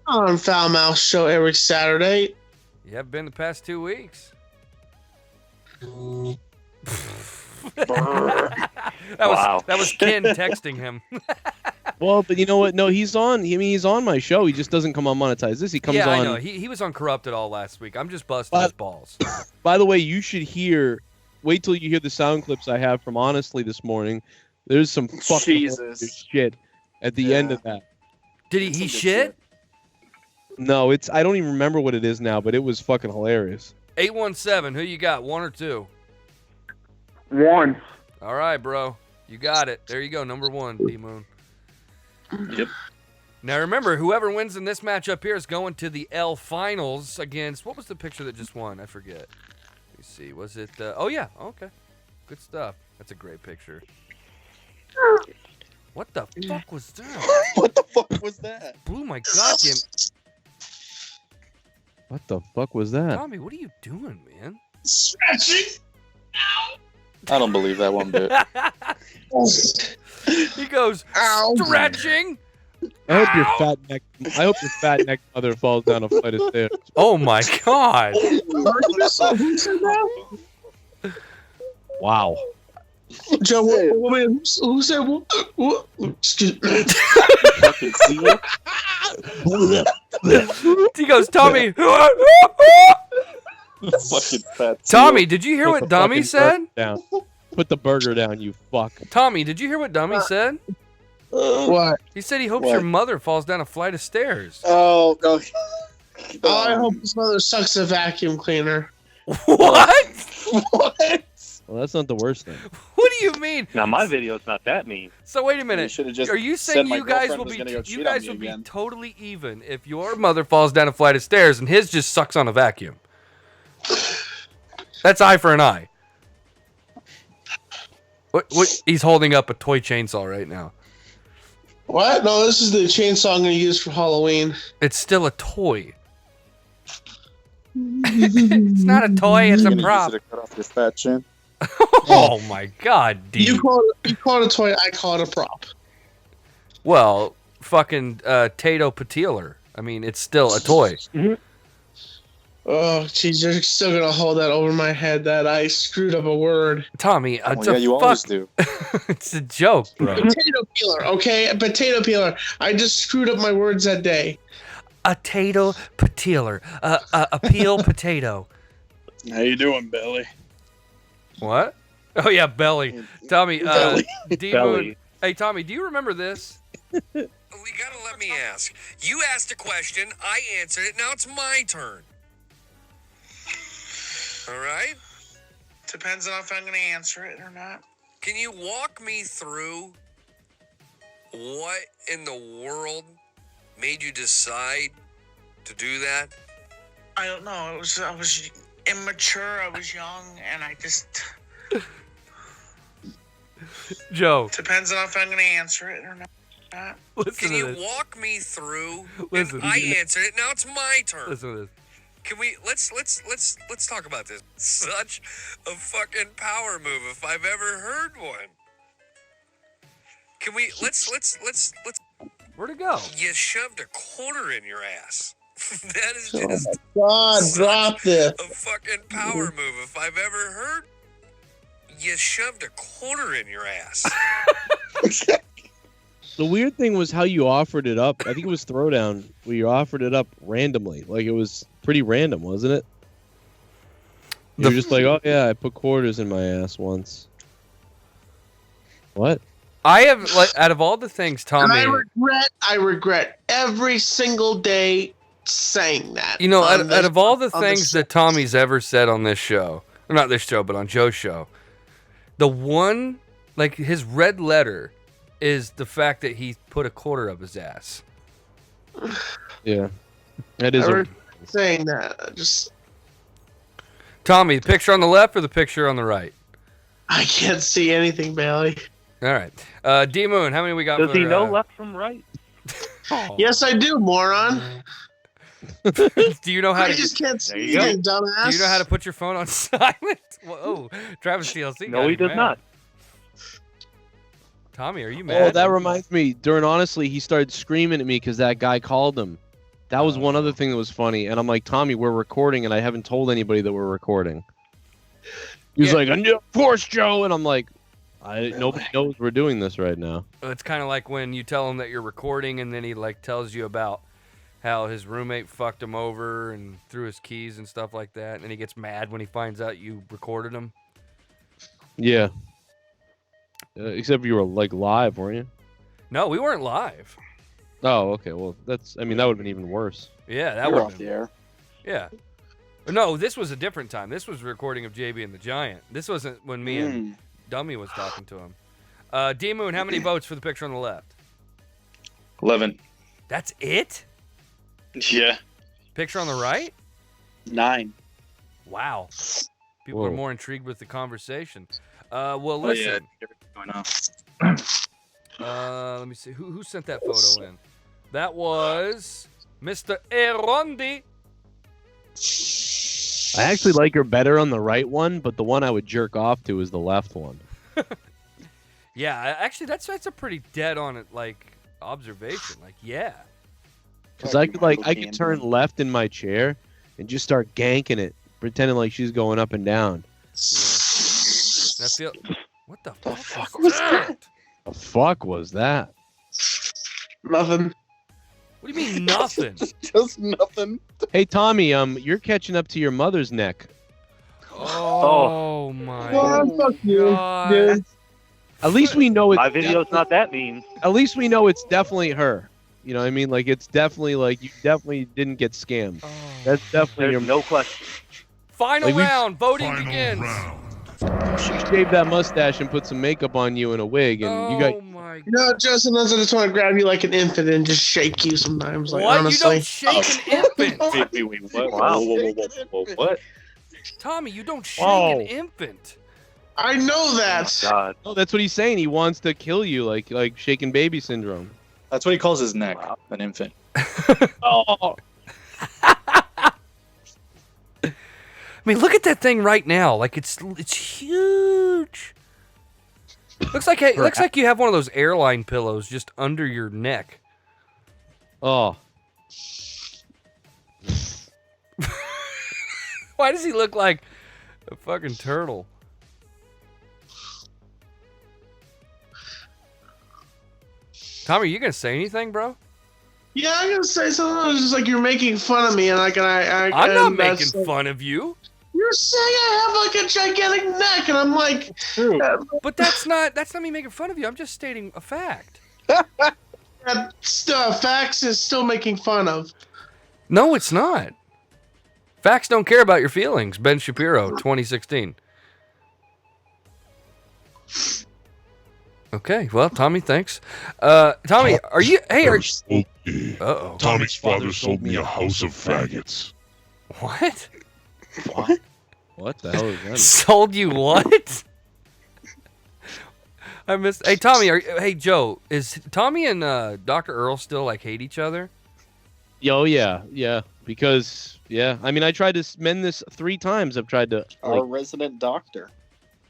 I'm on Foul Mouth show every Saturday. You have been the past 2 weeks. That was Ken texting him. Well, but you know what? No, he's on. I mean, he's on my show. He just doesn't come on Monetize This. He comes on. I know. He was on Corrupted all last week. I'm just busting his balls. By the way, you should hear. Wait till you hear the sound clips I have from Honestly this morning. There's some fucking shit at the end of that. Did he shit? No, I don't even remember what it is now, but it was fucking hilarious. 817, who you got, 1 or 2? 1. All right, bro. You got it. There you go, number 1, D-Moon. Yep. Now remember, whoever wins in this matchup here is going to the L Finals against... What was the picture that just won? I forget. Let me see. Was it... oh, yeah. Okay. Good stuff. That's a great picture. What the fuck was that? What the fuck was that? Blew my goddamn... What the fuck was that? Tommy, what are you doing, man? Stretching. I don't believe that one bit. He goes, stretching. I hope your fat neck mother falls down a flight of stairs. Oh my god. Wow. Joe, who said what? Excuse me. He goes, Tommy. Fucking fat. Tommy, did you hear what Dummy said? Down. Put the burger down, you fuck. Tommy, did you hear what Dummy said? What? He said he hopes your mother falls down a flight of stairs. Oh, go. Oh, I hope his mother sucks a vacuum cleaner. What? What? Well, that's not the worst thing. What do you mean? Now my video's not that mean. So wait a minute. Just Are you said saying my you guys girlfriend will was be gonna go you cheat guys on will me be again? totally even if your mother falls down a flight of stairs and his just sucks on a vacuum? That's eye for an eye. What? He's holding up a toy chainsaw right now. What? No, this is the chainsaw I'm going to use for Halloween. It's still a toy. It's not a toy. It's a prop. Use it to cut off your fat chin. Oh my God, D. You call it a toy. I call it a prop. Well, fucking Tato Patiler. I mean, it's still a toy. Oh, jeez, you're still gonna hold that over my head that I screwed up a word. Tommy, yeah, you always do. It's a joke, bro. Potato peeler, okay? A potato peeler. I just screwed up my words that day. A Tato Patiler. A peel potato. How you doing, Billy? What? Oh yeah, belly. Tommy, Belly. D-Moon. Hey Tommy, do you remember this? You gotta let me ask. You asked a question, I answered it, now it's my turn. Alright? Depends on if I'm going to answer it or not. Can you walk me through what in the world made you decide to do that? I don't know. I was immature. I was young, and I just. Joe. Depends on if I'm going to answer it or not. Can you walk me through? Listen. I answered it. Now it's my turn. Listen to this. Can we let's talk about this? Such a fucking power move if I've ever heard one. Can we let's Where'd it go? You shoved a quarter in your ass. That is just God, drop this. a fucking power move if I've ever heard. You shoved a quarter in your ass. The weird thing was how you offered it up. I think it was Throwdown where you offered it up randomly. Like it was pretty random, wasn't it? You were just like, oh yeah, I put quarters in my ass once. What? I have, like, out of all the things, Tommy. And I regret every single day saying that. You know, out of all the things that Tommy's ever said on this show, or not this show, but on Joe's show, the one, like his red letter, is the fact that he put a quarter up his ass. Yeah, that is. Saying that, just Tommy, the picture on the left or the picture on the right? I can't see anything, Bailey. All right, D-Moon, how many we got? Does he know left from right? Yes, I do, moron. Do you know how I to? just can't see anything, dumbass. Do you know how to put your phone on silent? Whoa, Travis TLC. No, he does not. Tommy, are you mad? Oh, that reminds me. During Honestly, he started screaming at me because that guy called him. That was one other thing that was funny. And I'm like, Tommy, we're recording, and I haven't told anybody that we're recording. He's like, of course, Joe. And I'm like, nobody knows we're doing this right now. It's kind of like when you tell him that you're recording, and then he like tells you about how his roommate fucked him over and threw his keys and stuff like that, and he gets mad when he finds out you recorded him. Yeah. Except you were like live, weren't you? No, we weren't live. Oh, okay. Well, that would have been even worse. Yeah, that You're would off the air. Yeah. No, this was a different time. This was a recording of JB and the Giant. This wasn't when me and Dummy was talking to him. D-Moon, how many votes for the picture on the left? 11. That's it? Yeah. Picture on the right? 9. Wow. People are more intrigued with the conversation. Well, Oh, listen. yeah. Everything's going on. Let me see. Who sent that photo in? That was Mr. Erondi. I actually like her better on the right one, but the one I would jerk off to is the left one. Yeah, actually, that's a pretty dead on it, like, observation. Like, yeah. Because I could turn left in my chair and just start ganking it, pretending like she's going up and down. Yeah. What the fuck was that? The fuck was that? Nothing. What do you mean nothing? Just nothing. Hey Tommy, you're catching up to your mother's neck. Oh my Fuck you, God. dude. At least we know it's My video's not that mean. At least we know it's definitely her. You know what I mean? Like it's definitely like you definitely didn't get scammed. That's definitely There's no question. Final Like, we- round. Voting begins. She shaved that mustache and put some makeup on you in a wig, and you got. Oh my You know, Justin, I just want to grab you like an infant and just shake you sometimes. Like, What? honestly. You don't shake an infant. Wait, what? Wow. What? Tommy, you don't shake Whoa. an infant. I know that. God. Oh, that's what he's saying. He wants to kill you, like shaken baby syndrome. That's what he calls his neck, an infant. Oh. I mean, look at that thing right now. Like it's huge. Looks like you have one of those airline pillows just under your neck. Oh. Why does he look like a fucking turtle? Tommy, are you gonna say anything, bro? Yeah, I'm gonna say something. It's just like you're making fun of me, and I'm not making fun of you. You're saying I have like a gigantic neck, and I'm like, But that's not me making fun of you. I'm just stating a fact. Facts is still making fun of. No, it's not. Facts don't care about your feelings. Ben Shapiro, 2016. Okay, well, Tommy, thanks. Tommy, are you? Hey, uh-oh. Tommy's father sold me a house of faggots. What? What? What the hell is that? Sold you what? I missed. Hey, Tommy. Hey, Joe. Is Tommy and Dr. Earl still like hate each other? Oh yeah. Because I mean, I tried to mend this 3 times. I've tried to. Our resident doctor.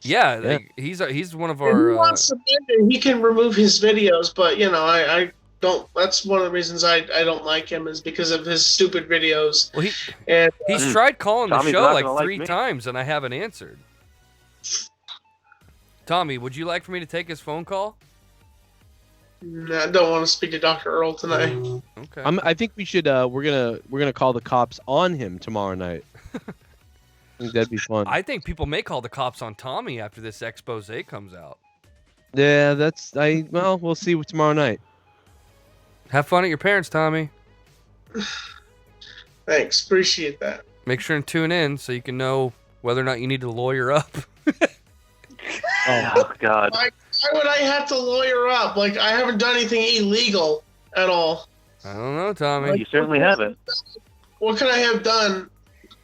Yeah, like, he's one of If he our. wants to bend it, he can remove his videos, but you know, I don't. That's one of the reasons I don't like him is because of his stupid videos. Well, and he's tried calling the Tommy's show not like gonna like 3 me. times, and I haven't answered. Tommy, would you like for me to take his phone call? I don't want to speak to Dr. Earl tonight. Okay. I think we should. We're gonna call the cops on him tomorrow night. I think that'd be fun. I think people may call the cops on Tommy after this expose comes out. Yeah, well, we'll see tomorrow night. Have fun at your parents', Tommy. Thanks, appreciate that. Make sure and tune in so you can know whether or not you need to lawyer up. Oh God. Why would I have to lawyer up? Like, I haven't done anything illegal at all. I don't know, Tommy. You certainly haven't. What could I have done,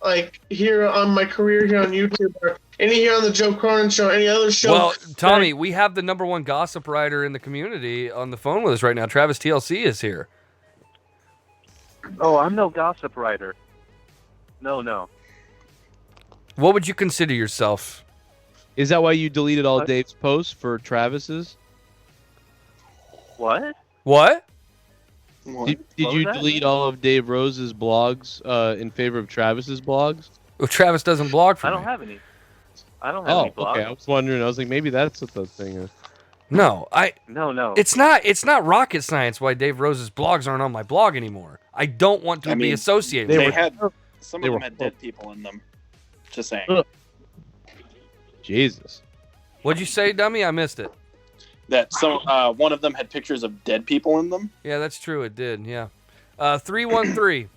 like, here on my career here on YouTube, or any here on the Joe Cronin Show, any other show? Well, Tommy, we have the #1 gossip writer in the community on the phone with us right now. Travis TLC is here. Oh, I'm no gossip writer. No. What would you consider yourself? Is that why you deleted all Dave's posts for Travis's? What? What? Did What you was that? delete all of Dave Rose's blogs in favor of Travis's blogs? Well, Travis doesn't blog for I me. don't have any. I don't have any blogs. Okay. I was wondering. I was like, maybe that's what the thing is. No, No. It's not rocket science why Dave Rose's blogs aren't on my blog anymore. I don't want to be associated with it. Some of them had dead people in them. Just saying. Jesus. What'd you say, dummy? I missed it. That one of them had pictures of dead people in them. Yeah, that's true. It did. Yeah. 313.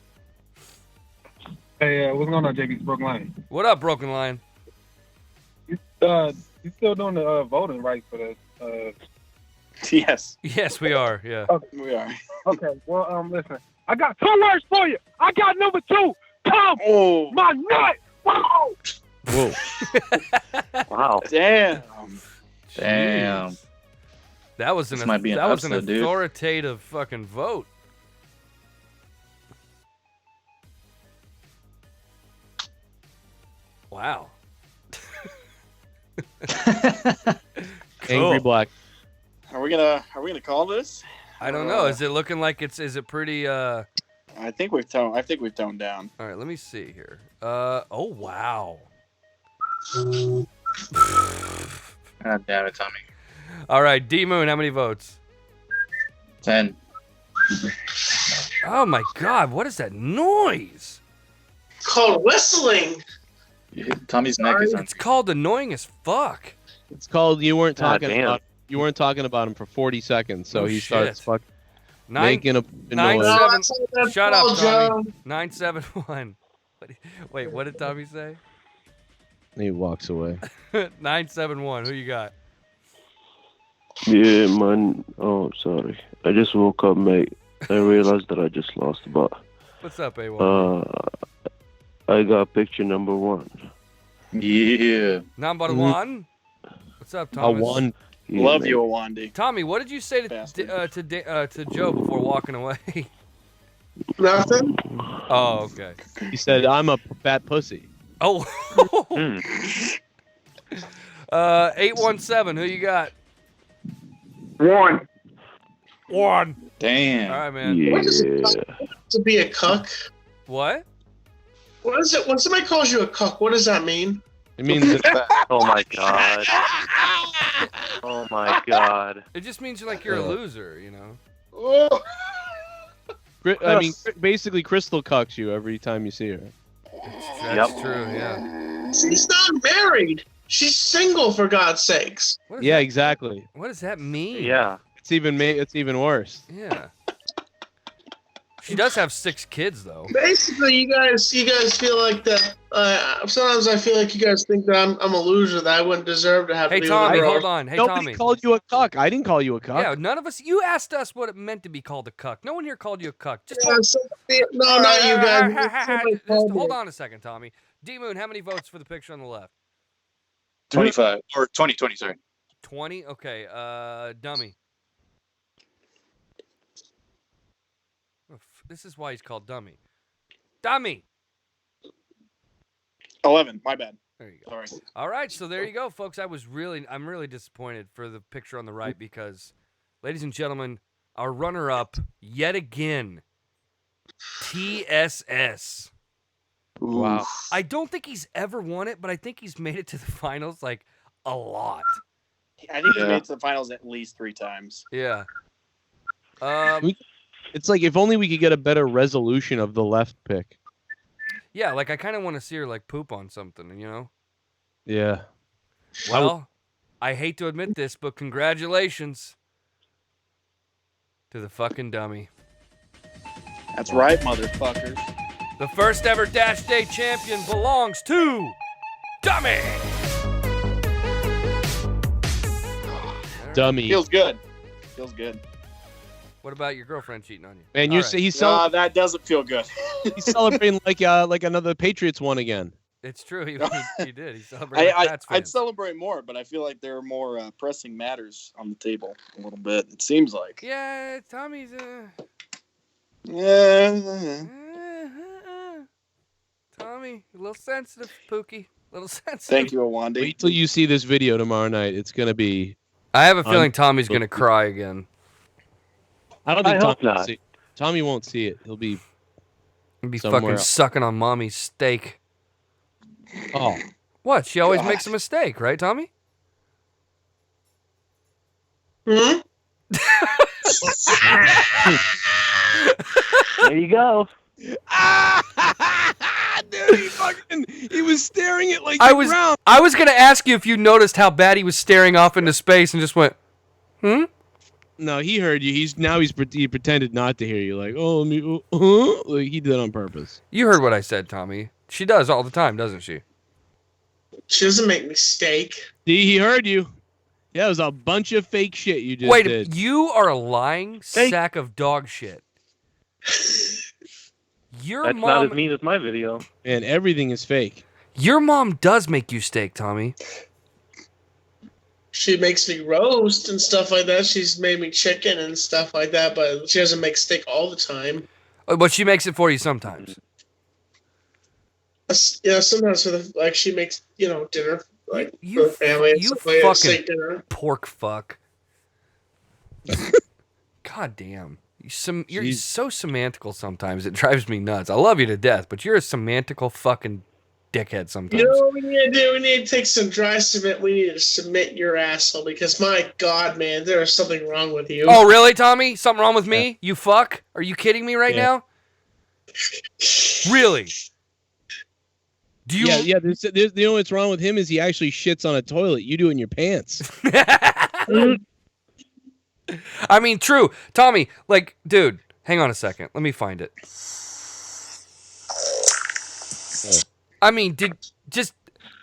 Hey, what's going on, JB's Broken Line? What up, Broken Line? You still doing the voting right for the? Yes. Yes, we are. Yeah. We are. Okay. Well, listen. I got 2 words for you. I got number 2. Tom, my nut. Wow. Whoa. Wow. Damn. That was This might be an upset, dude. authoritative fucking vote. Wow. Angry Black. Are we gonna call this? I don't know. Is it looking like is it pretty I think we've toned down. All right, let me see here. Oh wow. God damn it, Tommy. All right, D Moon, how many votes? 10. Oh my God, what is that noise? Called whistling. Tommy's neck is It's called annoying as fuck. It's called you weren't God talking damn. about you weren't talking about him for 40 seconds, so Oh, he shit. starts Nine- making a Nine noise. seven. Shut up, Tommy. 971. Wait, what did Tommy say? He walks away. 971. Who you got? Yeah, man. Oh, sorry. I just woke up, mate. I realized that I just lost the bet. What's up, A1? I got picture number 1. Yeah. Number one. What's up, A Thomas? one. Love you, Awandi. Tommy, what did you say to Joe before walking away? Nothing. Oh, okay. He said, "I'm a fat pussy." Oh. 817. Who you got? 1. 1. Damn. All right, man. What is it to be a cuck? What? What is it when somebody calls you a cuck? What does that mean? It means Oh my god. Oh my god. It just means you're a loser, you know. I mean, basically, Crystal cucks you every time you see her. That's true, yeah. She's not married. She's single, for God's sakes. Yeah, exactly. What does that mean? Yeah. It's even worse. Yeah. She does have 6 kids, though. Basically, you guys feel like that. Sometimes I feel like you guys think that I'm a loser, that I wouldn't deserve to have. Hey, to be Tommy, with a girl. hold on. Hey, Nobody Tommy. called you a cuck. I didn't call you a cuck. Yeah, none of us. You asked us what it meant to be called a cuck. No one here called you a cuck. Just No, not you guys. Just hold on a second, Tommy. D-Moon, how many votes for the picture on the left? 25 or 20, sorry. 20? Okay. Dummy. This is why he's called Dummy. Dummy! 11. My bad. There you go. Sorry. All right, so there you go, folks. I'm really disappointed for the picture on the right because, ladies and gentlemen, our runner-up yet again, TSS. Wow. I don't think he's ever won it, but I think he's made it to the finals like a lot. I think he made it to the finals at least 3 times. Yeah. It's like if only we could get a better resolution of the left pick. Yeah, like I kind of want to see her like poop on something, you know? Yeah. Well, I hate to admit this, but congratulations to the fucking dummy. That's right, motherfuckers. The first ever Dash Day champion belongs to Dummy. Dummy. Feels good. Feels good. What about your girlfriend cheating on you? And you say that doesn't feel good. he's celebrating like another Patriots won again. It's true. He did. He celebrated. I'd celebrate more, but I feel like there are more pressing matters on the table a little bit. It seems like. Yeah, Tommy's. Tommy, a little sensitive, Pookie. A little sensitive. Thank you, Awandi. Wait till you see this video tomorrow night. It's gonna be. I have a feeling Tommy's gonna cry again. I don't think I Tommy hope not. will see it. Tommy won't see it. He'll be. He'll be somewhere fucking else. sucking on mommy's steak. Oh. What? She always God. makes a mistake, right, Tommy? Hmm? There you go. Dude, he was staring at like I the was ground. I was gonna ask you if you noticed how bad he was staring off into space and just went, hmm? No, he heard you. He pretended not to hear you. Like, like he did it on purpose. You heard what I said, Tommy. She does all the time, doesn't she? She doesn't make mistake. See, he heard you. Yeah, it was a bunch of fake shit you just Wait, did. you are a lying sack of dog shit. Your That's mom, not as mean as my video. And everything is fake. Your mom does make you steak, Tommy. She makes me roast and stuff like that. She's made me chicken and stuff like that, but she doesn't make steak all the time. But she makes it for you sometimes. Yeah, sometimes for the she makes dinner for You the family and you stuff like that. Steak fucking dinner. pork fuck. God damn. You're Jeez. so semantical sometimes. It drives me nuts. I love you to death, but you're a semantical fucking dickhead sometimes. You know what we need to do? We need to take some dry cement. We need to cement your asshole because, my God, man, there is something wrong with you. Oh, really, Tommy? Something wrong with me? You fuck? Are you kidding me right now? Really? Do you? Yeah. There's, you know what's wrong with him is he actually shits on a toilet. You do it in your pants. I mean, true. Tommy, like, dude, hang on a second. Let me find it. I mean,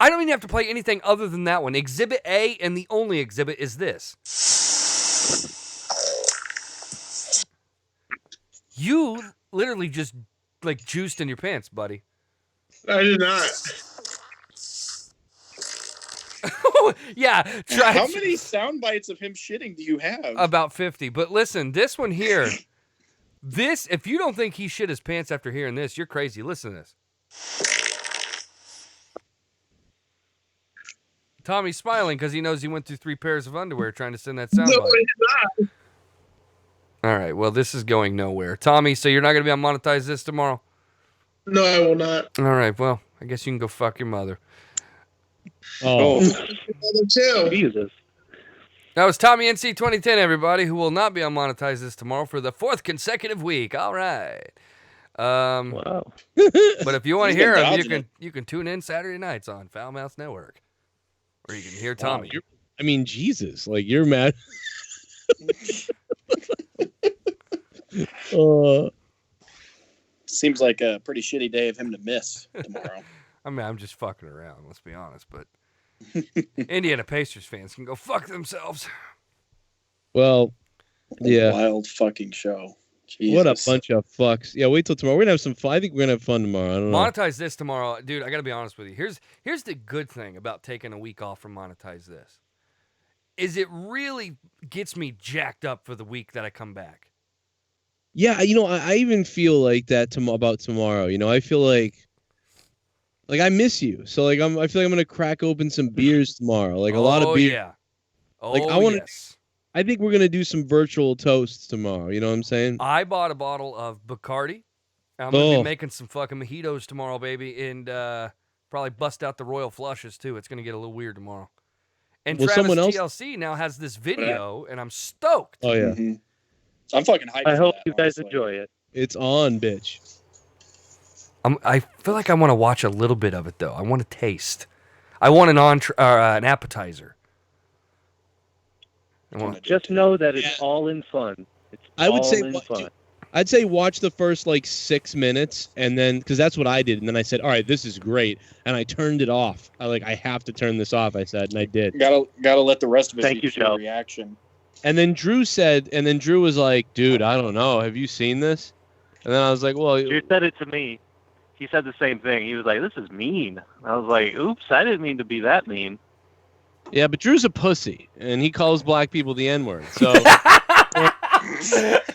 I don't even have to play anything other than that one. Exhibit A, and the only exhibit is this. You literally just, like, juiced in your pants, buddy. I did not. Yeah. How many sound bites of him shitting do you have? About 50. But listen, this one here, if you don't think he shit his pants after hearing this, you're crazy. Listen to this. Tommy's smiling because he knows he went through 3 pairs of underwear trying to send that sound bite. I did not. All right, well, this is going nowhere. Tommy, so you're not going to be on Monetize This tomorrow? No, I will not. All right, well, I guess you can go fuck your mother. Oh. Jesus. That was Tommy NC 2010, everybody, who will not be on Monetize This tomorrow for the 4th consecutive week. All right. Wow. But if you want to He's hear been him, dodging you can tune in Saturday nights on Foul Mouth Network, where you can hear Tommy. Wow, I mean, Jesus, like you're mad. Seems like a pretty shitty day of him to miss tomorrow. I mean, I'm just fucking around, let's be honest, but Indiana Pacers fans can go fuck themselves. Well, yeah. Wild fucking show. Jesus. What a bunch of fucks. Yeah, wait till tomorrow. We're gonna have some fun. I think we're gonna have fun tomorrow. I don't know. Monetize This tomorrow. Dude, I gotta be honest with you. Here's the good thing about taking a week off from Monetize This. Is it really gets me jacked up for the week that I come back. Yeah, you know, I even feel like that about tomorrow. You know, I feel like I miss you. So like I feel like I'm gonna crack open some beers tomorrow. Like a lot of beer. Yeah. Oh, like I want yes. I think we're gonna do some virtual toasts tomorrow. You know what I'm saying? I bought a bottle of Bacardi. I'm gonna be making some fucking mojitos tomorrow, baby, and probably bust out the Royal Flushes too. It's gonna get a little weird tomorrow. And Well, Travis someone else- TLC now has this video, and I'm stoked. Oh yeah. Mm-hmm. I'm fucking hyped. I for hope that, you guys honestly. enjoy it. It's on, bitch. I feel like I want to watch a little bit of it though. I want to taste. I want an appetizer. Just know that it's all in fun. It's I would all say in fun. I'd say watch the first like 6 minutes and then because that's what I did and then I said, all right, this is great, and I turned it off. I have to turn this off. I said, and I did. Gotta let the rest of us Thank you, see your Joe. reaction. And then Drew was like, dude, I don't know. Have you seen this? And then I was like, well, Drew said it to me. He said the same thing. He was like, this is mean. I was like, oops, I didn't mean to be that mean. yeah, but Drew's a pussy and he calls black people the N-word. So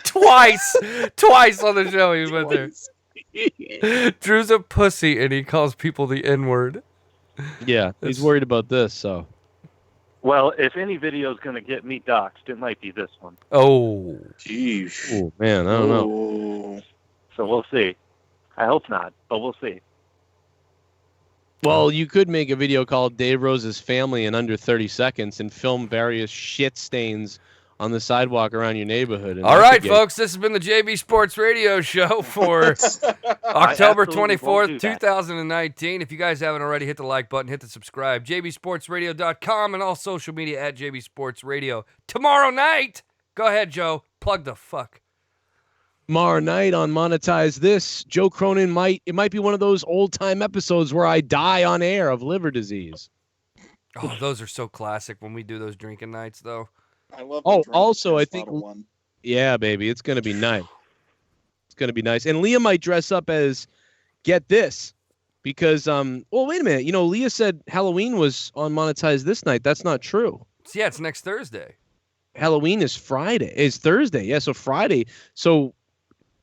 Twice on the show he went there. Drew's a pussy and he calls people the N-word. yeah, he's worried about this. So Well, if any video is going to get me doxxed, it might be this one. Oh, Jeez. oh man, I don't know. So we'll see. I hope not, but we'll see. Well, you could make a video called Dave Rose's Family in under 30 seconds and film various shit stains on the sidewalk around your neighborhood. And all that right, could get- folks. This has been the JB Sports Radio Show for October absolutely 24th, won't do that. 2019. If you guys haven't already, hit the like button, hit the subscribe. JBSportsRadio.com and all social media at JB Sports Radio. Tomorrow night, go ahead, Joe. Plug the fuck. Tomorrow night on Monetize This, Joe Cronin might be one of those old time episodes where I die on air of liver disease. Oh, those are so classic when we do those drinking nights, though. I love. Oh, also, I think, one. yeah, baby, it's gonna be nice. It's gonna be nice, and Leah might dress up as, get this, because well, wait a minute, you know, Leah said Halloween was on Monetize This night. That's not true. So, yeah, it's next Thursday. Halloween is Thursday. Yeah, so Friday. So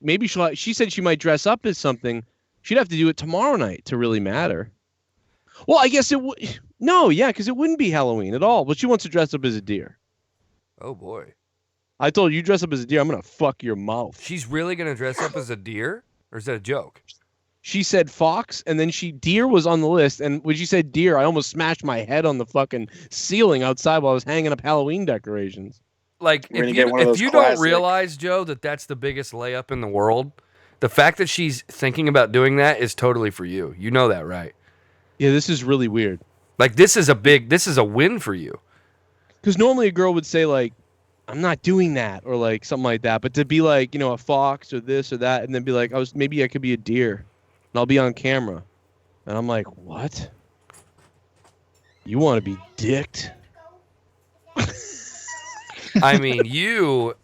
maybe she said she might dress up as something. She'd have to do it tomorrow night to really matter. Well, I guess it would. No, yeah, because it wouldn't be Halloween at all. But she wants to dress up as a deer. Oh, boy. I told you dress up as a deer, I'm going to fuck your mouth. She's really going to dress up as a deer? Or is that a joke? she said fox, and then deer was on the list. And when she said deer, I almost smashed my head on the fucking ceiling outside while I was hanging up Halloween decorations. Like, if you don't realize, Joe, that that's the biggest layup in the world, the fact that she's thinking about doing that is totally for you. You know that, right? Yeah, this is really weird. Like, this is a win for you. Because normally a girl would say, like, I'm not doing that, or like something like that. But to be like, you know, a fox or this or that, and then be like, maybe I could be a deer, and I'll be on camera. And I'm like, what? You want to be dicked? I mean,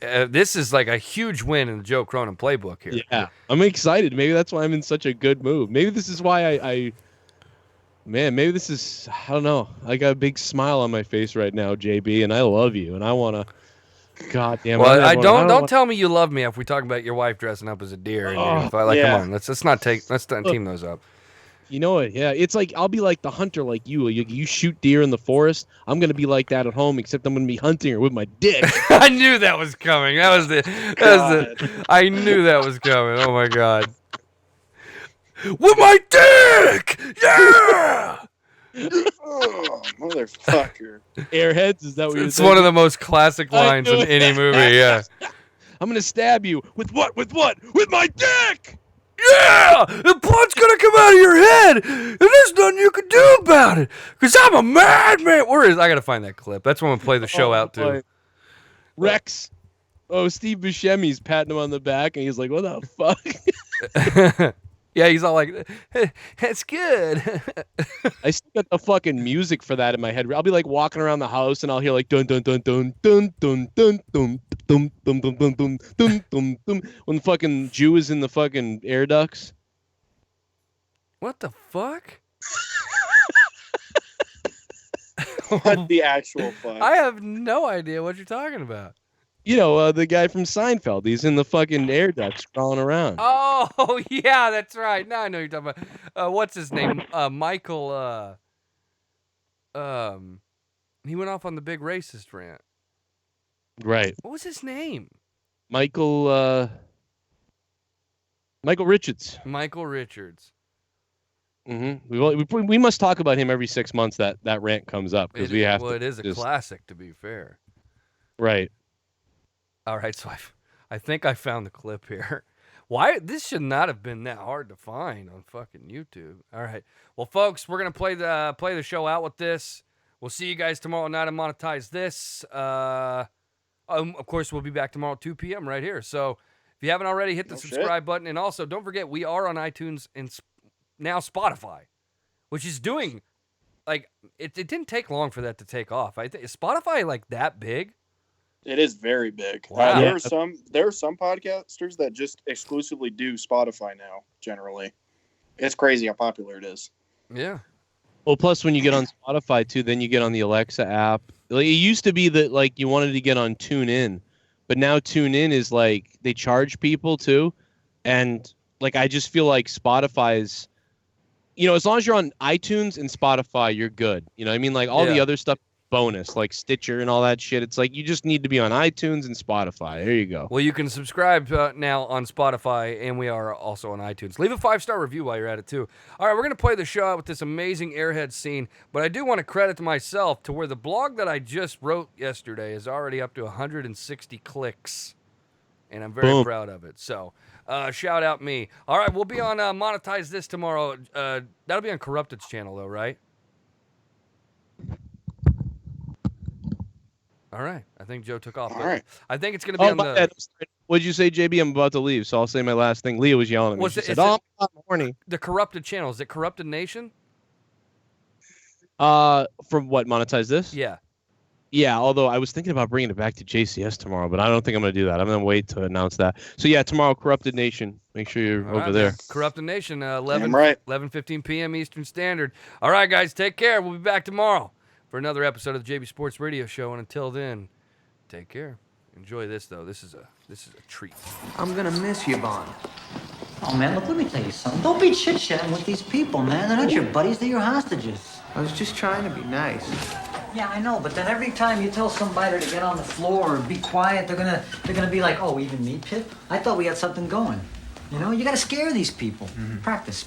this is like a huge win in the Joe Cronin playbook here. Yeah, I'm excited. Maybe that's why I'm in such a good mood. Maybe this is why maybe this is, I don't know. I got a big smile on my face right now, JB, and I love you, and I want to, God damn it. Well, don't tell me you love me if we talk about your wife dressing up as a deer. And come on, let's not team those up. You know what? Yeah, it's like I'll be like the hunter, like you. You shoot deer in the forest. I'm gonna be like that at home, except I'm gonna be hunting her with my dick. I knew that was coming. I knew that was coming. Oh my God. With my dick! Yeah! Oh, motherfucker. Airheads, is that what you're saying? It's one of the most classic lines in any movie, yeah. I'm gonna stab you. With what? With what? With my dick! Yeah! The blood's gonna come out of your head, and there's nothing you can do about it, because I'm a madman. I gotta find that clip. That's when we play the show out, too. Rex. Oh, Steve Buscemi's patting him on the back, and he's like, what the fuck? Yeah, he's all like, "That's good." I still got the fucking music for that in my head. I'll be like walking around the house and I'll hear like dun dun dun dun dun dun dun dun dun dun dun dun dun dun dun dun when the fucking Jew is in the fucking air ducts. What the fuck? What the actual fuck? I have no idea what you're talking about. You know, the guy from Seinfeld. He's in the fucking air ducts crawling around. Oh, yeah, that's right. Now I know you're talking about. What's his name? Michael. He went off on the big racist rant. Right. What was his name? Michael Richards. Michael Richards. Mm-hmm. We must talk about him every 6 months that rant comes up because we have to. Well, it is a classic, to be fair. Right. All right, so I think I found the clip here. Why this should not have been that hard to find on fucking YouTube. All right, well, folks, we're gonna play the show out with this. We'll see you guys tomorrow night and monetize this. Of course, we'll be back tomorrow at 2 p.m. right here. So if you haven't already, hit the subscribe button, and also don't forget we are on iTunes and now Spotify, which is doing like it didn't take long for that to take off. Is Spotify like that big? It is very big. Wow. There are some podcasters that just exclusively do Spotify now. Generally, it's crazy how popular it is. Yeah. Well, plus when you get on Spotify too, then you get on the Alexa app. Like, it used to be that like you wanted to get on TuneIn, but now TuneIn is like they charge people too, and like I just feel like Spotify's, you know, as long as you're on iTunes and Spotify, you're good. You know what I mean? Like all the other stuff. Bonus like Stitcher and all that shit. It's like you just need to be on iTunes and Spotify. There you go. Well, you can subscribe now on Spotify, and we are also on iTunes. Leave a 5-star review while you're at it too. All right, we're gonna play the show out with this amazing Airhead scene, but I do want to credit myself to where the blog that I just wrote yesterday is already up to 160 clicks, and I'm very proud of it. So shout out me. All right, we'll be on Monetize This tomorrow. That'll be on Corrupted's channel though, right? All right. I think Joe took off. All right. I think it's going to be on the... What'd you say, JB? I'm about to leave, so I'll say my last thing. Leah was yelling at me. She said, I'm horny. The Corrupted channel. Is it Corrupted Nation? From what? Monetize This? Yeah. Yeah, although I was thinking about bringing it back to JCS tomorrow, but I don't think I'm going to do that. I'm going to wait to announce that. So, yeah, tomorrow, Corrupted Nation. Make sure you're over there. Man. Corrupted Nation, 11:15 p.m. Eastern Standard. All right, guys, take care. We'll be back tomorrow for another episode of the JB Sports Radio Show, and until then, take care. Enjoy this though. This is a treat. I'm gonna miss you, Bond. Oh man, look, let me tell you something. Don't be chit-chatting with these people, man. They're not your buddies, they're your hostages. I was just trying to be nice. Yeah, I know, but then every time you tell somebody to get on the floor or be quiet, they're gonna be like, oh, even me, Pip? I thought we had something going. You know, you gotta scare these people. Practice.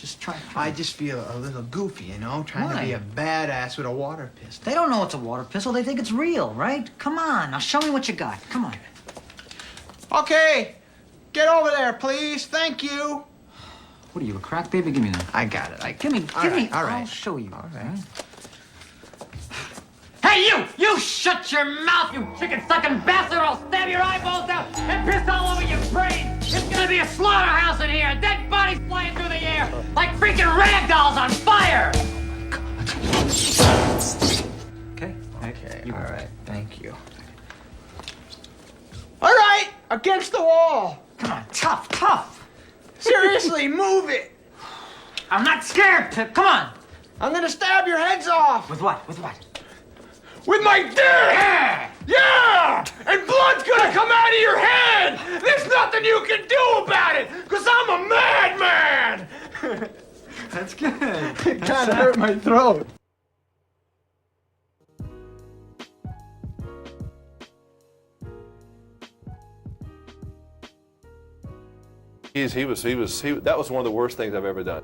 Just try. I just feel a little goofy, you know, trying Why? to be a badass with a water pistol. They don't know it's a water pistol. They think it's real, right? Come on, now show me what you got. Come on. Okay, get over there, please. Thank you. What are you, a crack baby? Give me that. I got it. Give me. All I'll right. show you. All right. Hey, you! You shut your mouth, you chicken-sucking bastard! I'll stab your eyeballs out and piss all over your brain! It's gonna be a slaughterhouse in here! Dead bodies flying through the air like freaking rag dolls on fire! Okay, All right. Thank you. All right, against the wall. Come on, tough! Seriously, move it. I'm not scared, Pip. Come on! I'm gonna stab your heads off. With what? With my dick! Yeah! And blood's gonna come out of your head! There's nothing you can do about it, because I'm a madman! That's good. It kinda hurt my throat. That was one of the worst things I've ever done.